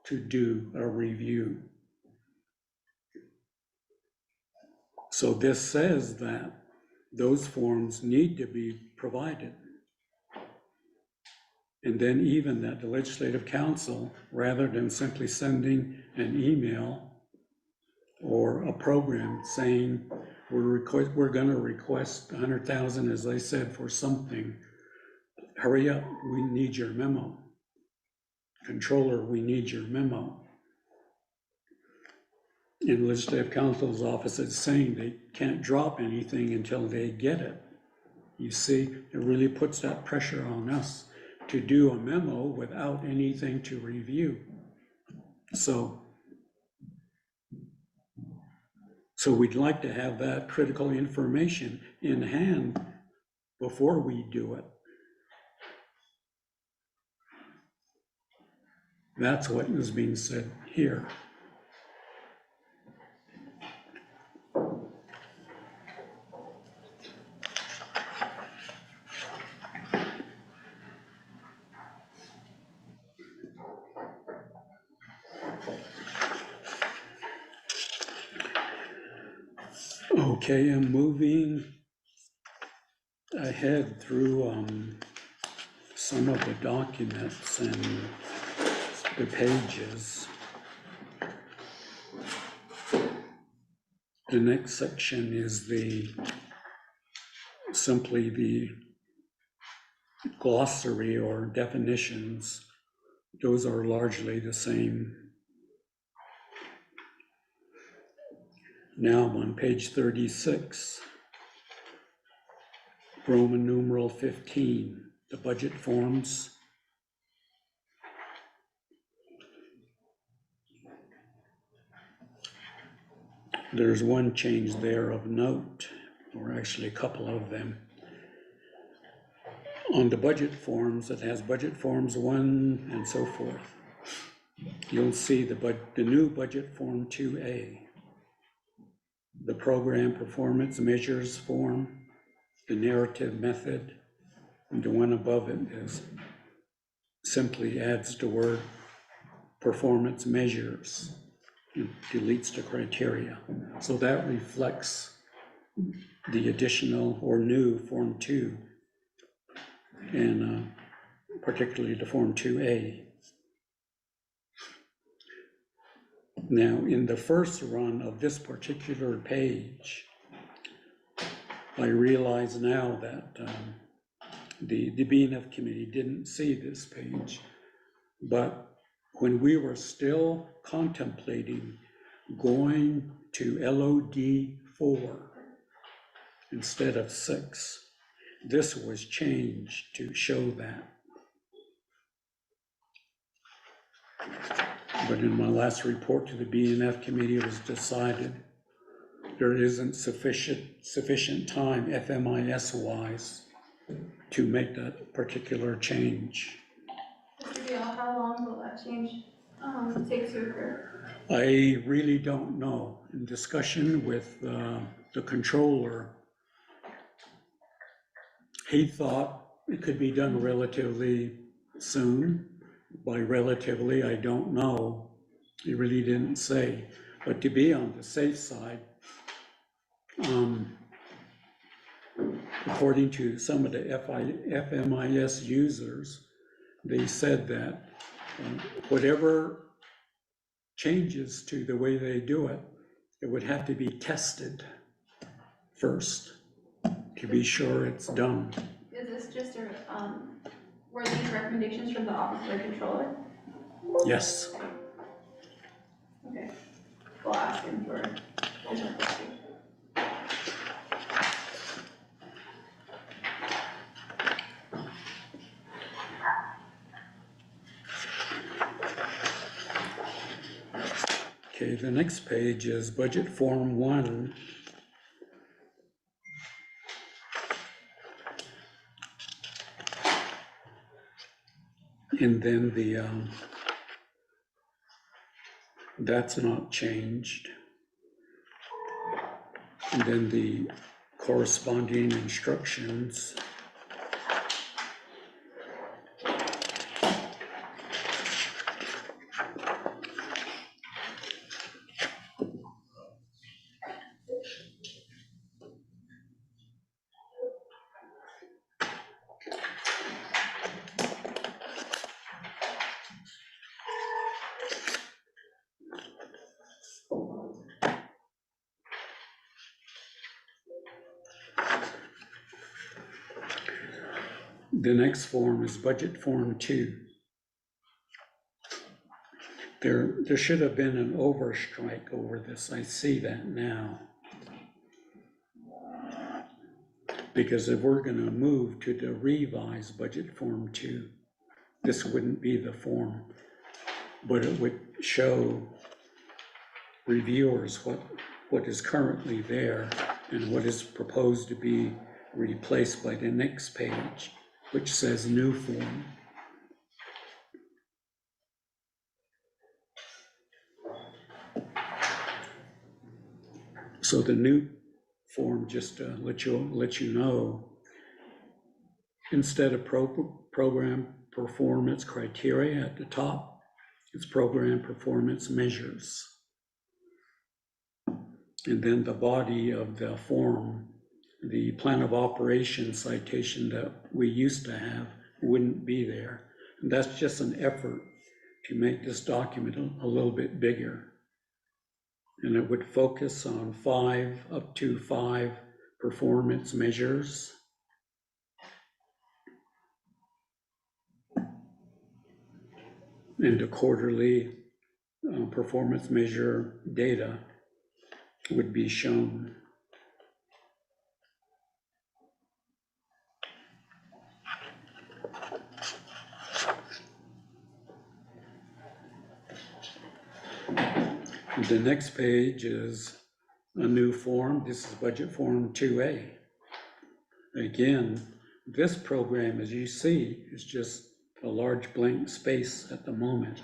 to do a review. So this says that those forms need to be provided. And then even that the Legislative Council, rather than simply sending an email or a program saying, we're gonna request 100,000, as I said, for something, hurry up, we need your memo. Controller, we need your memo. in legislative counsel's office is saying they can't drop anything until they get it. You see, it really puts that pressure on us to do a memo without anything to review. So we'd like to have that critical information in hand before we do it. That's what is being said here. Okay, I'm moving ahead through some of the documents and the pages. The next section is simply the glossary or definitions. Those are largely the same. Now I'm on page 36, Roman numeral 15, the budget forms. There's one change there of note, or actually a couple of them. On the budget forms, it has budget forms 1 and so forth. You'll see the new budget form 2A. The program performance measures form, the narrative method, and the one above it is simply adds the word performance measures, and deletes the criteria. So that reflects the additional or new Form 2, and particularly the Form 2A. Now, in the first run of this particular page, I realize now that the BNF committee didn't see this page, but when we were still contemplating going to LOD 4 instead of 6, this was changed to show that. But in my last report to the BNF committee, it was decided there isn't sufficient time FMIS-wise to make that particular change. Mr. Deal, how long will that change take to occur? I really don't know. In discussion with the controller, he thought it could be done relatively soon. By relatively, I don't know. He really didn't say. But to be on the safe side, according to some of the FMIS users, they said that whatever changes to the way they do it, it would have to be tested first to be sure it's done. Is this just were these recommendations from the Office of the Controller? Yes. Okay, we'll ask him for his report. Okay, the next page is Budget Form 1. And then that's not changed. And then the corresponding instructions. The next form is Budget Form 2. There should have been an overstrike over this. I see that now. Because if we're gonna move to the revised budget form 2, this wouldn't be the form, but it would show reviewers what is currently there and what is proposed to be replaced by the next page, which says new form. So the new form, just to let you know, instead of program performance criteria at the top, it's program performance measures. And then the body of the form, the plan of operation citation that we used to have wouldn't be there. And that's just an effort to make this document a little bit bigger. And it would focus on 5 up to 5 performance measures. And the quarterly performance measure data would be shown. The next page is a new form. This is budget form 2A. Again, this program, as you see, is just a large blank space at the moment.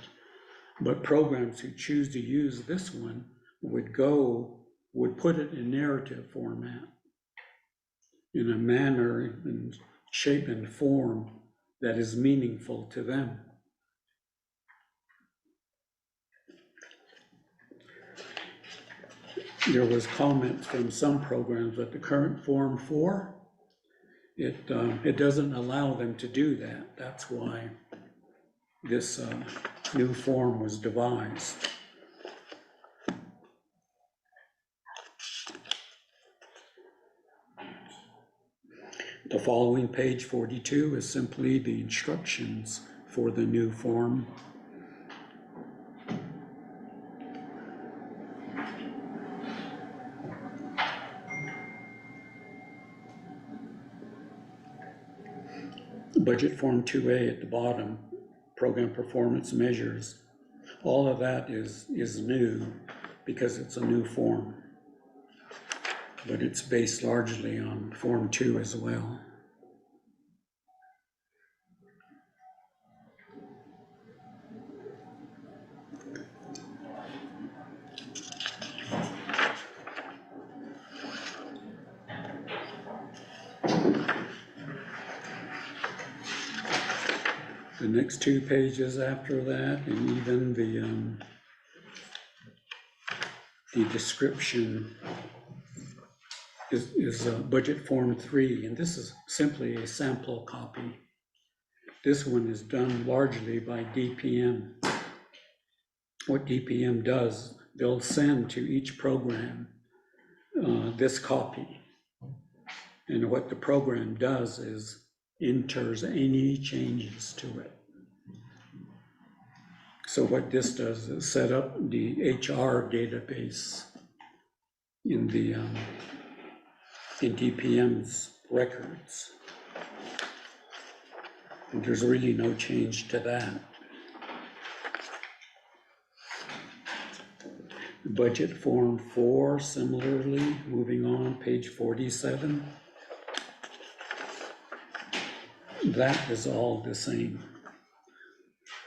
But programs who choose to use this one would put it in narrative format in a manner and shape and form that is meaningful to them. There was comments from some programs that the current Form 4, it doesn't allow them to do that. That's why this new form was devised. The following page 42 is simply the instructions for the new form. Budget form 2A at the bottom, program performance measures. All of that is new because it's a new form, but it's based largely on form 2 as well. The next 2 pages after that, and even the description is budget form 3, and this is simply a sample copy. This one is done largely by DPM. What DPM does, they'll send to each program this copy. And what the program does is enters any changes to it. So what this does is set up the HR database in DPM's records. And there's really no change to that. Budget form 4, similarly, moving on, page 47. That is all the same.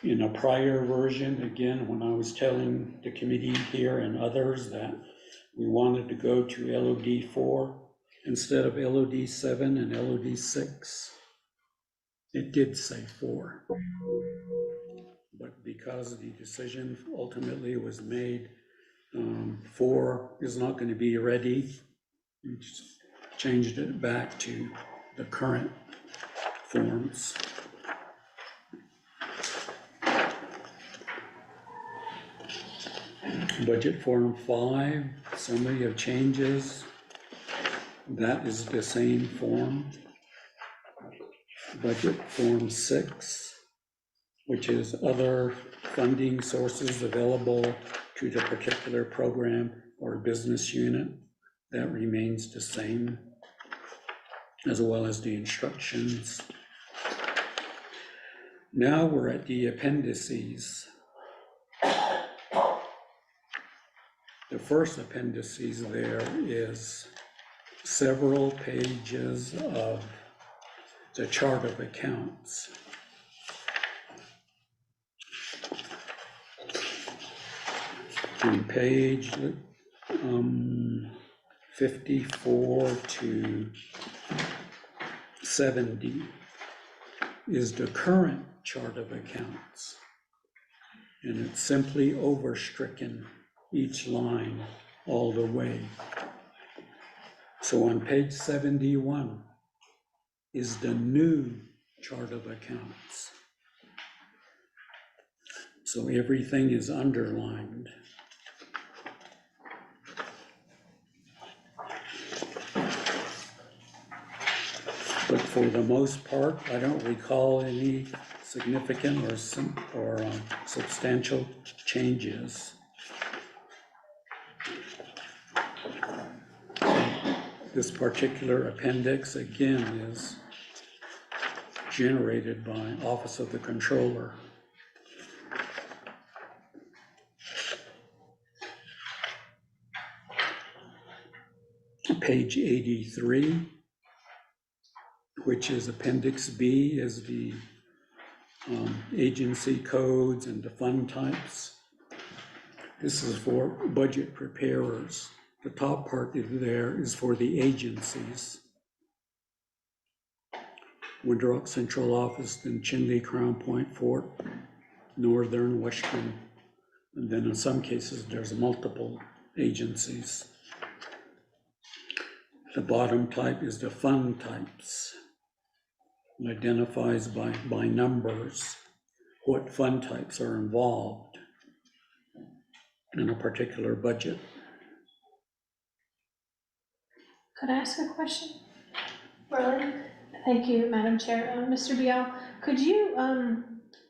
In a prior version, again, when I was telling the committee here and others that we wanted to go to LOD 4 instead of LOD 7 and LOD 6, it did say 4. But because the decision ultimately was made, 4 is not going to be ready, we just changed it back to the current forms. Budget form 5, summary of changes. That is the same form. Budget form 6, which is other funding sources available to the particular program or business unit. That remains the same, as well as the instructions. Now we're at the appendices. The first appendices there is several pages of the chart of accounts. On page 54 to 70 is the current chart of accounts. And it's simply overstricken each line all the way. So on page 71 is the new chart of accounts. So everything is underlined. But for the most part, I don't recall any significant or substantial changes. This particular appendix, again, is generated by Office of the Controller. Page 83, which is Appendix B, is the agency codes and the fund types. This is for budget preparers. The top part there is for the agencies. Woodrock Central Office, then Chinle, Crown Point, Fort, Northern, Western, and then in some cases there's multiple agencies. The bottom type is the fund types. It identifies by numbers what fund types are involved in a particular budget. Could I ask a question? Really? Thank you, Madam Chair. Mr. Bial, could you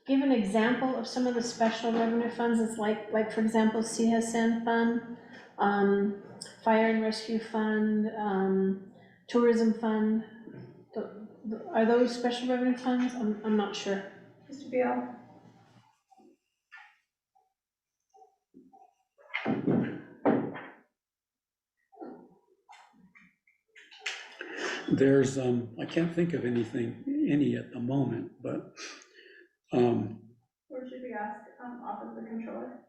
give an example of some of the special revenue funds? It's like for example, CSN fund, Fire and Rescue Fund, Tourism Fund. Are those special revenue funds? I'm not sure. Mr. Bial? There's, I can't think of any at the moment, but. Or should we ask Office of the Controller?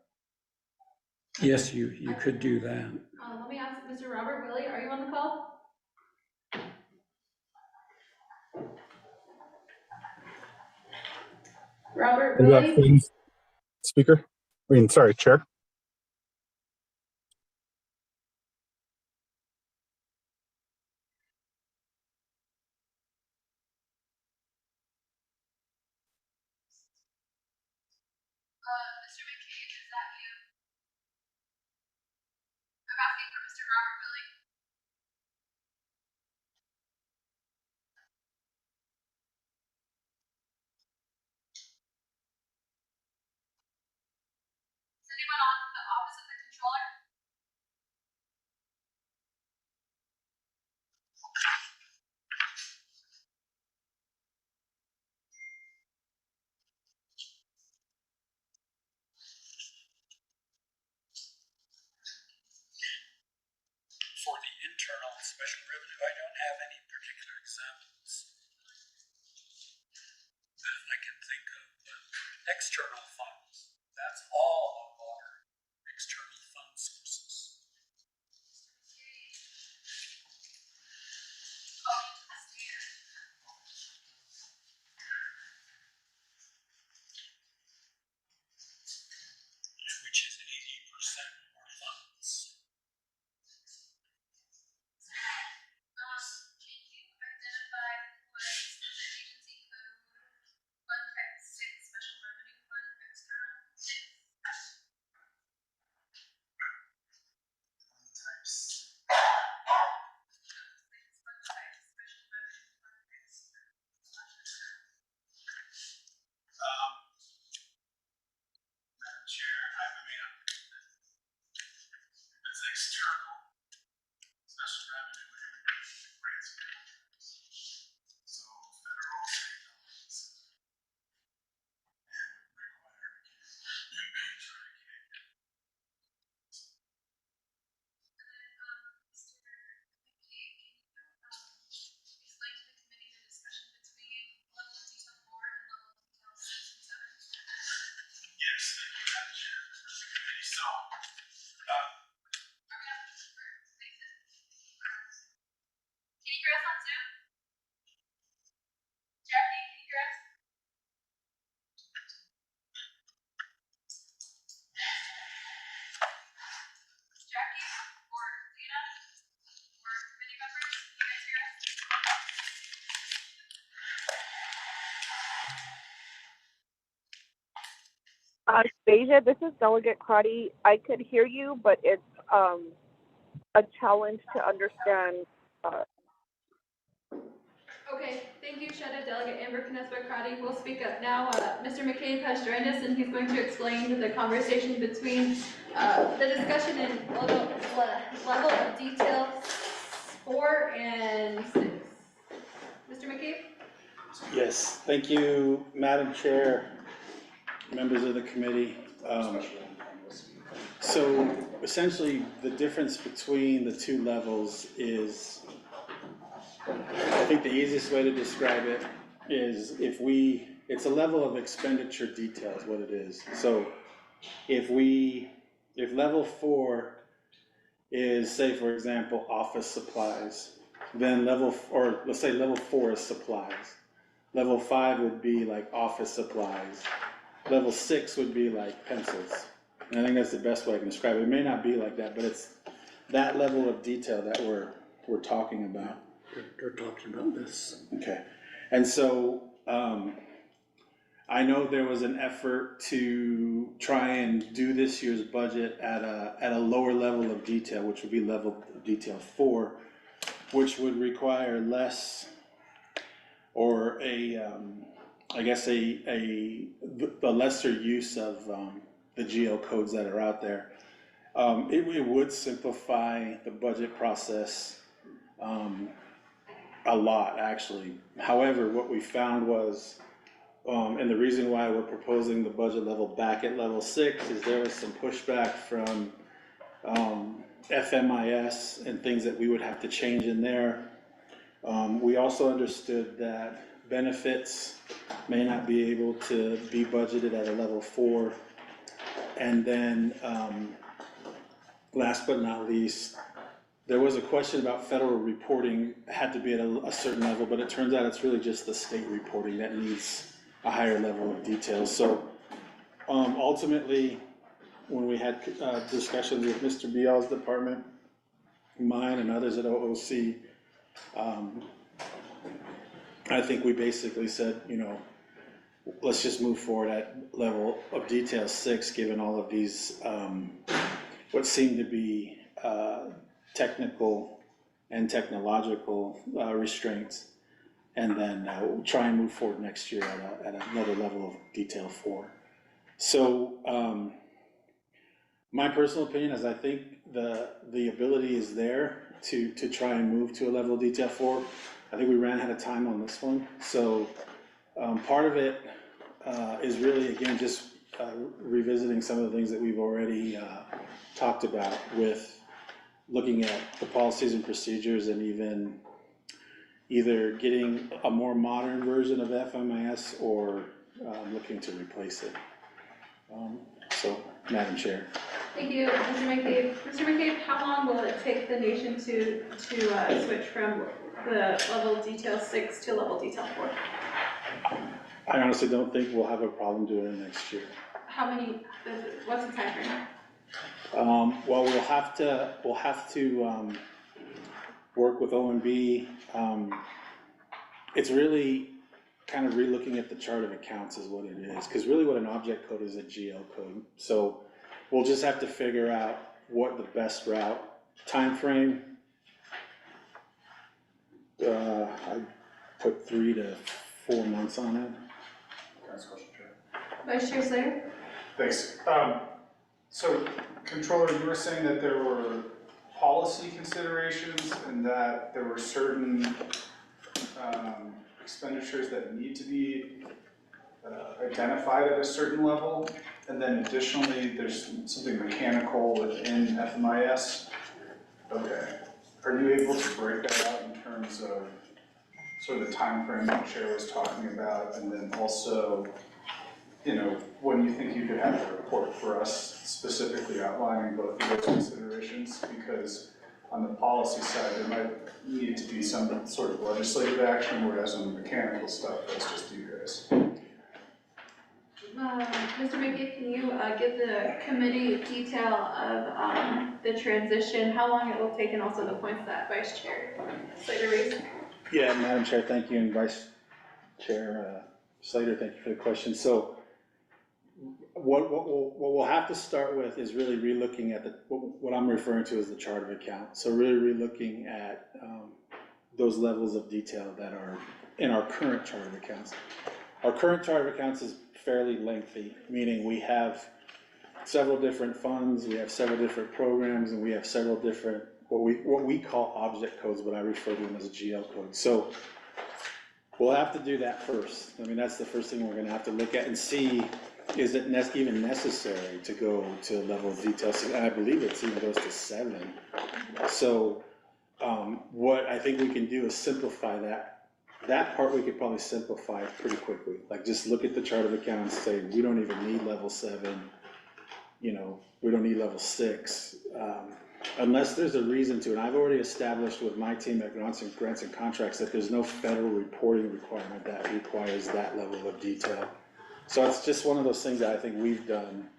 Yes, you could do that. Let me ask Mr. Robert Willie, are you on the call? Robert Willie? Speaker, sorry, Chair. Mr. McCabe, is that you? I'm asking for Mr. Robert Willie. Is anyone on the Office of the Controller? For the internal special revenue, I don't have any particular examples that I can think of. External funds, that's all of our external fund sources. Which is 80% of our funds. Can you identify what is the agency code, fund type 6 special revenue fund, So, Can you hear us on Zoom? Jackie, can you hear us? Jackie or Lena or committee members, can you guys hear us? Stasia, this is Delegate Crotty. I could hear you, but it's a challenge to understand. Okay, thank you, Shetta. Delegate Amber Canespa-Crotty will speak up now. Mr. McCabe has joined us and he's going to explain the conversation between the discussion in level of detail 4 and 6. Mr. McCabe? Yes, thank you, Madam Chair, members of the committee. So essentially, the difference between the two levels is, I think the easiest way to describe it is it's a level of expenditure detail is what it is. So if level 4 is, say for example, office supplies, then let's say level 4 is supplies. Level 5 would be like office supplies. Level 6 would be like pencils. And I think that's the best way I can describe it. It may not be like that, but it's that level of detail that we're talking about. They're talking about this. Okay. And so I know there was an effort to try and do this year's budget at a lower level of detail, which would be level of detail 4, which would require less, or a lesser use of the GL codes that are out there. It would simplify the budget process a lot, actually. However, what we found was, and the reason why we're proposing the budget level back at level 6 is there was some pushback from FMIS and things that we would have to change in there. We also understood that benefits may not be able to be budgeted at a level 4. And then, last but not least, there was a question about federal reporting had to be at a certain level, but it turns out it's really just the state reporting that needs a higher level of detail. So ultimately, when we had discussions with Mr. Bial's department, mine and others at OOC, I think we basically said, let's just move forward at level of detail 6, given all of these, what seem to be technical and technological restraints, and then try and move forward next year at another level of detail 4. So my personal opinion is I think the ability is there to try and move to a level of detail 4. I think we ran out of time on this one. So part of it is really, again, just revisiting some of the things that we've already talked about with looking at the policies and procedures, and even either getting a more modern version of FMIS or looking to replace it. So, Madam Chair. Thank you, Mr. McCabe. Mr. McCabe, how long will it take the nation to switch from the level detail 6 to level detail 4? I honestly don't think we'll have a problem doing it next year. What's the time frame? Well, we'll have to work with OMB. It's really kind of relooking at the chart of accounts is what it is, because really what an object code is a GL code. So we'll just have to figure out what the best route, time frame. I put 3 to 4 months on it. Next question, Chair. Vice Chair Slayer? Thanks. So, Controller, you were saying that there were policy considerations and that there were certain expenditures that need to be identified at a certain level, and then additionally, there's something mechanical within FMIS. Okay. Are you able to break that out in terms of sort of the time frame that Chair was talking about, and then also, when you think you could have a report for us specifically quickly outlining both of those considerations, because on the policy side, there might need to be some sort of legislative action, whereas on the mechanical stuff, that's just you guys. Mr. McGee, can you give the committee detail of the transition, how long it will take, and also the points that Vice Chair Slater raised? Yeah, Madam Chair, thank you, and Vice Chair Slater, thank you for the question. So what we'll have to start with is really relooking at what I'm referring to as the chart of account. So really relooking at those levels of detail that are in our current chart of accounts. Our current chart of accounts is fairly lengthy, meaning we have several different funds, we have several different programs, and we have several different, what we call object codes, but I refer to them as GL codes. So we'll have to do that first. I mean, that's the first thing we're gonna have to look at and see, is it even necessary to go to a level of detail? And I believe it even goes to 7. So what I think we can do is simplify that. That part we could probably simplify pretty quickly. Like just look at the chart of accounts, say, we don't even need level 7, you know, we don't need level 6, unless there's a reason to. And I've already established with my team at Grants and Contracts that there's no federal reporting requirement that requires that level of detail. So it's just one of those things that I think we've done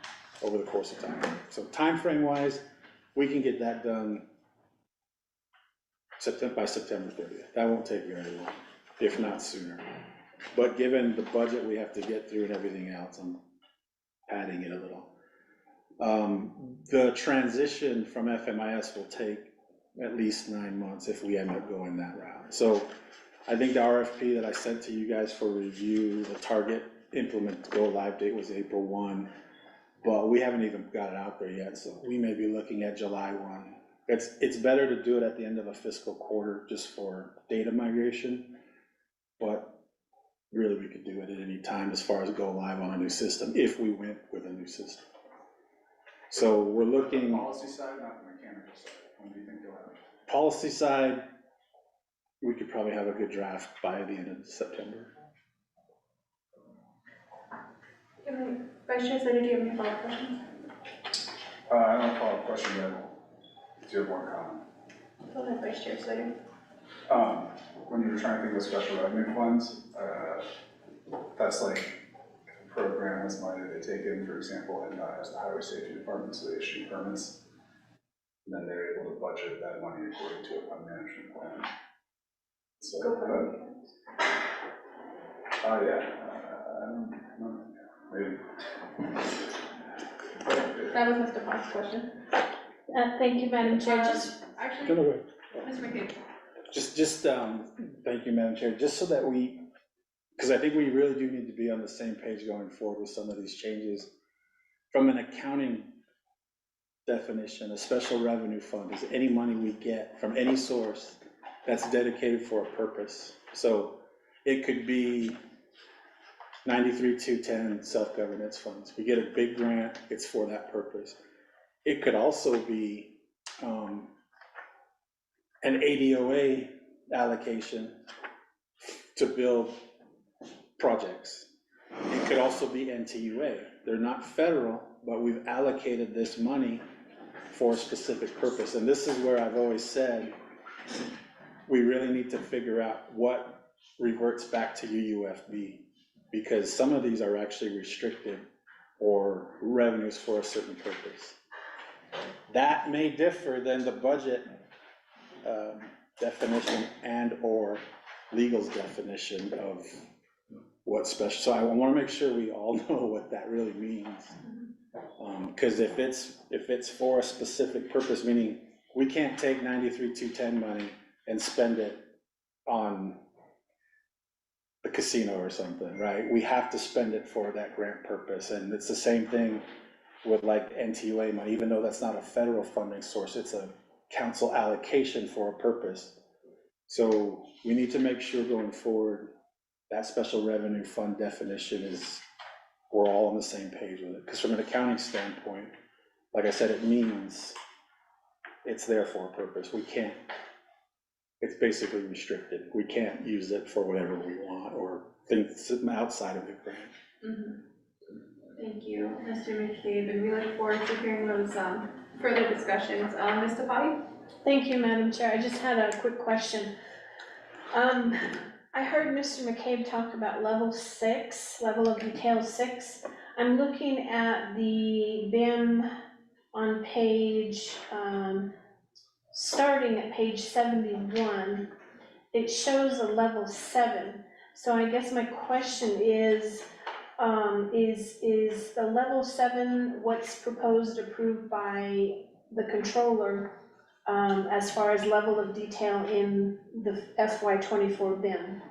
over the course of time. So time frame wise, we can get that done by September 30th. That won't take very long, if not sooner. But given the budget we have to get through and everything else, I'm padding it a little. The transition from FMIS will take at least 9 months if we end up going that route. So I think the RFP that I sent to you guys for review, the target implement go live date was April 1, but we haven't even got it out there yet. So we may be looking at July 1. It's better to do it at the end of a fiscal quarter just for data migration, but really we could do it at any time as far as go live on a new system if we went with a new system. So we're looking. Policy side, not the mechanical side. When do you think you'll have it? Policy side, we could probably have a good draft by the end of September. Vice Chair Slater, do you have any follow-up questions? I don't have a follow-up question yet. Do you have one comment? Go ahead, Vice Chair Slater. When you were trying to think of special revenue funds, that's like a program, that's money that they take in, for example, and as the highway safety department, so they issue permits. And then they're able to budget that money according to a fund management plan. So, yeah, I don't know, maybe. That was Mr. Fox's question. Thank you, Madam Chair. Actually, No, Mr. McCabe. Thank you, Madam Chair, just so that because I think we really do need to be on the same page going forward with some of these changes. From an accounting definition, a special revenue fund is any money we get from any source that's dedicated for a purpose. So it could be 93-210 self-governance funds. We get a big grant, it's for that purpose. It could also be an ADOA allocation to build projects. It could also be NTUA. They're not federal, but we've allocated this money for a specific purpose. And this is where I've always said, we really need to figure out what reverts back to UUFB, because some of these are actually restricted or revenues for a certain purpose. That may differ than the budget definition and or legal's definition of what special, so I want to make sure we all know what that really means. Because if it's for a specific purpose, meaning we can't take 93-210 money and spend it on the casino or something, right? We have to spend it for that grant purpose. And it's the same thing with like NTUA money, even though that's not a federal funding source, it's a council allocation for a purpose. So we need to make sure going forward that special revenue fund definition is, we're all on the same page with it. Because from an accounting standpoint, like I said, it means it's there for a purpose. We can't, it's basically restricted. We can't use it for whatever we want or things outside of the grant. Thank you, Mr. McCabe, and we look forward to hearing those, further discussions. Ms. Topati? Thank you, Madam Chair. I just had a quick question. I heard Mr. McCabe talk about level 6, level of detail 6. I'm looking at the BIM on page, starting at page 71. It shows a level 7. So I guess my question is the level 7 what's proposed approved by the controller as far as level of detail in the FY24 BIM?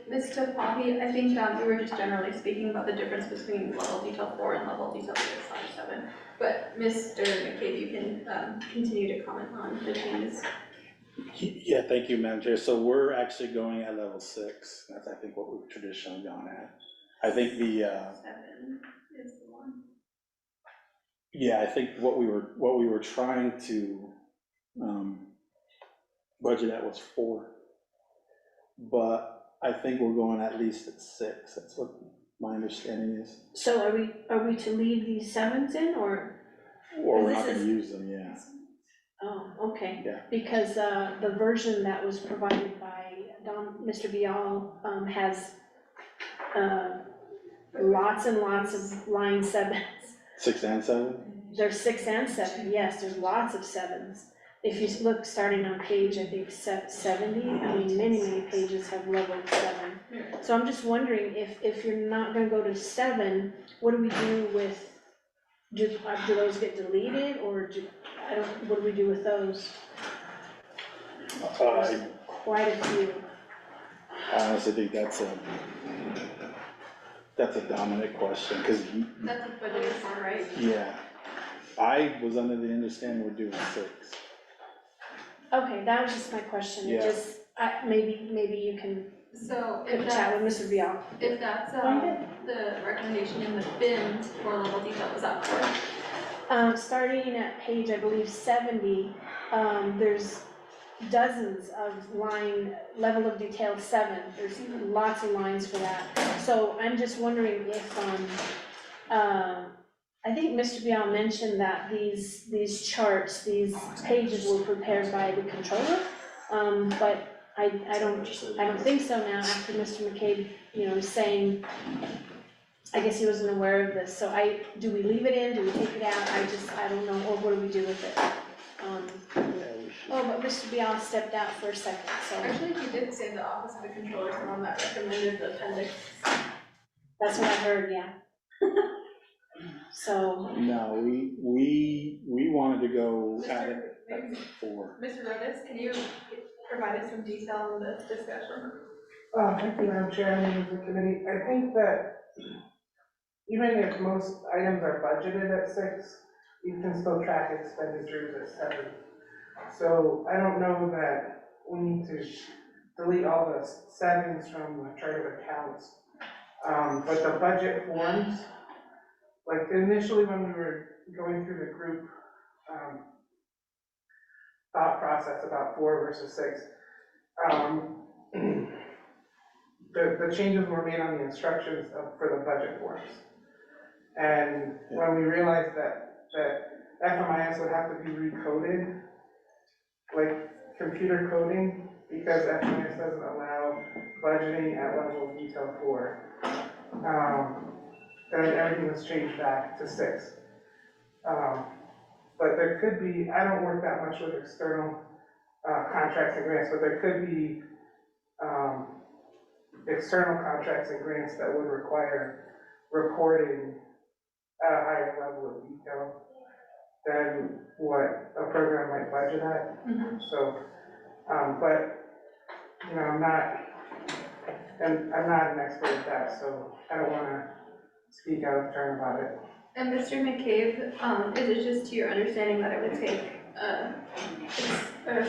Ms. Topati, I think, we were just generally speaking about the difference between level detail 4 and level detail 6/7. But Mr. McCabe, you can, continue to comment on the changes. Yeah, thank you, Madam Chair. So we're actually going at level 6. That's, I think, what we've traditionally gone at. I think the, 7 is the one. yeah, I think what we were trying to, budget at was 4. But I think we're going at least at 6. That's what my understanding is. So are we to leave these 7s in, or? Or we're This not gonna is- use them, yeah. Oh, okay. Yeah. Because the version that was provided by Mr. Vial has lots and lots of line 7s. 6 and 7? There's 6 and 7, yes, there's lots of 7s. If you look, starting on page, I think 70, I mean, many pages have level 7. So I'm just wondering, if you're not gonna go to 7, what do we do with, do those get deleted, or what do we do with those? Quite a few. I honestly think that's a dominant question, because, That's what budget is for, right? yeah, I was under the understanding we're doing 6. Okay, that was just my question, it Yeah. just, maybe you can So have if a chat with that's, Mr. Vial. if that's, the recommendation in the BIM for level detail, is that for? Starting at page, I believe 70, there's dozens of level of detail 7, there's lots of lines for that. So I'm just wondering if, I think Mr. Vial mentioned that these charts, these pages were prepared by the controller, but I don't think so now, after Mr. McCabe, saying, I guess he wasn't aware of this, so do we leave it in, do we take it out, I don't know, or what do we do with it? But Mr. Vial stepped out for a second, so. Actually, he did say the Office of the Controller is the one that recommended the appendix. That's what I heard, yeah. So, No, we wanted to go at it at 4. Mr. Rodas, can you provide us some detail on this discussion? Thank you, Madam Chair, members of the committee. I think that even if most items are budgeted at 6, you can still track expenditures at 7. So I don't know that we need to delete all the 7s from the chart of accounts. But the budget forms, like initially when we were going through the group thought process about 4 versus 6, the changes were made on the instructions for the budget forms. And when we realized that FMIS would have to be recoded, like computer coding, because FMIS doesn't allow budgeting at level of detail 4, then everything was changed back to 6. But there could be, I don't work that much with external contracts and grants, but there could be external contracts and grants that would require reporting at a higher level of detail than what a program might budget at. So, but, I'm not an expert at that, so I don't wanna speak out of turn about it. And Mr. McCabe, is it just to your understanding that it would take a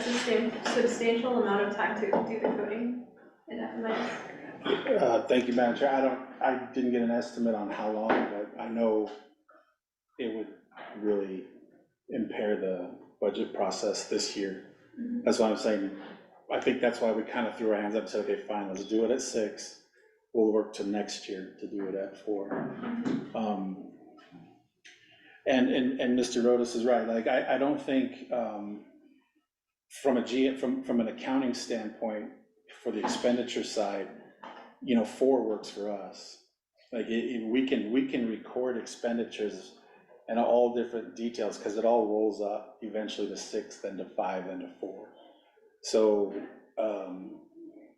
substantial amount of time to do the coding in FMIS? Thank you, Madam Chair. I didn't get an estimate on how long, but I know it would really impair the budget process this year. That's why I'm saying, I think that's why we kind of threw our hands up and said, okay, fine, let's do it at 6. we'll work to next year to do it at 4. And Mr. Rodas is right, like, I don't think, from an accounting standpoint, for the expenditure side, 4 works for us. Like, we can record expenditures and all different details, because it all rolls up eventually to 6, then to 5, then to 4. So,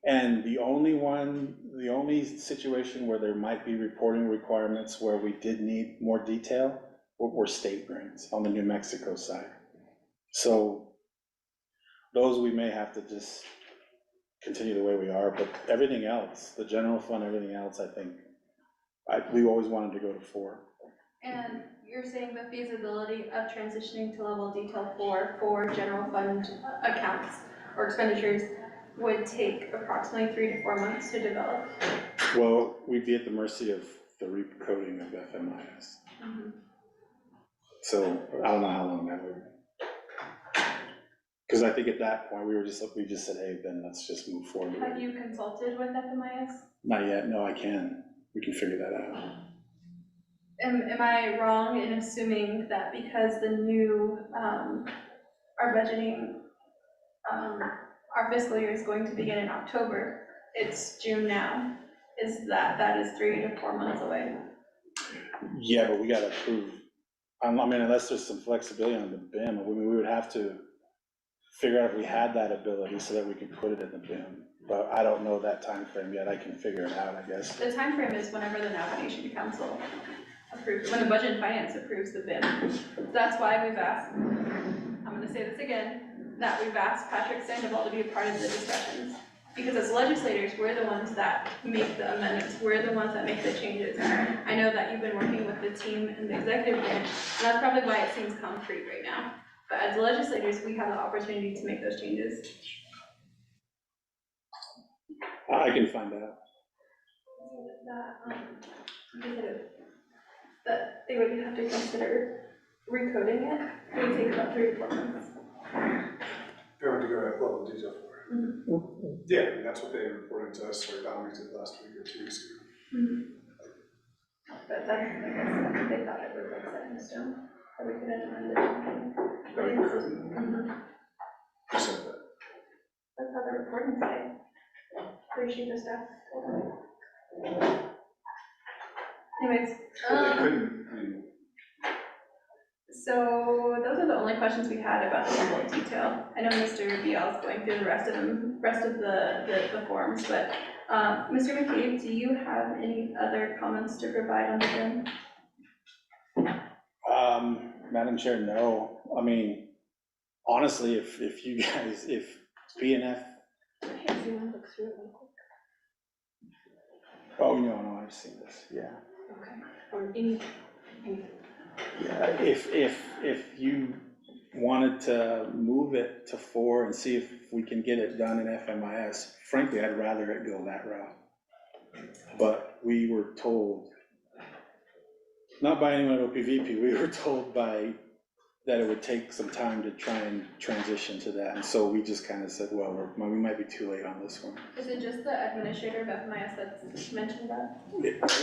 and the only situation where there might be reporting requirements where we did need more detail were state grants on the New Mexico side. So those we may have to just continue the way we are, but everything else, the general fund, everything else, I think, we always wanted to go to 4. And you're saying the feasibility of transitioning to level detail 4 for general fund accounts or expenditures would take approximately 3 to 4 months to develop? Well, we'd be at the mercy of the recoding of FMIS. So I don't know how long that would. Because I think at that point, we just said, hey, then let's just move forward. Have you consulted with FMIS? Not yet, no, we can figure that out. Am I wrong in assuming that because the new, our budgeting, our fiscal year is going to begin in October, it's June now, that is 3 to 4 months away? Yeah, but we gotta approve, I mean, unless there's some flexibility on the BIM, we would have to figure out if we had that ability so that we could put it in the BIM. But I don't know that time frame yet. I can figure it out, I guess. The time frame is whenever the navigation council approves, when the budget and finance approves the BIM. That's why we've asked, I'm gonna say this again, that we've asked Patrick Sandoval to be a part of the discussions. Because as legislators, we're the ones that make the amendments, we're the ones that make the changes. I know that you've been working with the team in the executive branch, and that's probably why it seems concrete right now. But as legislators, we have the opportunity to make those changes. I can find out. That they would have to consider recoding it, it would take about 3 to 4 months. They want to go at level detail 4. Yeah, I mean, that's what they reported to us, or Dominic did last week or 2 weeks ago. But that's, like I said, they thought it was like set in stone, that we could amend it. Who said that? That's how the reporting side, pretty sure the staff told me. Anyways, Well, they couldn't, I mean, so those are the only questions we had about the level of detail. I know Mr. Bial is going through the rest of the forms, but Mr. McCabe, do you have any other comments to provide on the BIM? Madam Chair, no. I mean, honestly, if you guys, if BNF. If you want to look through it real quick. Oh, no, I've seen this, yeah. Okay. Or any. Yeah, if you wanted to move it to 4 and see if we can get it done in FMIS, frankly, I'd rather it go that route. But we were told, not by anyone at OPVP, we were told that it would take some time to try and transition to that. And so we just kind of said, well, we might be too late on this one. Is it just the administrator of FMIS that's mentioned that?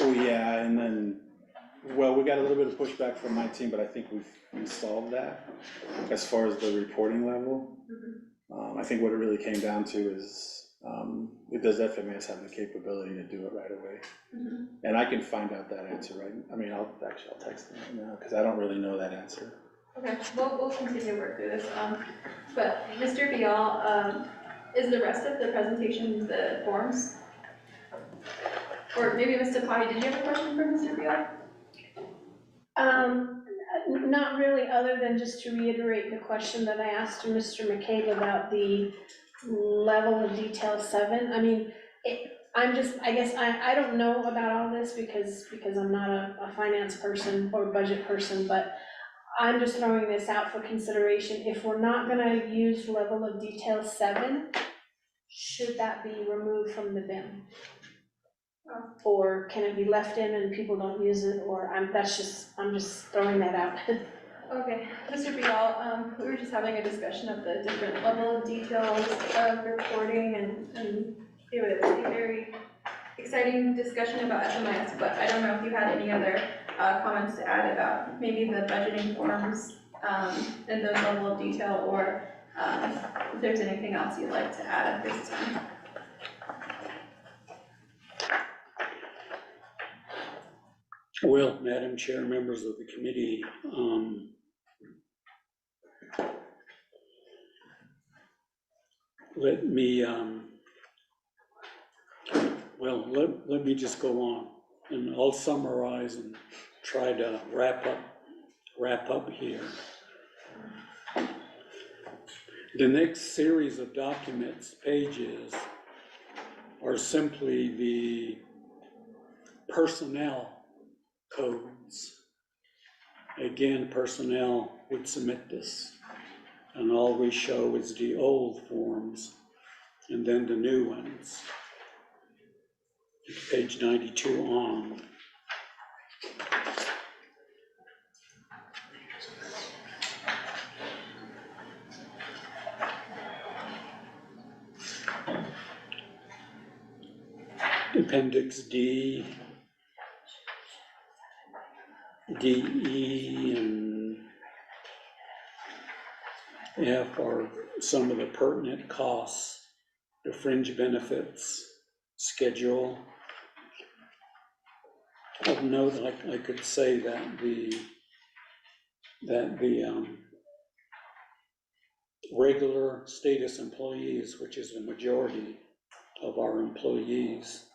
Oh, yeah, and then, well, we got a little bit of pushback from my team, but I think we solved that as far as the reporting level. I think what it really came down to is, does FMIS have the capability to do it right away? And I can find out that answer, right? I mean, I'll text them right now, because I don't really know that answer. Okay, we'll continue to work through this. But Mr. Bial, is the rest of the presentation the forms? Or maybe Mr. Pahi, did you have a question for Mr. Bial? Not really, other than just to reiterate the question that I asked Mr. McCabe about the level of detail 7. I mean, I guess I don't know about all this because I'm not a finance person or budget person, but I'm just throwing this out for consideration. If we're not gonna use level of detail 7, should that be removed from the BIM? Or can it be left in and people don't use it, or I'm just throwing that out. Okay, Mr. Bial, we were just having a discussion of the different level of details of reporting and it would be very exciting discussion about FMIS, but I don't know if you had any other comments to add about maybe the budgeting forms in those level of detail, or if there's anything else you'd like to add at this time. Well, Madam Chair, members of the committee, let me let me just go on, and I'll summarize and try to wrap up here. The next series of documents, pages, are simply the personnel codes. Again, personnel would submit this, and all we show is the old forms and then the new ones. Page 92 on. Appendix D, E, and F are some of the pertinent costs, the fringe benefits schedule. Of note, I could say that the regular status employees, which is the majority of our employees,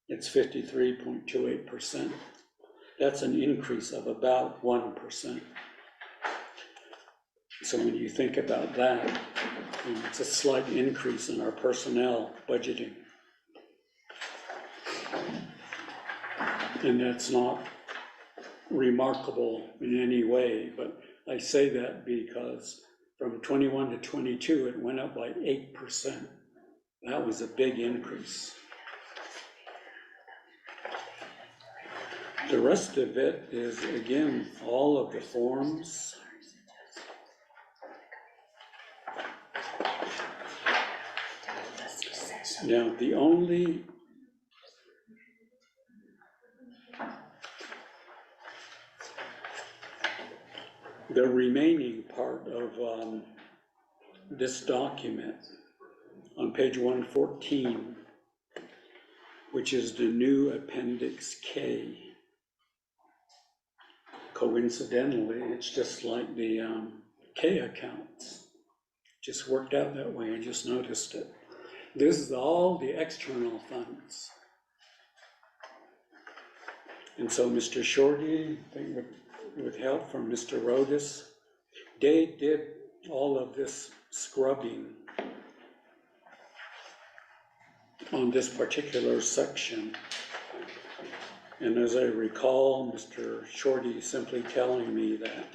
it's 53.28%. That's an increase of about 1%. So when you think about that, it's a slight increase in our personnel budgeting. And that's not remarkable in any way, but I say that because from 21 to 22, it went up by 8%. That was a big increase. The rest of it is, again, all of the forms. Now, the remaining part of this document on page 114, which is the new Appendix K. Coincidentally, it's just like the K accounts. Just worked out that way, I just noticed it. This is all the external funds. And so Mr. Shorty, I think with help from Mr. Rodas, they did all of this scrubbing on this particular section. And as I recall, Mr. Shorty simply telling me that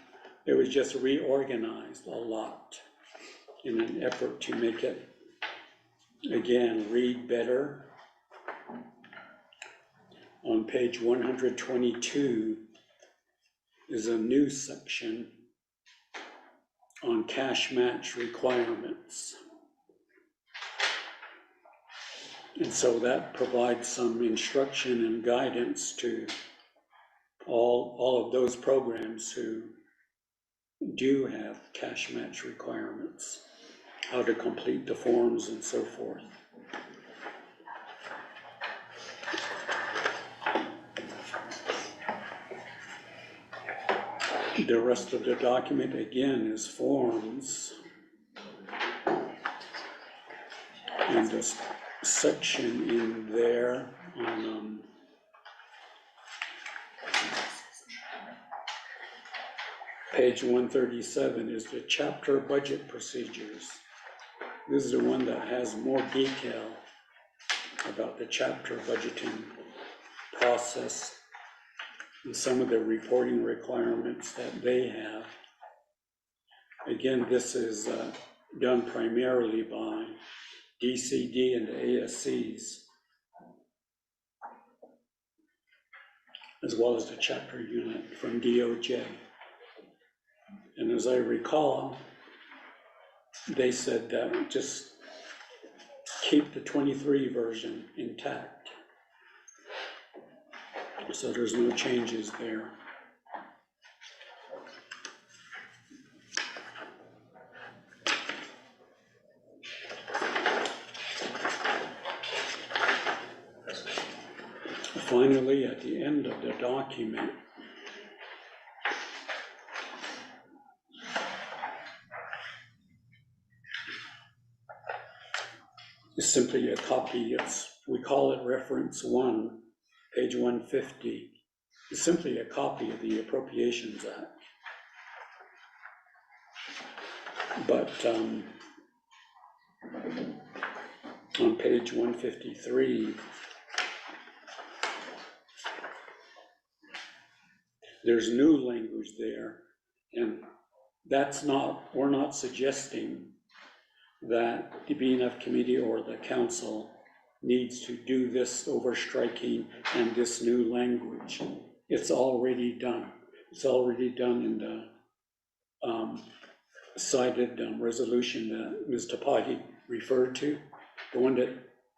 it was just reorganized a lot in an effort to make it, again, read better. On page 122 is a new section on cash match requirements. And so that provides some instruction and guidance to all of those programs who do have cash match requirements, how to complete the forms and so forth. The rest of the document, again, is forms. And this section in there on page 137 is the chapter budget procedures. This is the one that has more detail about the chapter budgeting process and some of the reporting requirements that they have. Again, this is done primarily by DCD and the ASCs, as well as the chapter unit from DOJ. And as I recall, they said that just keep the 23 version intact. So there's no changes there. Finally, at the end of the document, is simply a copy. We call it reference 1, page 150. It's simply a copy of the Appropriations Act. But on page 153, there's new language there, and we're not suggesting that the BNF committee or the council needs to do this overstriking and this new language. It's already done. It's already done in the cited resolution that Ms. Tapahi referred to, the one that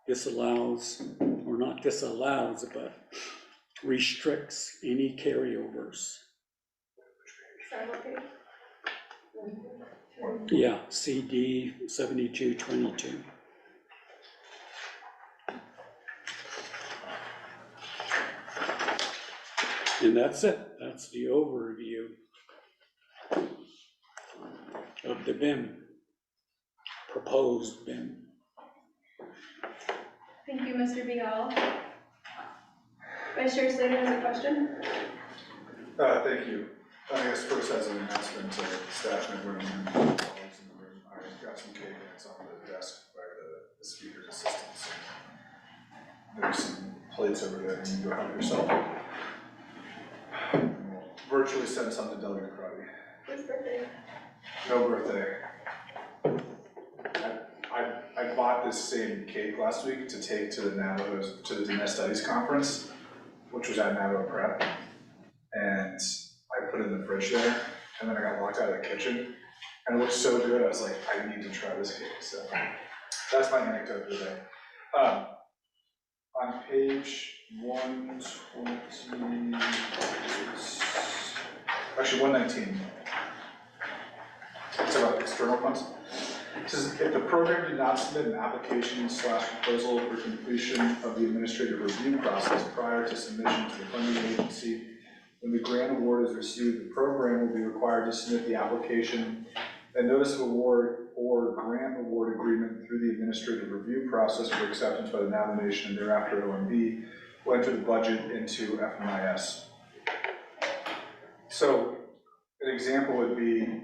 disallows, or not disallows, but restricts any carryovers. Sorry, what page? Yeah, CD 7222. And that's it. That's the overview of the BIM, proposed BIM. Thank you, Mr. Vial. Vice Chair Slater has a question. Thank you. I guess first as an announcement to staff member and colleagues in the room, I got some cake and it's on the desk by the speaker's assistants. There's some plates over there and you can go help yourself. And we'll virtually send some to Delegate Crotty. Whose birthday? No birthday. I bought this same cake last week to take to the Navajo's, to the Diné Studies Conference, which was at Navajo Prep. And I put it in the fridge there, and then I got locked out of the kitchen, and it looked so good, I was like, I need to try this cake, so that's my anecdote today. On page 120, actually 119, it's about external funds. It says, if the program did not submit an application / proposal for completion of the administrative review process prior to submission to the funding agency, when the grant award is received, the program will be required to submit the application and notice of award or grant award agreement through the administrative review process for acceptance by the nomination, and thereafter OMB will enter the budget into FMIS. So an example would be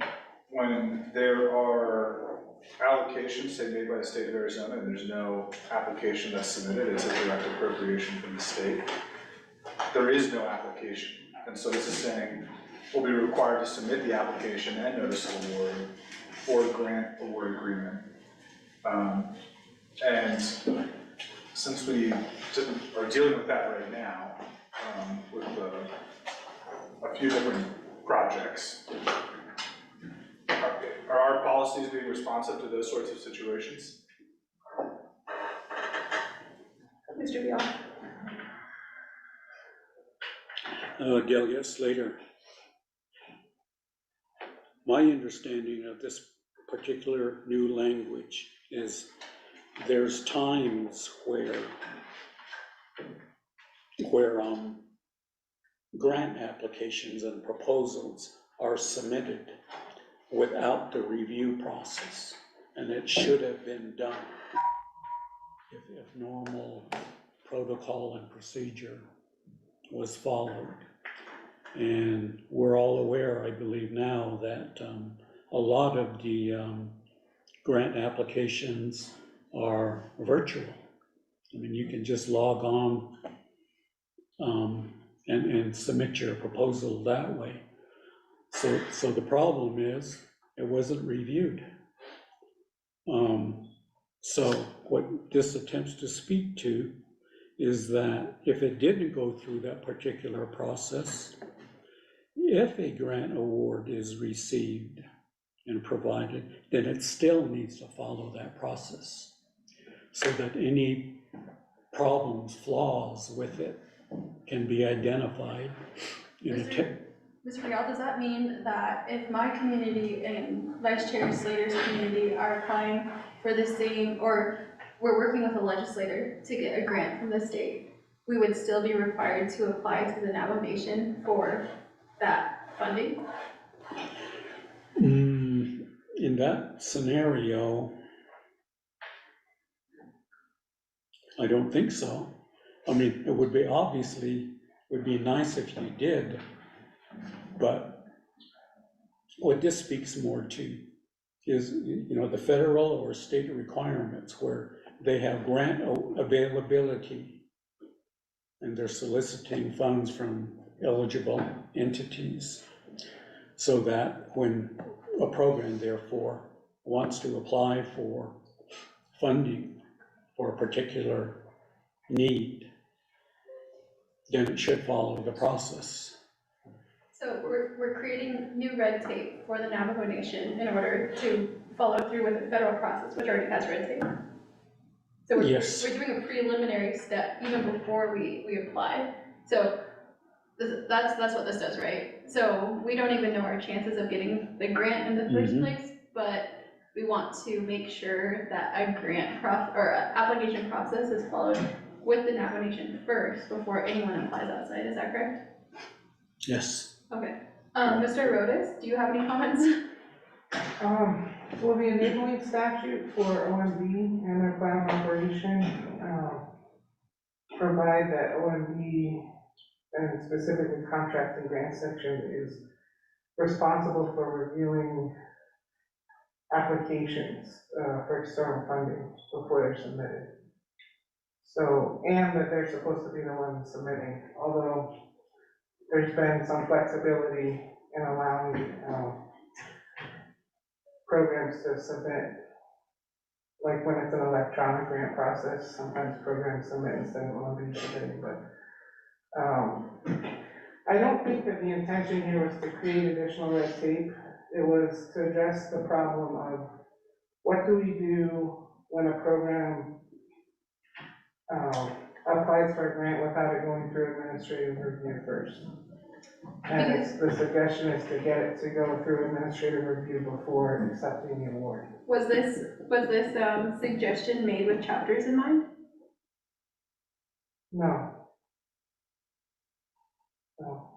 when there are allocations, say, made by the state of Arizona, and there's no application that's submitted, it's a direct appropriation from the state. There is no application. And so this is saying we'll be required to submit the application and notice of award or grant award agreement. And since we are dealing with that right now, with a few different projects, are our policies being responsive to those sorts of situations? Mr. Vial. Delegate Slater, my understanding of this particular new language is there's times where grant applications and proposals are submitted without the review process, and it should have been done if normal protocol and procedure was followed. And we're all aware, I believe now, that a lot of the grant applications are virtual. I mean, you can just log on and submit your proposal that way. So the problem is it wasn't reviewed. So what this attempts to speak to is that if it didn't go through that particular process, if a grant award is received and provided, then it still needs to follow that process so that any problems, flaws with it can be identified in a Mr. Rial, does that mean that if my community and Vice Chair Slater's community are applying for the same, or we're working with a legislator to get a grant from the state, we would still be required to apply to the Navajo Nation for that funding? In that scenario, I don't think so. I mean, it would be obviously, would be nice if you did, but what this speaks more to is, you know, the federal or state requirements where they have grant availability and they're soliciting funds from eligible entities, so that when a program therefore wants to apply for funding for a particular need, then it should follow the process. So we're creating new red tape for the Navajo Nation in order to follow through with the federal process, which already has red tape. So Yes. we're doing a preliminary step even before we apply. So that's what this does, right? So we don't even know our chances of getting the grant in the first place, but we want to make sure that a grant application process is followed with the Navajo Nation first before anyone applies outside. Is that correct? Yes. Okay. Mr. Rodas, do you have any comments? Will the enabling statute for OMB and their plan of operation provide that OMB, and specifically contract and grant section, is responsible for reviewing applications for external funding before they're submitted? So, and that they're supposed to be the ones submitting, although there's been some flexibility in allowing programs to submit, like when it's an electronic grant process, sometimes programs submit instead of OMB submitting, but I don't think that the intention here was to create additional red tape. It was to address the problem of what do we do when a program applies for a grant without it going through administrative review first. And the suggestion is to get it to go through administrative review before accepting the award. Was this suggestion made with chapters in mind? No. No.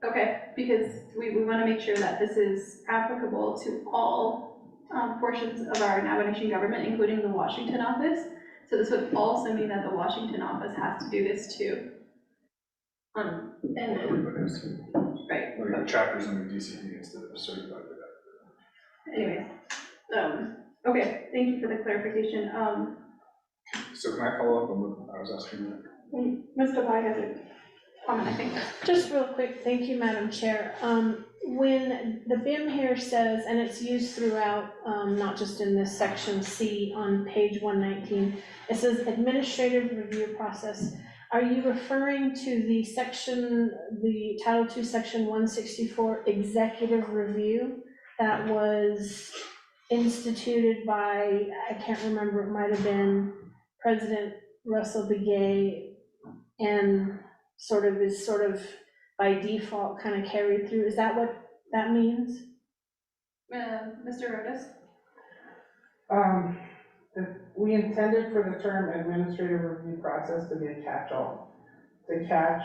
Okay, because we want to make sure that this is applicable to all portions of our Navajo Nation government, including the Washington office. So this would also mean that the Washington office has to do this too. Right. Like chapters under DCD instead of certified. Anyways, okay, thank you for the clarification. So can I follow up on what I was asking you? Mr. Bai has a comment, I think. Just real quick, thank you, Madam Chair. When the BIM here says, and it's used throughout, not just in this section C on page 119, it says administrative review process. Are you referring to the section, the Title II, Section 164 executive review that was instituted by, I can't remember, it might have been President Russell Begay, and is sort of by default kind of carried through? Is that what that means? Mr. Rodas? We intended for the term administrative review process to be a catch-all, to catch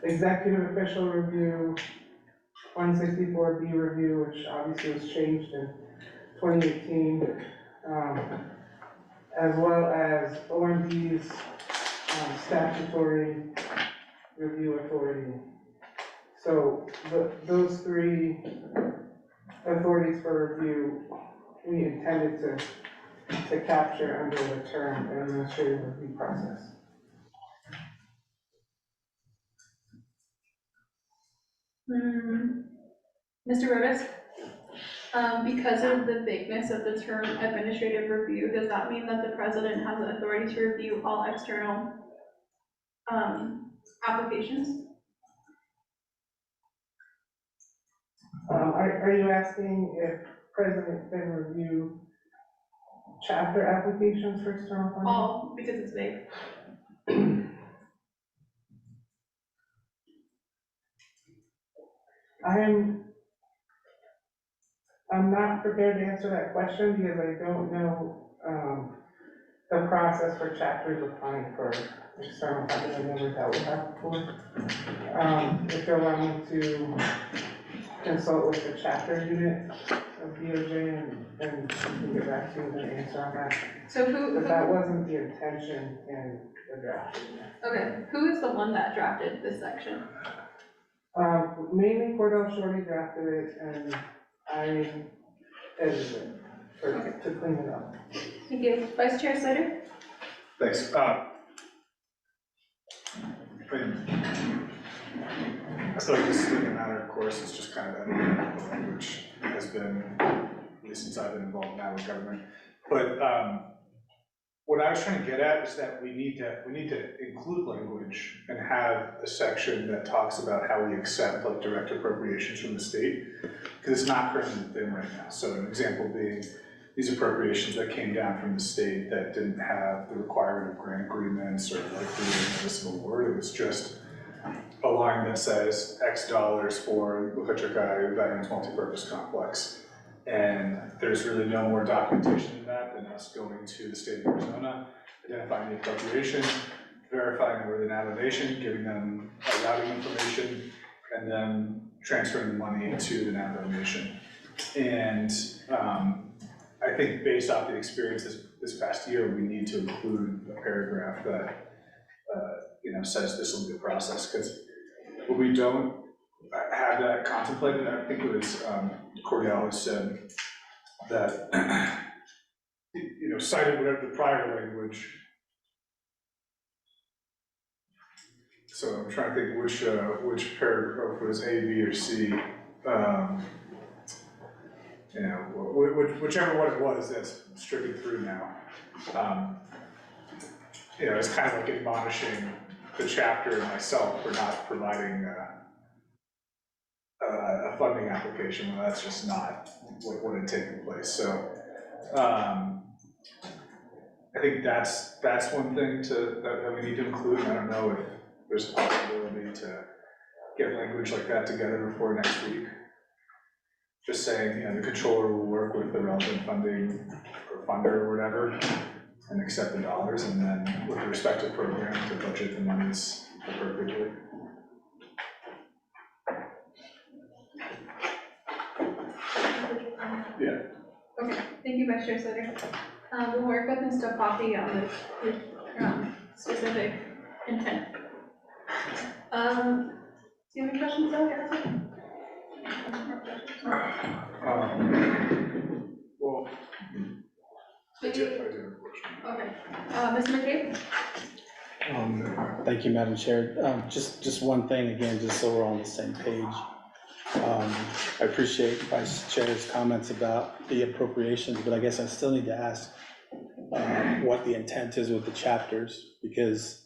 executive official review, 164B review, which obviously was changed in 2018, as well as OMB's statutory review authority. So those three authorities for review, we intended to capture under the term administrative review process. Mr. Rodas, because of the vagueness of the term administrative review, does that mean that the president has the authority to review all external applications? Are you asking if president can review chapter applications for external funding? All, because it's vague. I'm not prepared to answer that question because I don't know, the process for chapters applying for external funding. I've never dealt with that before. If you'll allow me to consult with the chapter unit of DOJ and we can get back to you with an answer on that. So who? But that wasn't the intention in the draft. Okay, who is the one that drafted this section? Mainly Cordell Shorty drafted it and I edited it to clean it up. Thank you. Vice Chair Slater? Thanks. I feel like this is like a matter of course, it's just kind of the language has been, at least since I've been involved now with government. But what I was trying to get at is that we need to include language and have a section that talks about how we accept like direct appropriations from the state, because it's not currently within right now. So an example being these appropriations that came down from the state that didn't have the requirement of grant agreements or like the notice of award. It was just a line that says X dollars for Wichita Veterans Multipurpose Complex. And there's really no more documentation than that than us going to the state of Arizona, identifying the appropriation, verifying that we're the Navajo Nation, giving them routing information, and then transferring the money to the Navajo Nation. And I think based off the experience this past year, we need to include a paragraph that says this will be the process, because when we don't have that contemplated, I think it was Cordell has said that cited whatever the prior language. So I'm trying to think which paragraph was A, B, or C. Whichever one it was that's stricken through now. It's kind of like admonishing the chapter and myself for not providing a funding application when that's just not what had taken place. So I think that's one thing that we need to include. I don't know if there's a possibility to get language like that together before next week. Just saying, the controller will work with the relevant funding or funder or whatever and accept the dollars, and then with the respective program to budget the monies appropriately. Yeah. Okay, thank you, Vice Chair Slater. We'll work with Mr. Poppy on the specific intent. Do you have any questions, though, Garrison? Well, I do have a question. Okay. Mr. McCabe? Thank you, Madam Chair. Just one thing again, just so we're on the same page. I appreciate Vice Chair's comments about the appropriations, but I guess I still need to ask what the intent is with the chapters, because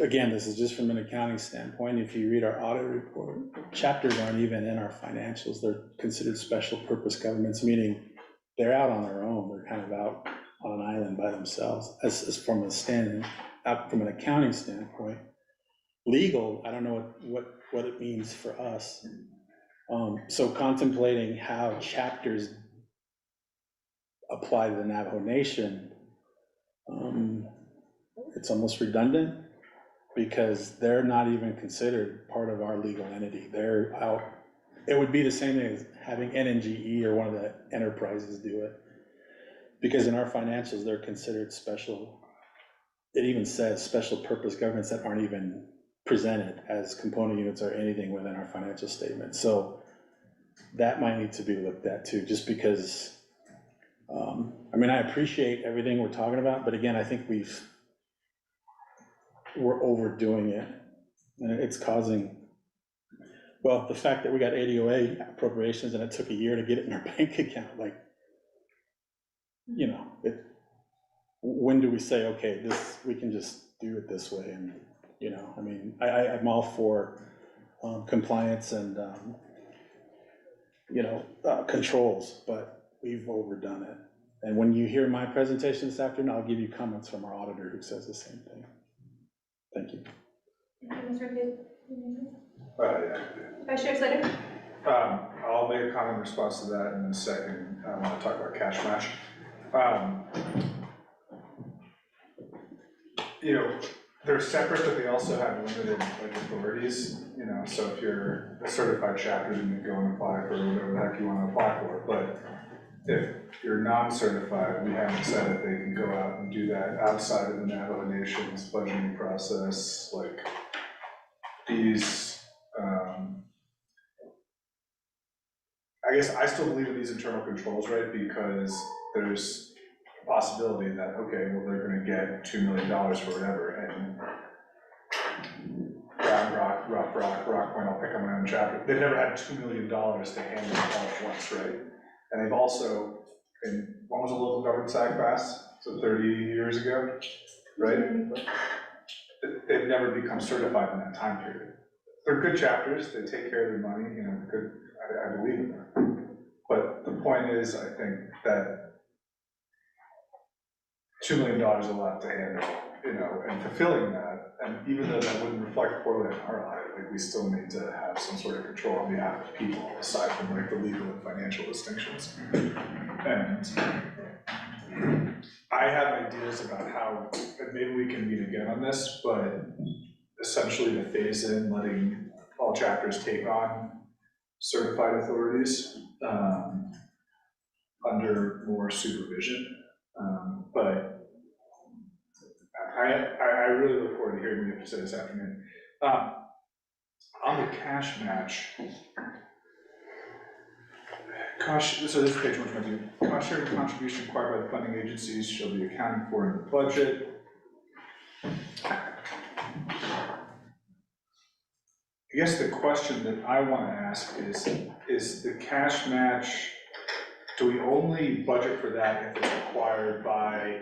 again, this is just from an accounting standpoint. If you read our audit report, chapters aren't even in our financials. They're considered special purpose governments, meaning they're out on their own. They're kind of out on an island by themselves as from an accounting standpoint. Legal, I don't know what it means for us. So contemplating how chapters apply to the Navajo Nation, it's almost redundant because they're not even considered part of our legal entity. They're out. It would be the same thing as having NNGE or one of the enterprises do it. Because in our financials, they're considered special. It even says special purpose governments that aren't even presented as component units or anything within our financial statement. So that might need to be looked at too, just because, I appreciate everything we're talking about, but again, I think we're overdoing it. And it's causing, well, the fact that we got ADOA appropriations and it took a year to get it in our bank account, when do we say, okay, we can just do it this way? And, I'm all for compliance and, controls, but we've overdone it. And when you hear my presentation this afternoon, I'll give you comments from our auditor who says the same thing. Thank you. Thank you, Mr. McCabe. Yeah. Vice Chair Slater? I'll make a comment in response to that in a second. I want to talk about cash match. You know, they're separate, but they also have limited like authorities, you know, so if you're a certified chapter, you can go and apply for whatever the heck you want to apply for, but if you're non-certified, we haven't said that they can go out and do that outside of the Navajo Nation's budgeting process, like these, I guess I still believe in these internal controls, right, because there's a possibility that, okay, well, they're gonna get $2 million for whatever, and Rock Point, I'll pick on my own chapter, they've never had $2 million to handle all at once, right? And they've also, when was the Local Governments Act passed? So 30 years ago, right? They've never become certified in that time period. They're good chapters, they take care of their money, you know, good, I believe in them. But the point is, I think that $2 million is a lot to handle, you know, and fulfilling that, and even though that wouldn't reflect poorly in our eye, like we still need to have some sort of control on behalf of people, aside from like the legal and financial distinctions. And I have ideas about how, and maybe we can meet again on this, but essentially to phase in letting all chapters take on certified authorities under more supervision. But I really look forward to hearing what you have to say this afternoon. On the cash match, so this is page 122. Cost sharing contribution required by the funding agencies shall be accounted for in the budget. I guess the question that I want to ask is the cash match, do we only budget for that if it's required by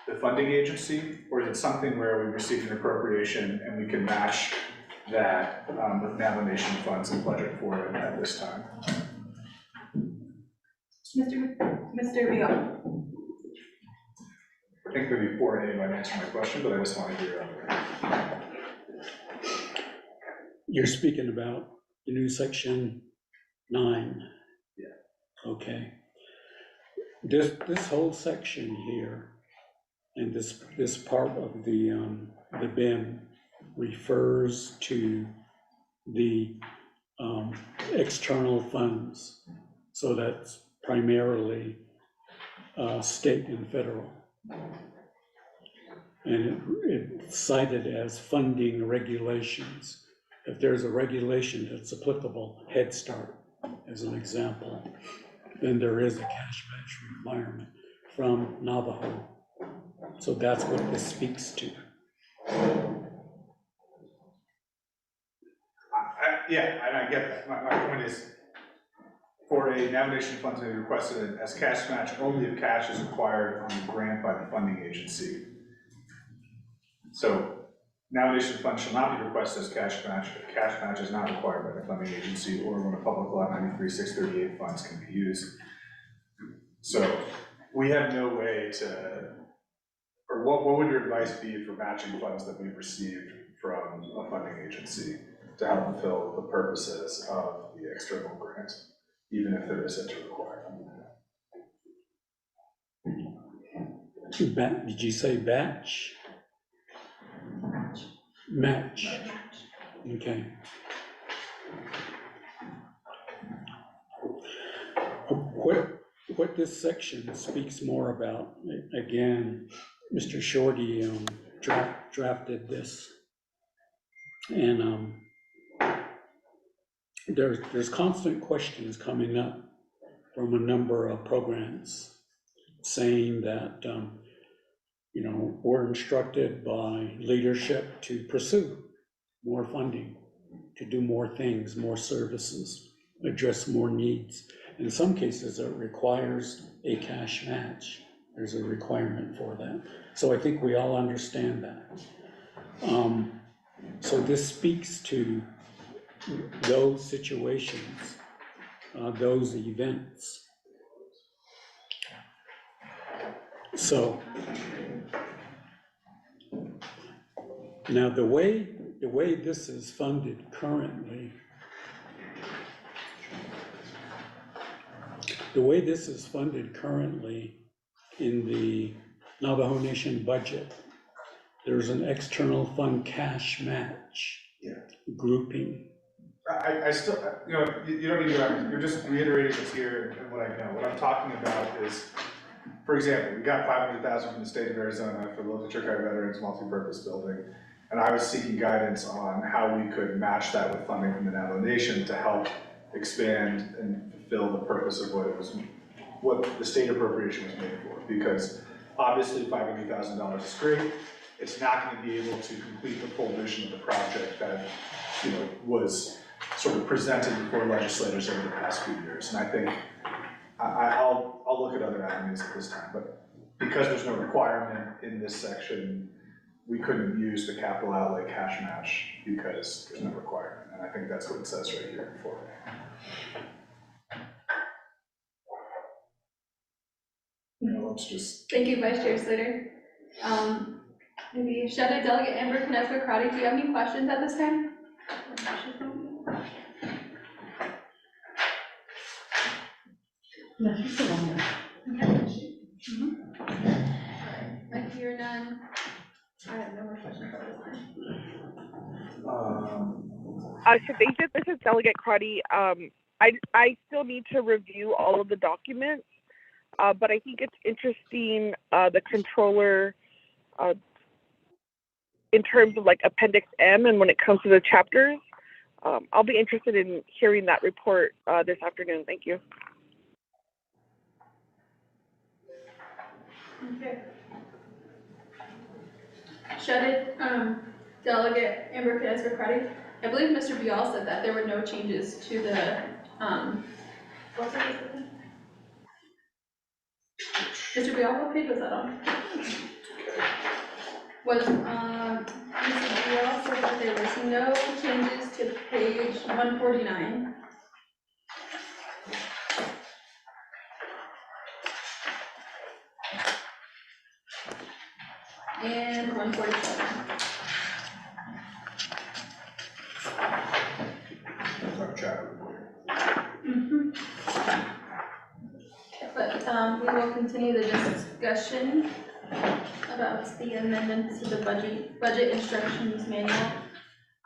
the funding agency, or is it something where we receive an appropriation and we can match that with Navajo Nation funds and budget for it at this time? Mr. Beal. I think maybe 4A might answer my question, but I just want to hear it. You're speaking about the new section 9. Yeah. Okay. This whole section here, and this part of the BIM refers to the external funds. So that's primarily state and federal. And it's cited as funding regulations. If there's a regulation that's applicable, Head Start as an example, then there is a cash match requirement from Navajo. So that's what this speaks to. Yeah, and I get that. My point is, for a Navajo Nation funds may be requested as cash match only if cash is required on the grant by the funding agency. So Navajo Nation funds shall not be requested as cash match if cash match is not required by the funding agency or when a public law 93-638 funds can be used. So we have no way to, or what would your advice be for matching funds that we've received from a funding agency to help fulfill the purposes of the external grant, even if there isn't a requirement? Did you say batch? Match. Okay. What this section speaks more about, again, Mr. Shorty drafted this, and there's constant questions coming up from a number of programs saying that you know, we're instructed by leadership to pursue more funding, to do more things, more services, address more needs. In some cases, it requires a cash match. There's a requirement for that. So I think we all understand that. So this speaks to those situations, those events. So now the way the way this is funded currently, in the Navajo Nation budget, there's an external fund cash match grouping. I still, you know, you don't need to, you're just reiterating what's here and what I know. What I'm talking about is, for example, we got $500,000 from the state of Arizona for the Local Church Veterans Multi-Purpose Building. And I was seeking guidance on how we could match that with funding from the Navajo Nation to help expand and fulfill the purpose of what the state appropriation was made for. Because obviously $500,000 is great. It's not going to be able to complete the full vision of the project that, you know, was sort of presented before legislators over the past few years. And I think I'll look at other avenues at this time, but because there's no requirement in this section, we couldn't use the capital outlay cash match because there's no requirement. And I think that's what it says right here for me. You know, let's just. Thank you, Vice Chair Slater. Maybe Shadow Delegate Amber Knessler-Crotty, do you have any questions at this time? No, she's still on there. I hear none. I have no more questions at this time. Shadeja, this is Delegate Crotty. I still need to review all of the documents, but I think it's interesting, the controller, in terms of like Appendix M and when it comes to the chapters. I'll be interested in hearing that report this afternoon. Thank you. Okay. Shut Delegate Amber Knessler-Crotty. I believe Mr. Bial said that there were no changes to the, what page was it? Mr. Bial, what page was that on? Was, Mr. Bial said that there was no changes to page 149. And 147. But we will continue the discussion about the amendments to the budget instructions manual.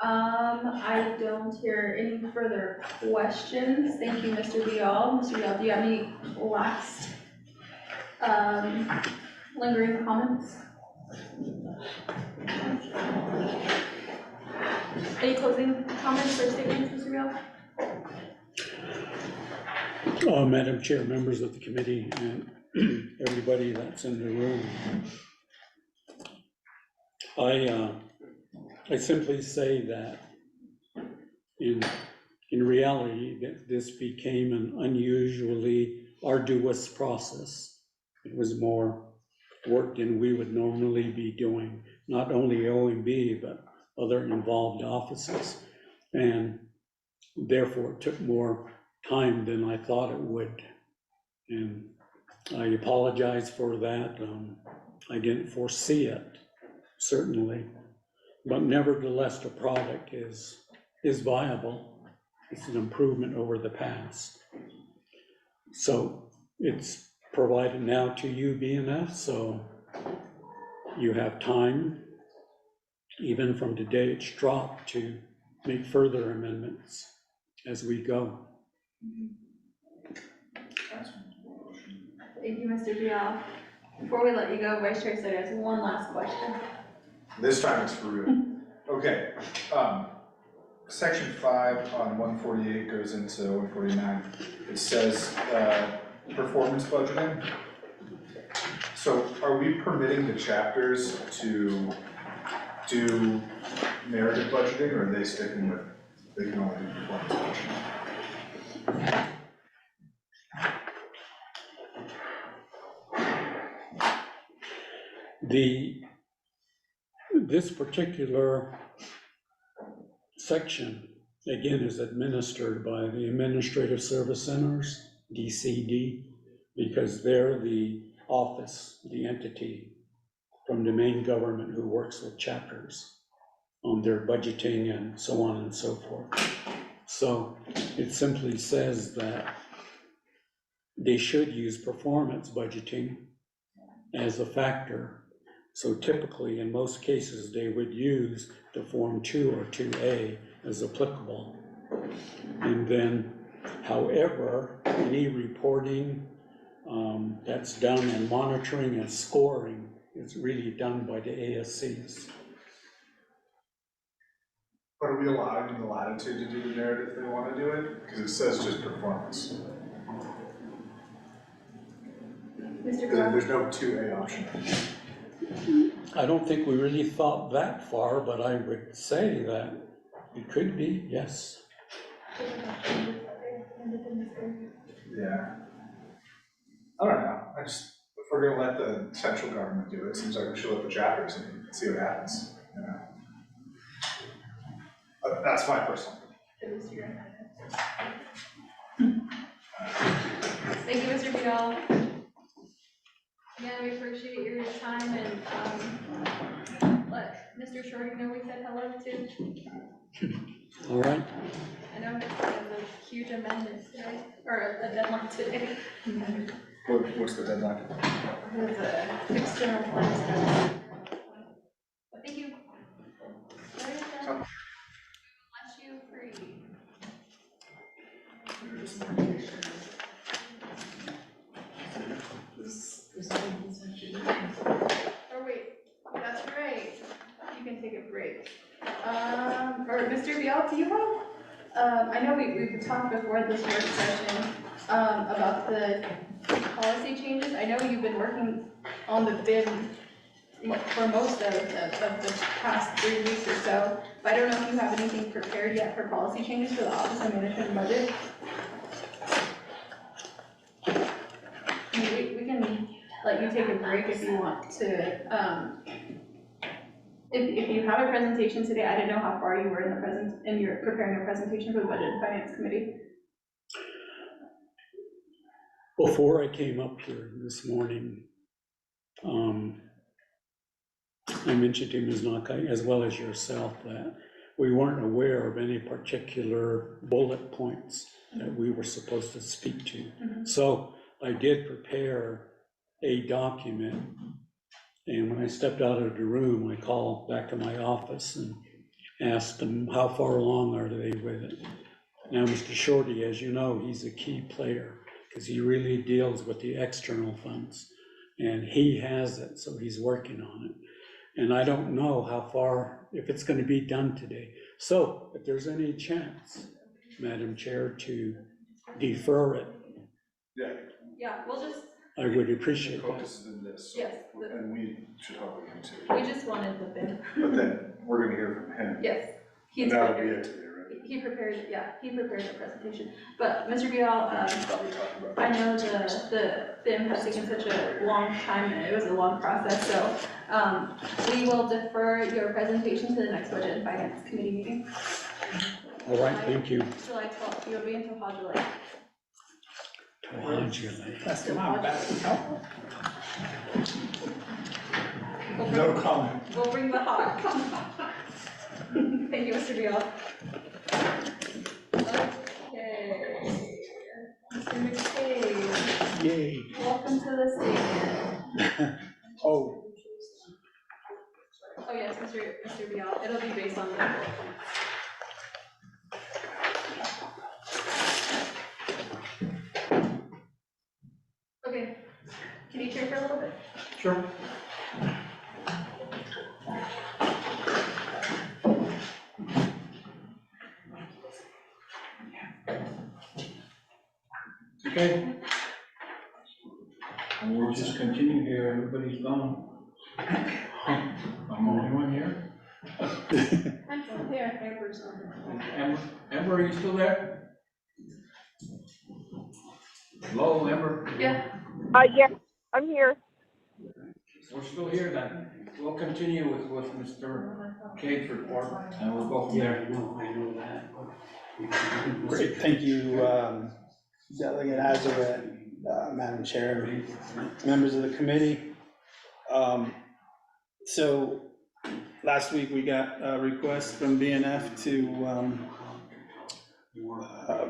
I don't hear any further questions. Thank you, Mr. Bial. Mr. Bial, do you have any last lingering comments? Any closing comments or statements, Mr. Bial? Madam Chair, members of the committee, and everybody that's in the room. I simply say that in reality, that this became an unusually arduous process. It was more work than we would normally be doing, not only OMB, but other involved offices. And therefore, it took more time than I thought it would. And I apologize for that. I didn't foresee it, certainly. But nevertheless, the product is viable. It's an improvement over the past. So it's provided now to you, BNF, so you have time, even from the day it's dropped, to make further amendments as we go. Thank you, Mr. Bial. Before we let you go, Vice Chair Slater has one last question. This time it's for real. Okay, section 5 on 148 goes into 149. It says performance budgeting. So are we permitting the chapters to do narrative budgeting, or are they sticking with, they can only do performance budgeting? This particular section, again, is administered by the Administrative Service Centers, DCD, because they're the office, the entity from the main government who works with chapters. on their budgeting and so on and so forth. So it simply says that they should use performance budgeting as a factor. So typically, in most cases, they would use the Form 2 or 2A as applicable. And then, however, any reporting that's done and monitoring and scoring is really done by the ASCs. But are we allowing them the latitude to do the merit if they want to do it? Because it says just performance. There's no 2A option. I don't think we really thought that far, but I would say that it could be, yes. Yeah. I don't know. If we're gonna let the central government do it, seems like we should let the chapters and see what happens, you know? But that's my personal opinion. Thank you, Mr. Vidal. Yeah, we appreciate your time and let Mr. Shorty know we said hello too. All right. I know there's a huge amendment today, or a deadline today. What's the deadline? There's a external plans. But thank you. Let you free. Oh wait, that's right. You can take a break. Or Mr. Vial, do you have, I know we've talked before this work session, about the policy changes. I know you've been working on the bid for most of the past 3 weeks or so, but I don't know if you have anything prepared yet for policy changes for the Office of Management and Budget. I mean, we can let you take a break if you want to, if you have a presentation today. I didn't know how far you were in your preparing a presentation for the Budget and Finance Committee. Before I came up here this morning, I mentioned to Ms. Nakai, as well as yourself, that we weren't aware of any particular bullet points that we were supposed to speak to. Mm-hmm. So I did prepare a document, and when I stepped out of the room, I called back to my office and asked them how far along are they with it. Now, Mr. Shorty, as you know, he's a key player because he really deals with the external funds, and he has it, so he's working on it. And I don't know how far, if it's going to be done today. So if there's any chance, Madam Chair, to defer it, Yeah, we'll just, I would appreciate that. Focus is in this. yes, And we should talk about it too. we just wanted the bid. But then we're gonna hear from him. Yes. And He's that'll be prepared. it today, right? He prepared the presentation. But Mr. Vial, I know the impact taken such a long time, and it was a long process, so we will defer your presentation to the next Budget and Finance Committee meeting. All right, thank you. July 12th, you'll be in Tohajale. That's the one, No comment. We'll bring the hot. Thank you, Mr. Vial. Okay. Mr. McCabe. Yay. Welcome to the stand. Oh, Oh yes, Mr. Vial, it'll be based on the bullet points. Okay, can you turn for a little bit? sure. Okay. And we'll just continue here, everybody's gone. I'm the only one here. I'm still here, Amber's on. Amber, are you still there? Hello, Amber? Yeah. Yeah, I'm here. We're still here then. We'll continue with Mr. Cade's report, and we'll go from there. I know that. Great, thank you, Delegate Azarette, Madam Chair, members of the committee. So last week we got a request from BNF to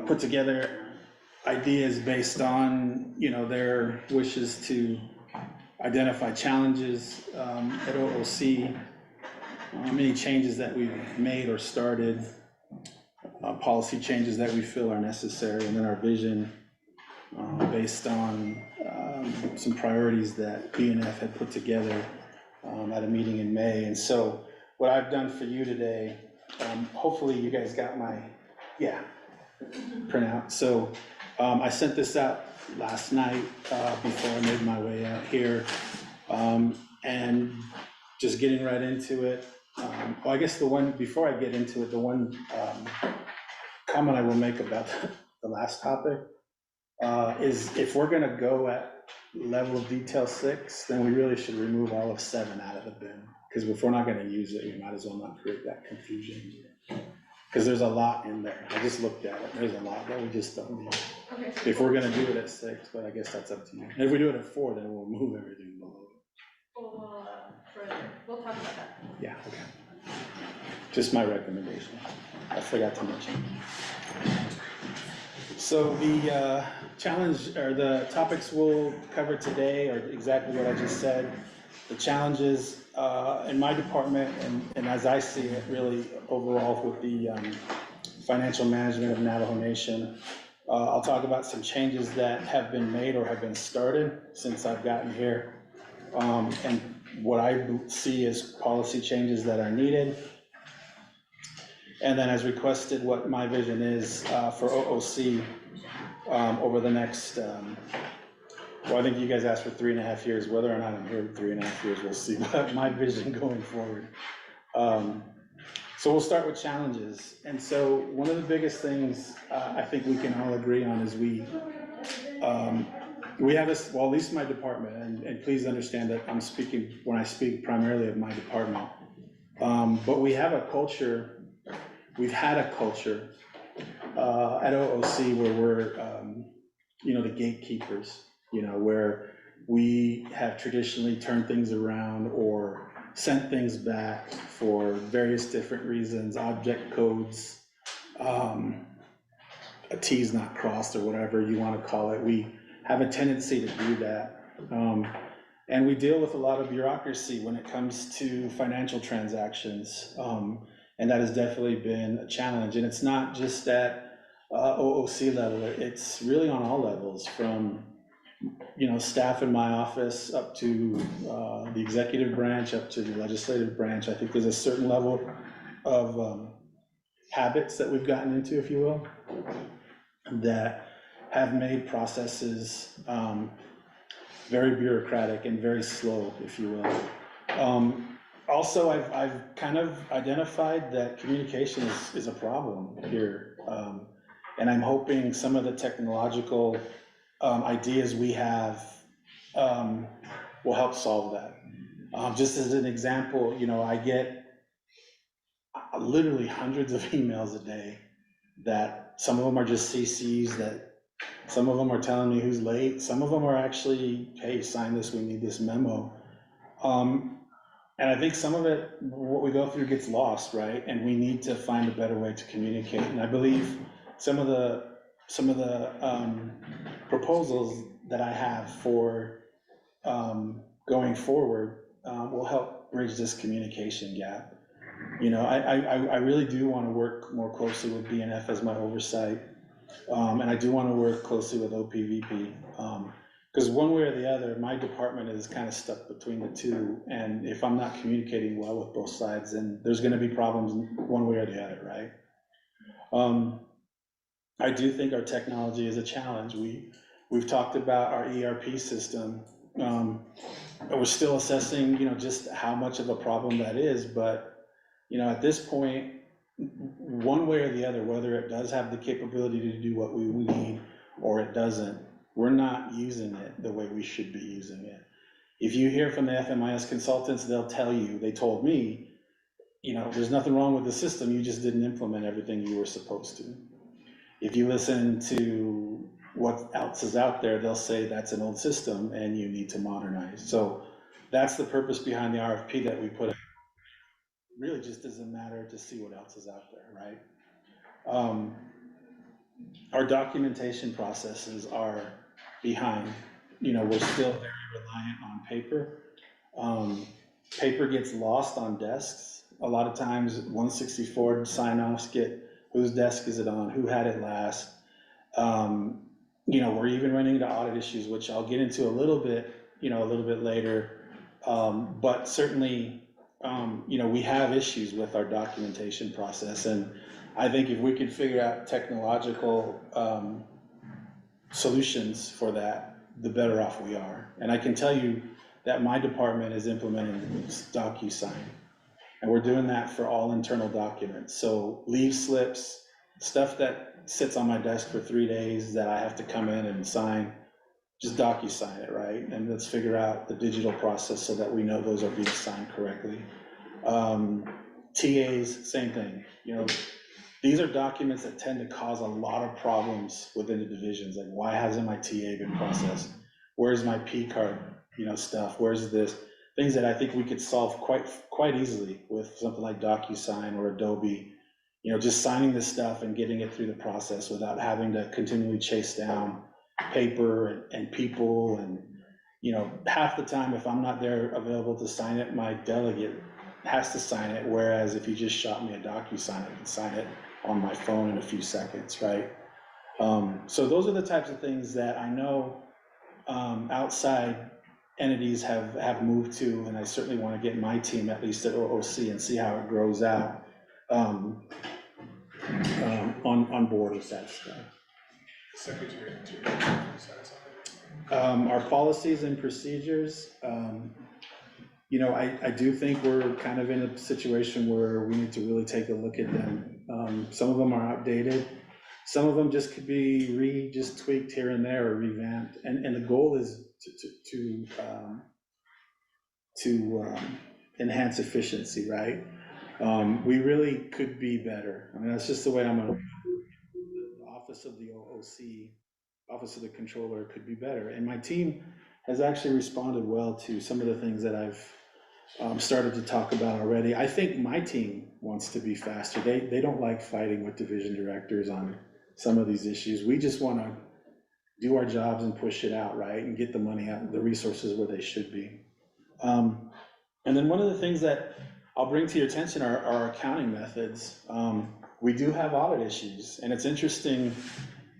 put together ideas based on, their wishes to identify challenges at OOC, any changes that we've made or started, policy changes that we feel are necessary, and then our vision based on some priorities that BNF had put together at a meeting in May. And so what I've done for you today, hopefully you guys got my, printout. So I sent this out last night before I made my way out here. And just getting right into it. Well, I guess before I get into it, the one comment I will make about the last topic is if we're gonna go at level of detail 6, then we really should remove all of 7 out of the bin. Because if we're not gonna use it, we might as well not create that confusion. Because there's a lot in there. I just looked at it. There's a lot that we just don't need. Okay. If we're gonna do it at 6, but I guess that's up to you. And if we do it at 4, then we'll move everything below. We'll talk about that. Yeah, okay. Just my recommendation. I forgot to mention. So the challenge, or the topics we'll cover today are exactly what I just said. The challenges in my department, and as I see it, really overall with the financial management of Navajo Nation. I'll talk about some changes that have been made or have been started since I've gotten here. And what I see as policy changes that are needed. And then as requested, what my vision is for OOC over the next, well, I think you guys asked for 3.5 years. Whether or not I'm here in 3.5 years, we'll see. But my vision going forward. So we'll start with challenges. And so one of the biggest things I think we can all agree on is we have this, well, at least my department, and please understand that I'm speaking, when I speak primarily of my department, but we have a culture, we've had a culture at OOC where we're, the gatekeepers, where we have traditionally turned things around or sent things back for various different reasons, object codes, a T's not crossed or whatever you want to call it. We have a tendency to do that. And we deal with a lot of bureaucracy when it comes to financial transactions. And that has definitely been a challenge. And it's not just at OOC level, it's really on all levels, from staff in my office up to the executive branch, up to the legislative branch. I think there's a certain level of habits that we've gotten into, if you will, that have made processes very bureaucratic and very slow, if you will. Also, I've kind of identified that communication is a problem here. And I'm hoping some of the technological ideas we have will help solve that. Just as an example, I get literally hundreds of emails a day that some of them are just CCs, that some of them are telling me who's late. Some of them are actually, hey, sign this, we need this memo. And I think some of it, what we go through gets lost, right? And we need to find a better way to communicate. And I believe some of the proposals that I have for going forward will help bridge this communication gap. I really do want to work more closely with BNF as my oversight. And I do want to work closely with OPVP. Because one way or the other, my department is kind of stuck between the two. And if I'm not communicating well with both sides, then there's going to be problems one way or the other, right? I do think our technology is a challenge. We've talked about our ERP system. We're still assessing, just how much of a problem that is. But, at this point, one way or the other, whether it does have the capability to do what we need or it doesn't, we're not using it the way we should be using it. If you hear from the FMIS consultants, they'll tell you, they told me, there's nothing wrong with the system, you just didn't implement everything you were supposed to. If you listen to what else is out there, they'll say that's an old system and you need to modernize. So that's the purpose behind the RFP that we put out. really just doesn't matter to see what else is out there, right? Our documentation processes are behind. You know, we're still very reliant on paper. Paper gets lost on desks. A lot of times 164 sign-offs get, whose desk is it on, who had it last? You know, we're even running into audit issues, which I'll get into a little bit later. But certainly, you know, we have issues with our documentation process, and I think if we could figure out technological solutions for that, the better off we are. And I can tell you that my department is implementing DocuSign, and we're doing that for all internal documents. So leave slips, stuff that sits on my desk for 3 days that I have to come in and sign, just DocuSign it, right? And let's figure out the digital process so that we know those are being signed correctly. TAs, same thing. You know, these are documents that tend to cause a lot of problems within the divisions. Like, why hasn't my TA been processed? Where's my P card, you know, stuff? Where's this? Things that I think we could solve quite easily with something like DocuSign or Adobe. You know, just signing this stuff and getting it through the process without having to continually chase down paper and people. And, you know, half the time, if I'm not there available to sign it, my delegate has to sign it. Whereas if you just shot me a DocuSign, I can sign it on my phone in a few seconds, right? So those are the types of things that I know outside entities have moved to, and I certainly want to get my team at least at OOC and see how it grows out on board with that stuff. Secretary, our policies and procedures, you know, I do think we're kind of in a situation where we need to really take a look at them. Some of them are outdated. Some of them just could be just tweaked here and there or revamped. And the goal is to enhance efficiency, right? We really could be better. I mean, that's just the way I'm gonna, the office of the OOC, office of the controller could be better. And my team has actually responded well to some of the things that I've started to talk about already. I think my team wants to be faster. They don't like fighting with division directors on some of these issues. We just want to do our jobs and push it out, right? And get the money out, the resources where they should be. And then one of the things that I'll bring to your attention are our accounting methods. We do have audit issues, and it's interesting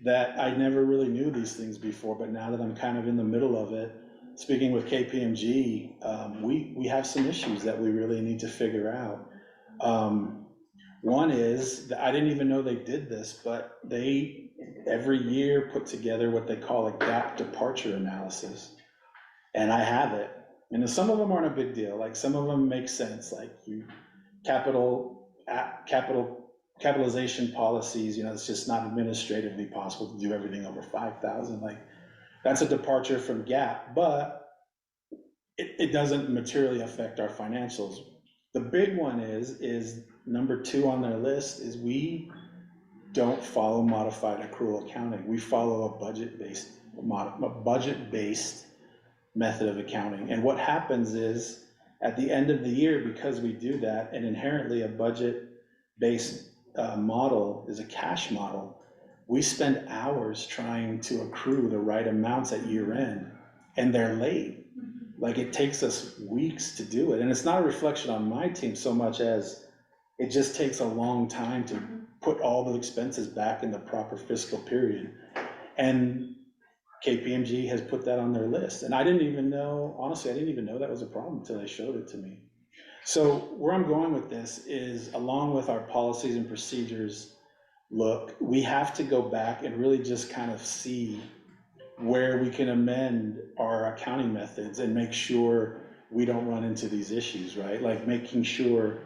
that I never really knew these things before, but now that I'm kind of in the middle of it, speaking with KPMG, we have some issues that we really need to figure out. One is that I didn't even know they did this, but they every year put together what they call a gap departure analysis. And I have it. And some of them aren't a big deal. Like, some of them make sense, like capitalization policies, you know, it's just not administratively possible to do everything over 5,000. Like, that's a departure from GAAP, but it doesn't materially affect our financials. The big one is number 2 on their list is we don't follow modified accrual accounting. We follow a budget-based method of accounting. And what happens is, at the end of the year, because we do that, and inherently a budget-based model is a cash model, we spend hours trying to accrue the right amounts at year end, and they're late. Like, it takes us weeks to do it. And it's not a reflection on my team so much as it just takes a long time to put all the expenses back in the proper fiscal period. And KPMG has put that on their list. And I didn't even know, honestly, I didn't even know that was a problem until they showed it to me. So where I'm going with this is, along with our policies and procedures, look, we have to go back and really just kind of see where we can amend our accounting methods and make sure we don't run into these issues, right? Like making sure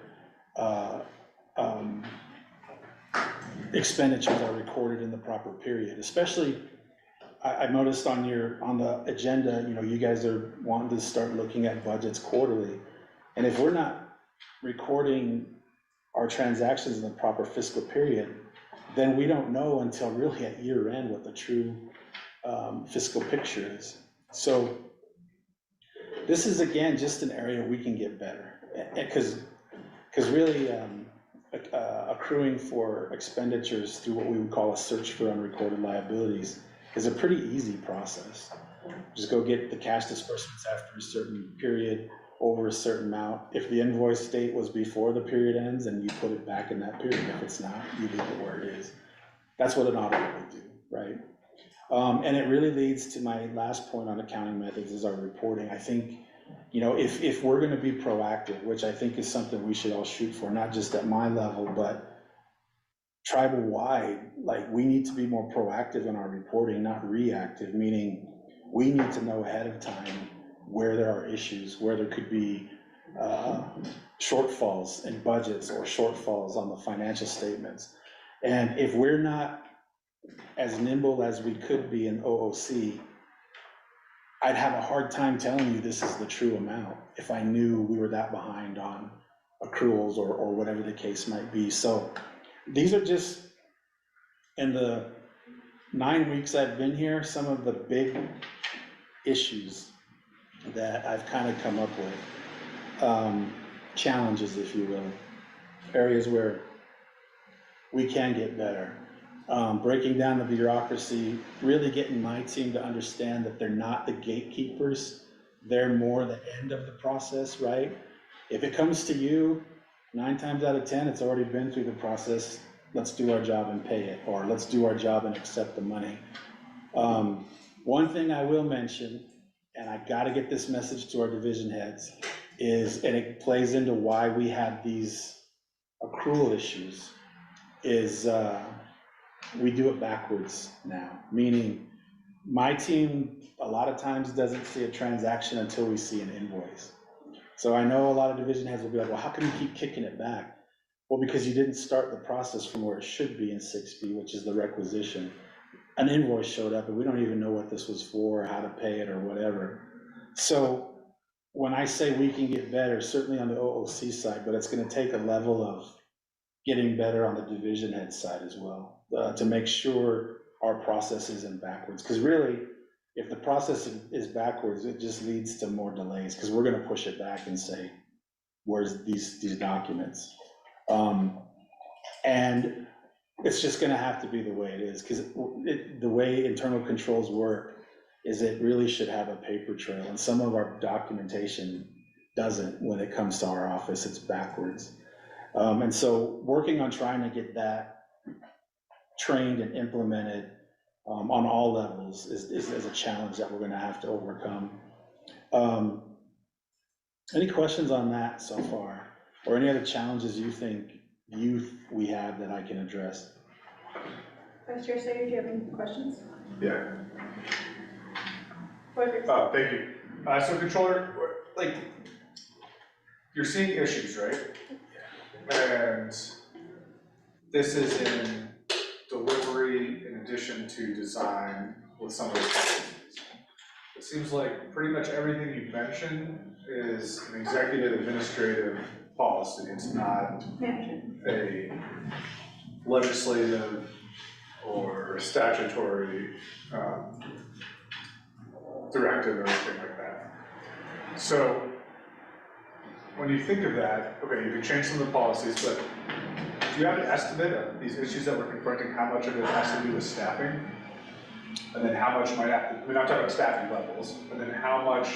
expenditures are recorded in the proper period. Especially, I noticed on the agenda, you know, you guys are wanting to start looking at budgets quarterly. And if we're not recording our transactions in the proper fiscal period, then we don't know until really at year end what the true fiscal picture is. So this is, again, just an area we can get better, because Because really, accruing for expenditures through what we would call a search for unrecorded liabilities is a pretty easy process. Just go get the cash disbursements after a certain period, over a certain amount. If the invoice date was before the period ends, then you put it back in that period. If it's not, you leave it where it is. That's what an auditor would do, right? And it really leads to my last point on accounting methods is our reporting. I think, you know, if we're gonna be proactive, which I think is something we should all shoot for, not just at my level, but tribal wide, like we need to be more proactive in our reporting, not reactive, meaning we need to know ahead of time where there are issues, where there could be shortfalls in budgets or shortfalls on the financial statements. And if we're not as nimble as we could be in OOC, I'd have a hard time telling you this is the true amount if I knew we were that behind on accruals or whatever the case might be. So these are just, in the 9 weeks I've been here, some of the big issues that I've kind of come up with, challenges, if you will, areas where we can get better. Breaking down the bureaucracy, really getting my team to understand that they're not the gatekeepers, they're more the end of the process, right? If it comes to you, 9 times out of 10, it's already been through the process. Let's do our job and pay it, or let's do our job and accept the money. One thing I will mention, and I gotta get this message to our division heads, is, and it plays into why we have these accrual issues, is we do it backwards now. Meaning, my team a lot of times doesn't see a transaction until we see an invoice. So I know a lot of division heads will be like, well, how can you keep kicking it back? Well, because you didn't start the process from where it should be in 6B, which is the requisition. An invoice showed up and we don't even know what this was for, how to pay it or whatever. So when I say we can get better, certainly on the OOC side, but it's gonna take a level of getting better on the division head side as well, to make sure our process isn't backwards. Because really, if the process is backwards, it just leads to more delays, because we're gonna push it back and say, where's these documents? And it's just gonna have to be the way it is, because the way internal controls work is it really should have a paper trail, and some of our documentation doesn't when it comes to our office, it's backwards. And so working on trying to get that trained and implemented on all levels is a challenge that we're gonna have to overcome. Any questions on that so far? Or any other challenges you think we have that I can address? Vice Chair Sayer, do you have any questions? Yeah. Perfect. Thank you. So Controller, like, you're seeing issues, right? And this is in delivery in addition to design with some of the policies. It seems like pretty much everything you mentioned is an executive administrative policy. It's not a legislative or statutory directive or anything like that. So when you think of that, okay, you can change some of the policies, but do you have an estimate of these issues that we're confronting, how much of it has to do with staffing? And then how much might have to, we're not talking about staffing levels, and then how much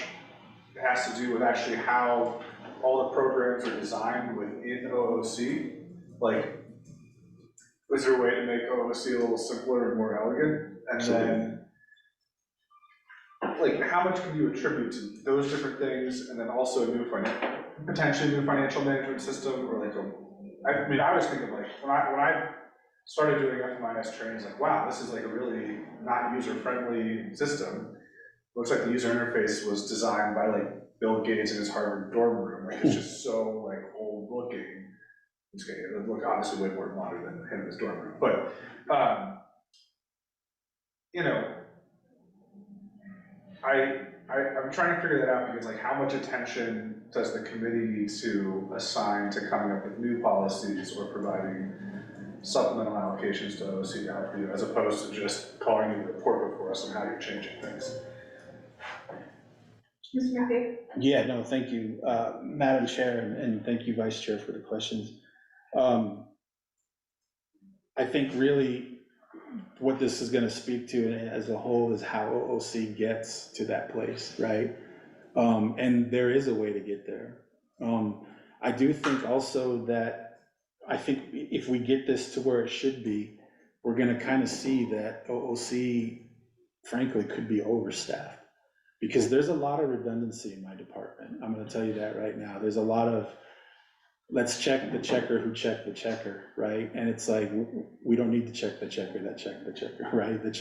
it has to do with actually how all the programs are designed within OOC? Like, is there a way to make OOC a little simpler and more elegant? And then, like, how much can you attribute to those different things, and then also potentially new financial management system, or like I mean, I was thinking, like, when I started doing FMIS trainings, like, wow, this is like a really not user-friendly system. Looks like the user interface was designed by like Bill Gates in his Harvard dorm room. Like, it's just so like old looking. It's okay, it would look obviously way more modern than him in his dorm room. But you know, I'm trying to figure that out, because like, how much attention does the committee need to assign to coming up with new policies or providing supplemental allocations to OOC to help you, as opposed to just calling you to report before us on how you're changing things? Mr. McKay? Yeah, no, thank you, Madam Chair, and thank you, Vice Chair, for the questions. I think really what this is gonna speak to as a whole is how OOC gets to that place, right? And there is a way to get there. I do think also that, I think if we get this to where it should be, we're gonna kind of see that OOC, frankly, could be overstaffed. Because there's a lot of redundancy in my department. I'm gonna tell you that right now. There's a lot of, let's check the checker who checked the checker, right? And it's like, we don't need to check the checker that checked the checker, right? The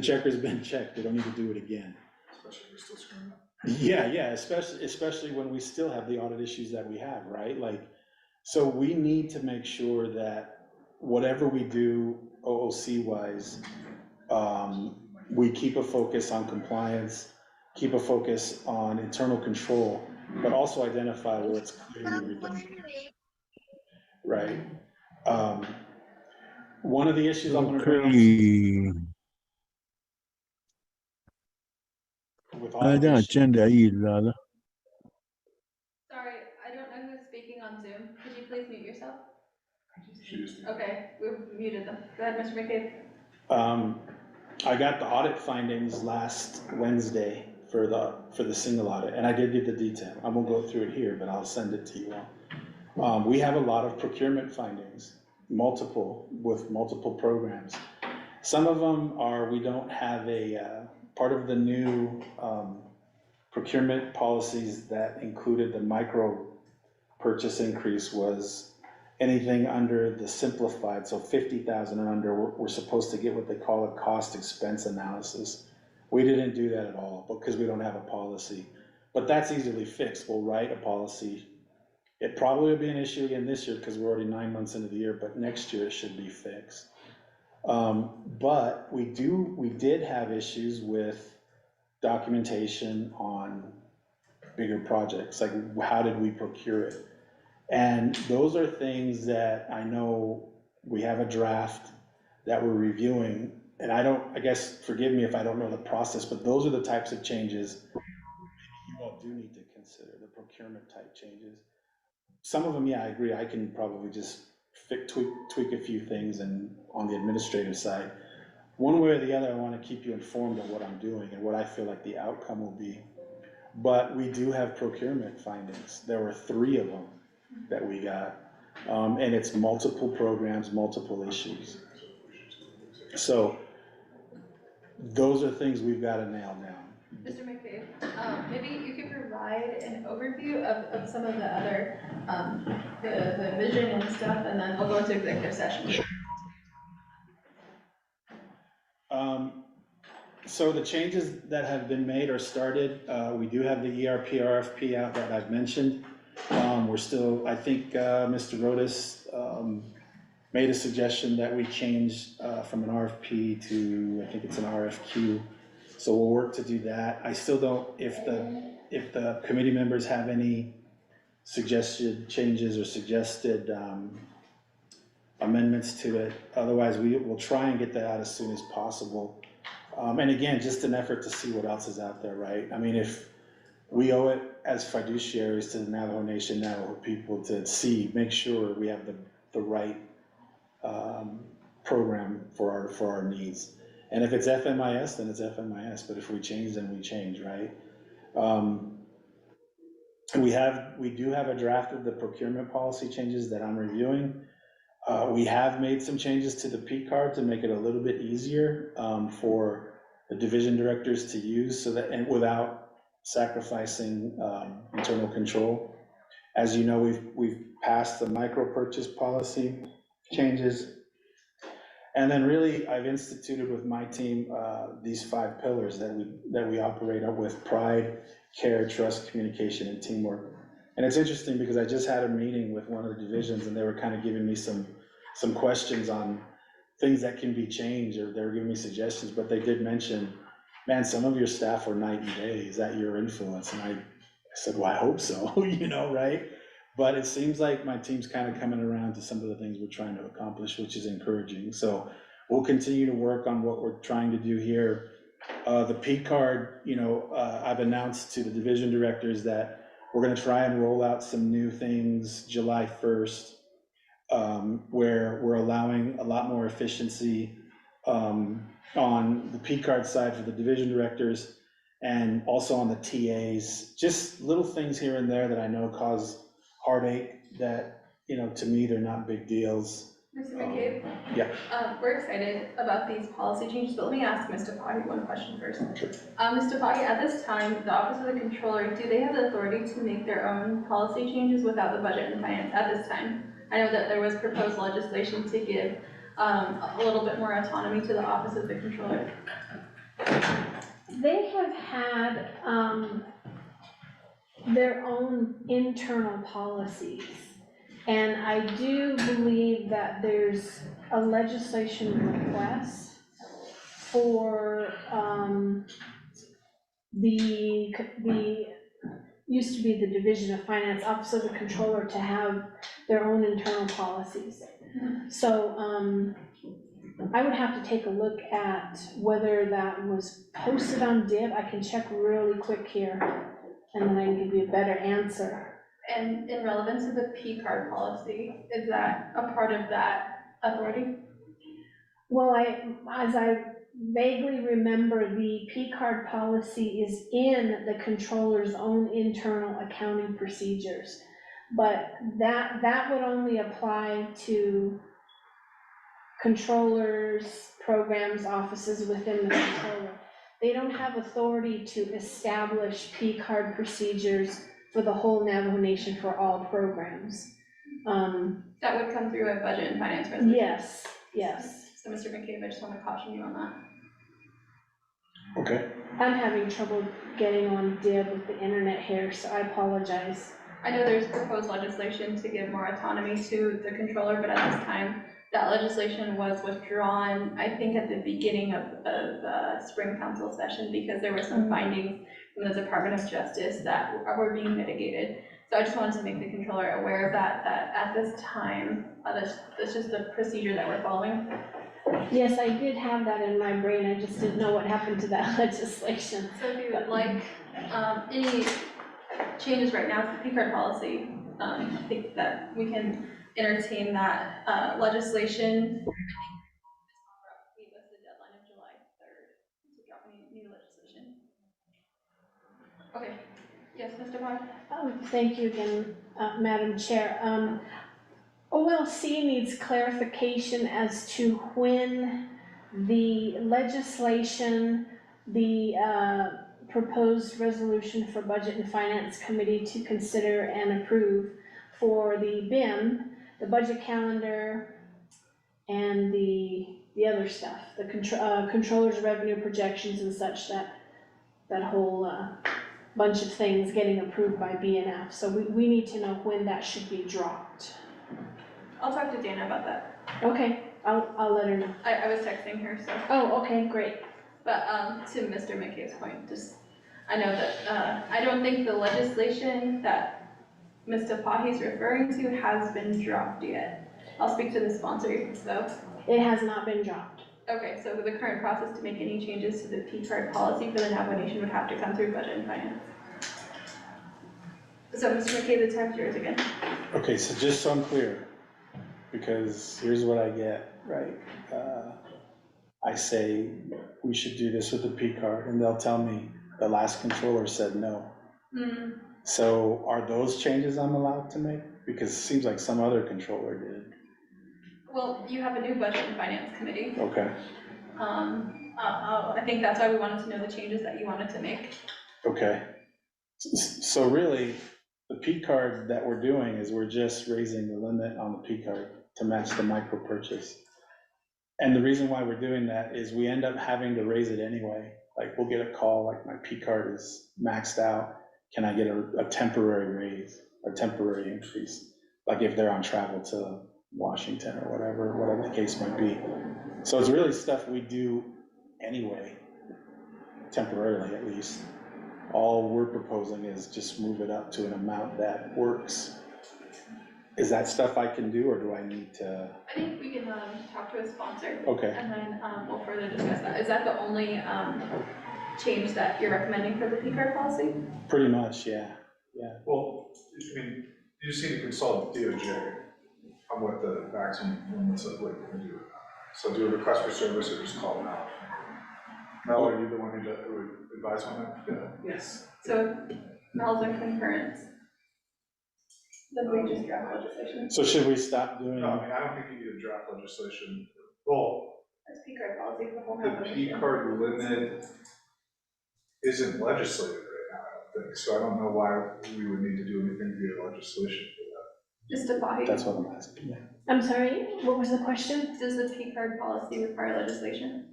checker's been checked. We don't need to do it again. Especially if we're still screwing up. Yeah, especially when we still have the audit issues that we have, right? Like, so we need to make sure that whatever we do OOC wise, we keep a focus on compliance, keep a focus on internal control, but also identify where it's clearly redundant, right? One of the issues I'm gonna bring up with all of this. Sorry, I don't know who's speaking on Zoom. Could you please mute yourself? Okay, we've muted them. Go ahead, Mr. McCabe. I got the audit findings last Wednesday for the single audit, and I did get the detail. I won't go through it here, but I'll send it to you all. We have a lot of procurement findings, with multiple programs. Some of them are, we don't have part of the new procurement policies that included the micro purchase increase was anything under the simplified, so 50,000 and under, we're supposed to get what they call a cost expense analysis. We didn't do that at all because we don't have a policy, but that's easily fixed. We'll write a policy. It probably will be an issue again this year because we're already 9 months into the year, but next year it should be fixed. But we did have issues with documentation on bigger projects, like how did we procure it? And those are things that I know we have a draft that we're reviewing, and I guess, forgive me if I don't know the process, but those are the types of changes you all do need to consider, the procurement type changes. Some of them, yeah, I agree, I can probably just tweak a few things and on the administrative side. One way or the other, I want to keep you informed of what I'm doing and what I feel like the outcome will be. But we do have procurement findings. There were 3 of them that we got, and it's multiple programs, multiple issues. So those are things we've got to nail down. Mr. McCabe, maybe you could provide an overview of some of the other, the vision and stuff, and then we'll go into executive session. So the changes that have been made or started, we do have the ERP RFP out that I've mentioned. We're still, I think Mr. Rodas made a suggestion that we change from an RFP to, I think it's an RFQ. So we'll work to do that. I still don't, if the committee members have any suggested changes or suggested amendments to it. Otherwise, we'll try and get that out as soon as possible. And again, just an effort to see what else is out there, right? I mean, if we owe it as fiduciaries to the Navajo Nation, Navajo people to make sure we have the right program for our needs. And if it's FMIS, then it's FMIS, but if we change, then we change, right? We do have a draft of the procurement policy changes that I'm reviewing. We have made some changes to the P card to make it a little bit easier for the division directors to use, so that, and without sacrificing internal control. As you know, we've passed the micro purchase policy changes. And then really, I've instituted with my team these 5 pillars that we operate up with: pride, care, trust, communication, and teamwork. And it's interesting because I just had a meeting with one of the divisions, and they were kind of giving me some questions on things that can be changed, or they were giving me suggestions, but they did mention, man, some of your staff are night and day. Is that your influence? And I said, well, I hope so, you know, right? But it seems like my team's kind of coming around to some of the things we're trying to accomplish, which is encouraging. So we'll continue to work on what we're trying to do here. The P card, I've announced to the division directors that we're gonna try and roll out some new things July 1st, where we're allowing a lot more efficiency on the P card side for the division directors and also on the TAs, just little things here and there that I know cause heartache that, to me, they're not big deals. Mr. McCabe? Yeah. We're excited about these policy changes, but let me ask Mr. Potty one question first. Mr. Potty, at this time, the Office of the Controller, do they have the authority to make their own policy changes without the Budget and Finance at this time? I know that there was proposed legislation to give a little bit more autonomy to the Office of the Controller. They have had, their own internal policies. And I do believe that there's a legislation request for, the used to be the Division of Finance, Office of the Controller, to have their own internal policies. So, I would have to take a look at whether that was posted on DIB. I can check really quick here, and then I can give you a better answer. And in relevance to the P card policy, is that a part of that authority? Well, as I vaguely remember, the P card policy is in the controller's own internal accounting procedures. But that would only apply to controllers, programs, offices within the controller. They don't have authority to establish P card procedures for the whole Navajo Nation for all programs. That would come through a Budget and Finance resolution? Yes, yes. So Mr. McCabe, I just want to caution you on that. Okay. I'm having trouble getting on DIB with the internet here, so I apologize. I know there's proposed legislation to give more autonomy to the controller, but at this time, that legislation was withdrawn, I think at the beginning of spring council session, because there were some findings from the Department of Justice that were being mitigated. So I just wanted to make the controller aware of that at this time, that's just the procedure that we're following. Yes, I did have that in my brain, I just didn't know what happened to that legislation. So if you would like any changes right now to the P card policy, I think that we can entertain that legislation. We listed the deadline of July 3rd to drop any new legislation. Okay, yes, Mr. Bond? Thank you again, Madam Chair. OLC needs clarification as to when the legislation, the proposed resolution for Budget and Finance Committee to consider and approve for the BIM, the budget calendar, and the other stuff, the controller's revenue projections and such, that whole bunch of things getting approved by BNF. So we need to know when that should be dropped. I'll talk to Dana about that. Okay, I'll let her know. I was texting her, so. Oh, okay, great. But to Mr. McKay's point, I know that I don't think the legislation that Mr. Pahi's referring to has been dropped yet. I'll speak to the sponsor, so. It has not been dropped. Okay, so the current process to make any changes to the P card policy for the Navajo Nation would have to come through Budget and Finance. So Mr. McKay, the time's yours again. Okay, so just so I'm clear, because here's what I get, right? I say we should do this with the P card, and they'll tell me the last controller said no. So are those changes I'm allowed to make? Because it seems like some other controller did. Well, you have a new Budget and Finance Committee. Okay. I think that's why we wanted to know the changes that you wanted to make. Okay. So really, the P card that we're doing is we're just raising the limit on the P card to match the micro purchase. And the reason why we're doing that is we end up having to raise it anyway. Like we'll get a call, like my P card is maxed out. Can I get a temporary raise or temporary increase? Like if they're on travel to Washington or whatever the case might be. So it's really stuff we do anyway, temporarily at least. All we're proposing is just move it up to an amount that works. Is that stuff I can do, or do I need to? I think we can talk to a sponsor. Okay. And then we'll further discuss that. Is that the only change that you're recommending for the P card policy? Pretty much, yeah. Well, I mean, you just need to consult with DOJ on what the maximum limits of what you can do. So do a request for service or just call them out. Mel, are you the one who would advise on that? Yeah. Yes. So Mel's in concurrence. Then we just draft legislation. So should we stop doing? No, I mean, I don't think you need to draft legislation. Well, That's P card policy for the whole the P card limit isn't legislated right now, I don't think. So I don't know why we would need to do anything via legislation for that. Just define. That's what I'm asking, yeah. I'm sorry, what was the question? Does the P card policy require legislation?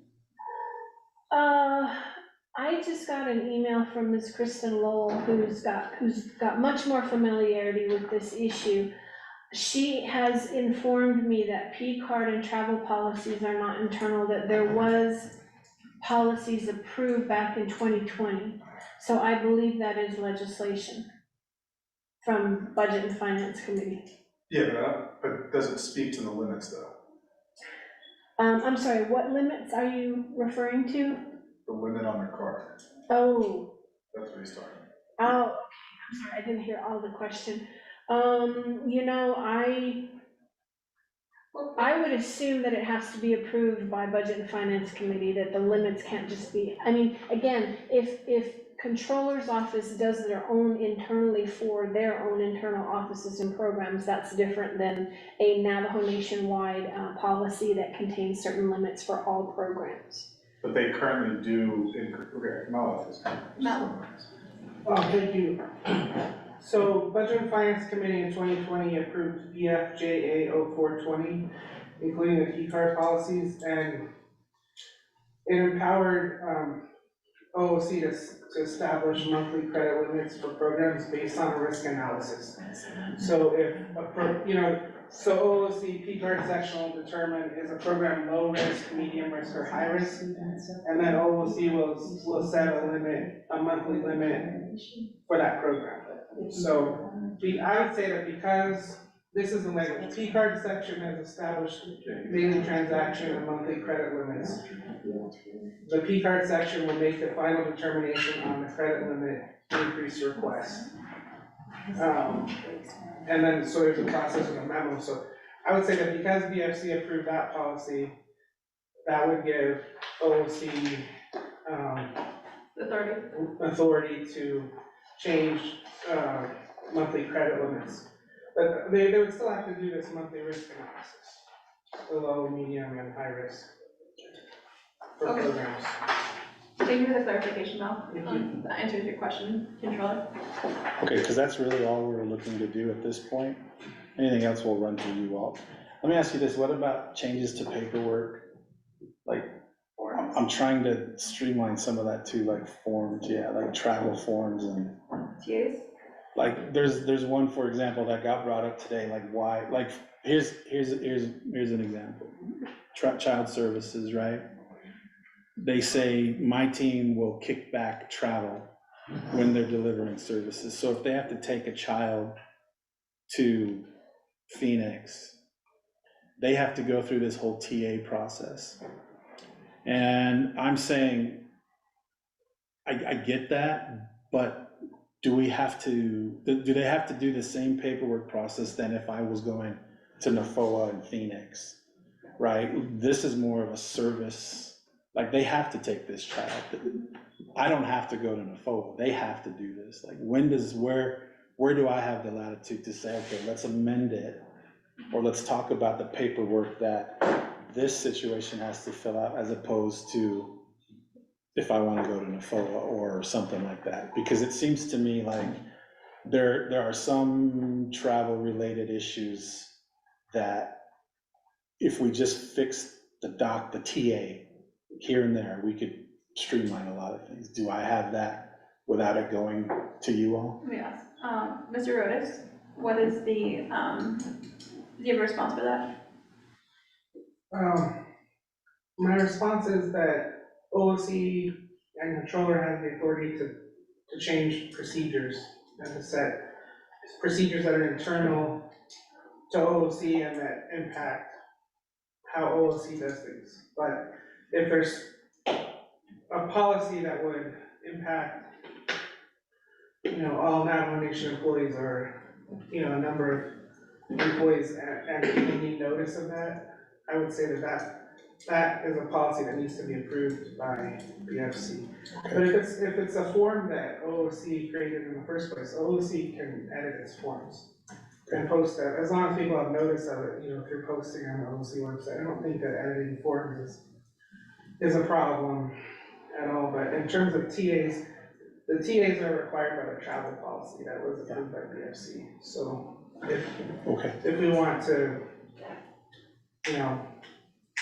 I just got an email from Ms. Kristen Lowell, who's got much more familiarity with this issue. She has informed me that P card and travel policies are not internal, that there was policies approved back in 2020. So I believe that is legislation from Budget and Finance Committee. Yeah, but it doesn't speak to the limits though. I'm sorry, what limits are you referring to? The limit on the card. Oh. That's what he's talking about. Oh, okay, I'm sorry, I didn't hear all the question. You know, I would assume that it has to be approved by Budget and Finance Committee, that the limits can't just be, I mean, again, if Controller's Office does their own internally for their own internal offices and programs, that's different than a Navajo Nation-wide policy that contains certain limits for all programs. But they currently do, okay, Mel. Thank you. So Budget and Finance Committee in 2020 approved BFJA 0420, including the key card policies, and it empowered OOC to establish monthly credit limits for programs based on a risk analysis. So if so OOC P card section will determine is a program low risk, medium risk, or high risk, and then OOC will set a monthly limit for that program. So I would say that because this is the language, P card section has established daily transaction and monthly credit limits. The P card section will make the final determination on the credit limit increase request. And then, so there's a process with a memo. So I would say that because BFC approved that policy, that would give OOC authority to change monthly credit limits. But they would still have to do this monthly risk analysis, the low, medium, and high risk for programs. Thank you for the clarification, Mel. That answers your question, Controller. Okay, because that's really all we're looking to do at this point. Anything else we'll run through you all. Let me ask you this, what about changes to paperwork? Like, I'm trying to streamline some of that too, like forms, yeah, like travel forms and. TAs? Like, there's one, for example, that got brought up today, like why, like, here's an example. Child services, right? They say my team will kick back travel when they're delivering services. So if they have to take a child to Phoenix, they have to go through this whole TA process. And I'm saying, I get that, but do they have to do the same paperwork process than if I was going to NAFOA in Phoenix, right? This is more of a service. Like, they have to take this child. I don't have to go to NAFOA. They have to do this. Like, where do I have the latitude to say, okay, let's amend it, or let's talk about the paperwork that this situation has to fill out, as opposed to if I want to go to NAFOA or something like that? Because it seems to me like there are some travel-related issues that if we just fix the TA here and there, we could streamline a lot of things. Do I have that without it going to you all? Let me ask, Mr. Rodas, what is do you have a response for that? My response is that OOC and controller have the authority to change procedures and to set procedures that are internal to OOC and that impact how OOC does things. But if there's a policy that would impact, all Navajo Nation employees or, a number of employees and they need notice of that, I would say that is a policy that needs to be approved by BFC. But if it's a form that OOC created in the first place, OOC can edit its forms and post that, as long as people have notice of it, through posting on the OOC website. I don't think that editing forms is a problem at all, but in terms of TAs, the TAs are required by the travel policy that was approved by BFC. So if we want to,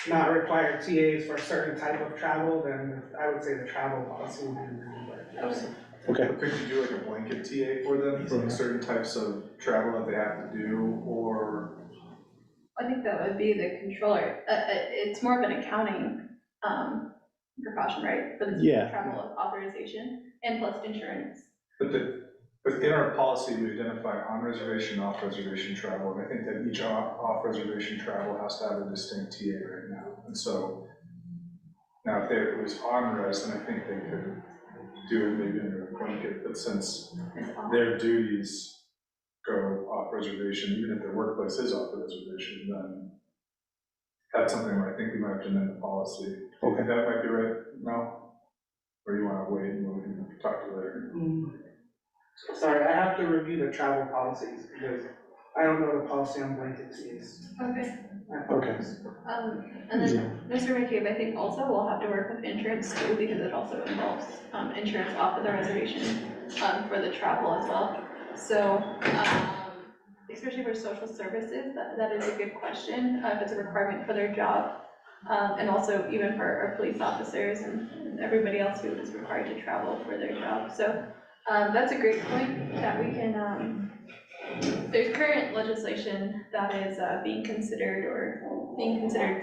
not require TAs for a certain type of travel, then I would say the travel policy would be reviewed by BFC. Okay. Could you do like a blanket TA for them, for like certain types of travel that they have to do, or? I think that would be the controller. It's more of an accounting precaution, right? For the travel authorization and plus insurance. But in our policy, we identify on-reservation, off-reservation travel, and I think that each off-reservation travel has to have a distinct TA right now. And so, now if it was on-res, then I think they could do it maybe under a blanket, but since their duties go off-reservation, even if their workplace is off-reservation, then that's something where I think we might have to amend the policy. Okay. That might be right, no? Or you want to wait and we can talk to you later? Sorry, I have to review the travel policies because I don't know the policy on blanket TAs. Okay. Okay. And then, Mr. McCabe, I think also we'll have to work with insurance too, because it also involves insurance off of the reservation for the travel as well. So, especially for social services, that is a good question, if it's a requirement for their job. And also even for our police officers and everybody else who is required to travel for their job. So that's a great point that we can, there's current legislation that is being considered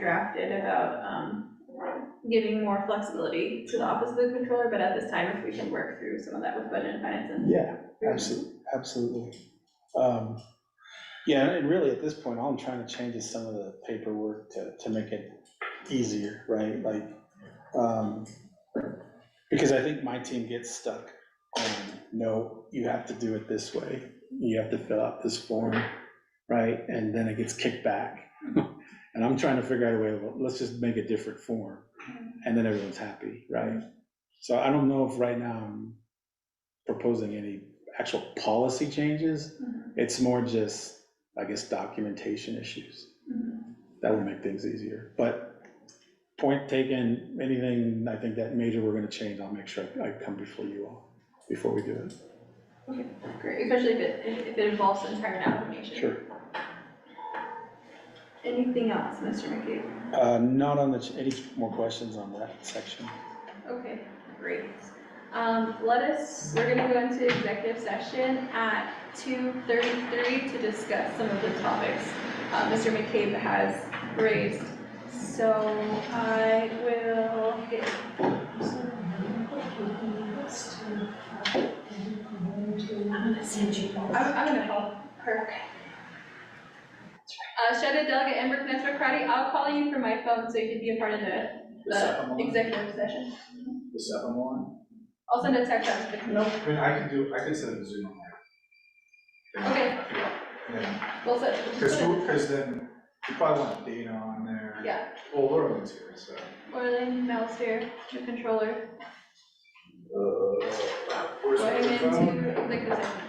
drafted about giving more flexibility to the Office of the Controller, but at this time, if we can work through some of that with budget and finance. Yeah, absolutely. Yeah, and really at this point, all I'm trying to change is some of the paperwork to make it easier, right? Like, because I think my team gets stuck on, no, you have to do it this way. You have to fill out this form, right? And then it gets kicked back. And I'm trying to figure out a way, well, let's just make a different form. And then everyone's happy, right? So I don't know if right now I'm proposing any actual policy changes. It's more just, I guess, documentation issues. That would make things easier. But point taken, anything I think that major we're gonna change, I'll make sure I come before you all, before we do it. Okay, great, especially if it involves the entire application. Sure. Anything else, Mr. McCabe? Not on any more questions on that section. Okay, great. We're gonna go into executive session at 2:33 to discuss some of the topics Mr. McCabe has raised. So I will get. I'm gonna send you. I'm gonna help her. Shada, Delegate Amber Knesser Karate, I'll call you from my phone so you can be a part of the executive session. The second one? I'll send a text out to the. No, I mean, I could send a Zoom on there. Okay. Yeah. We'll set. Because then you probably want data on there. Yeah. Well, Laurel's here, so. Orlin, Mel's here, the controller. Where's Going the phone? into executive session.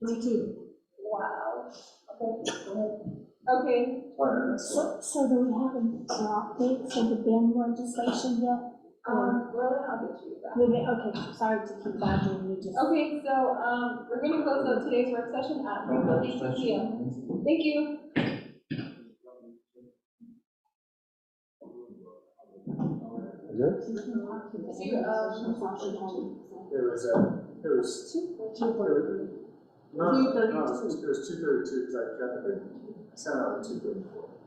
22. Wow. Okay, go ahead. Okay. So do we have an update for the bin legislation yet? Well, I'll get you that. Okay, sorry to keep bothering you, just. Okay, so, we're gonna close out today's work session at 3:52 p.m. Thank you. See you, It was 2:32. No, it was 2:32, because I sent out at 2:34.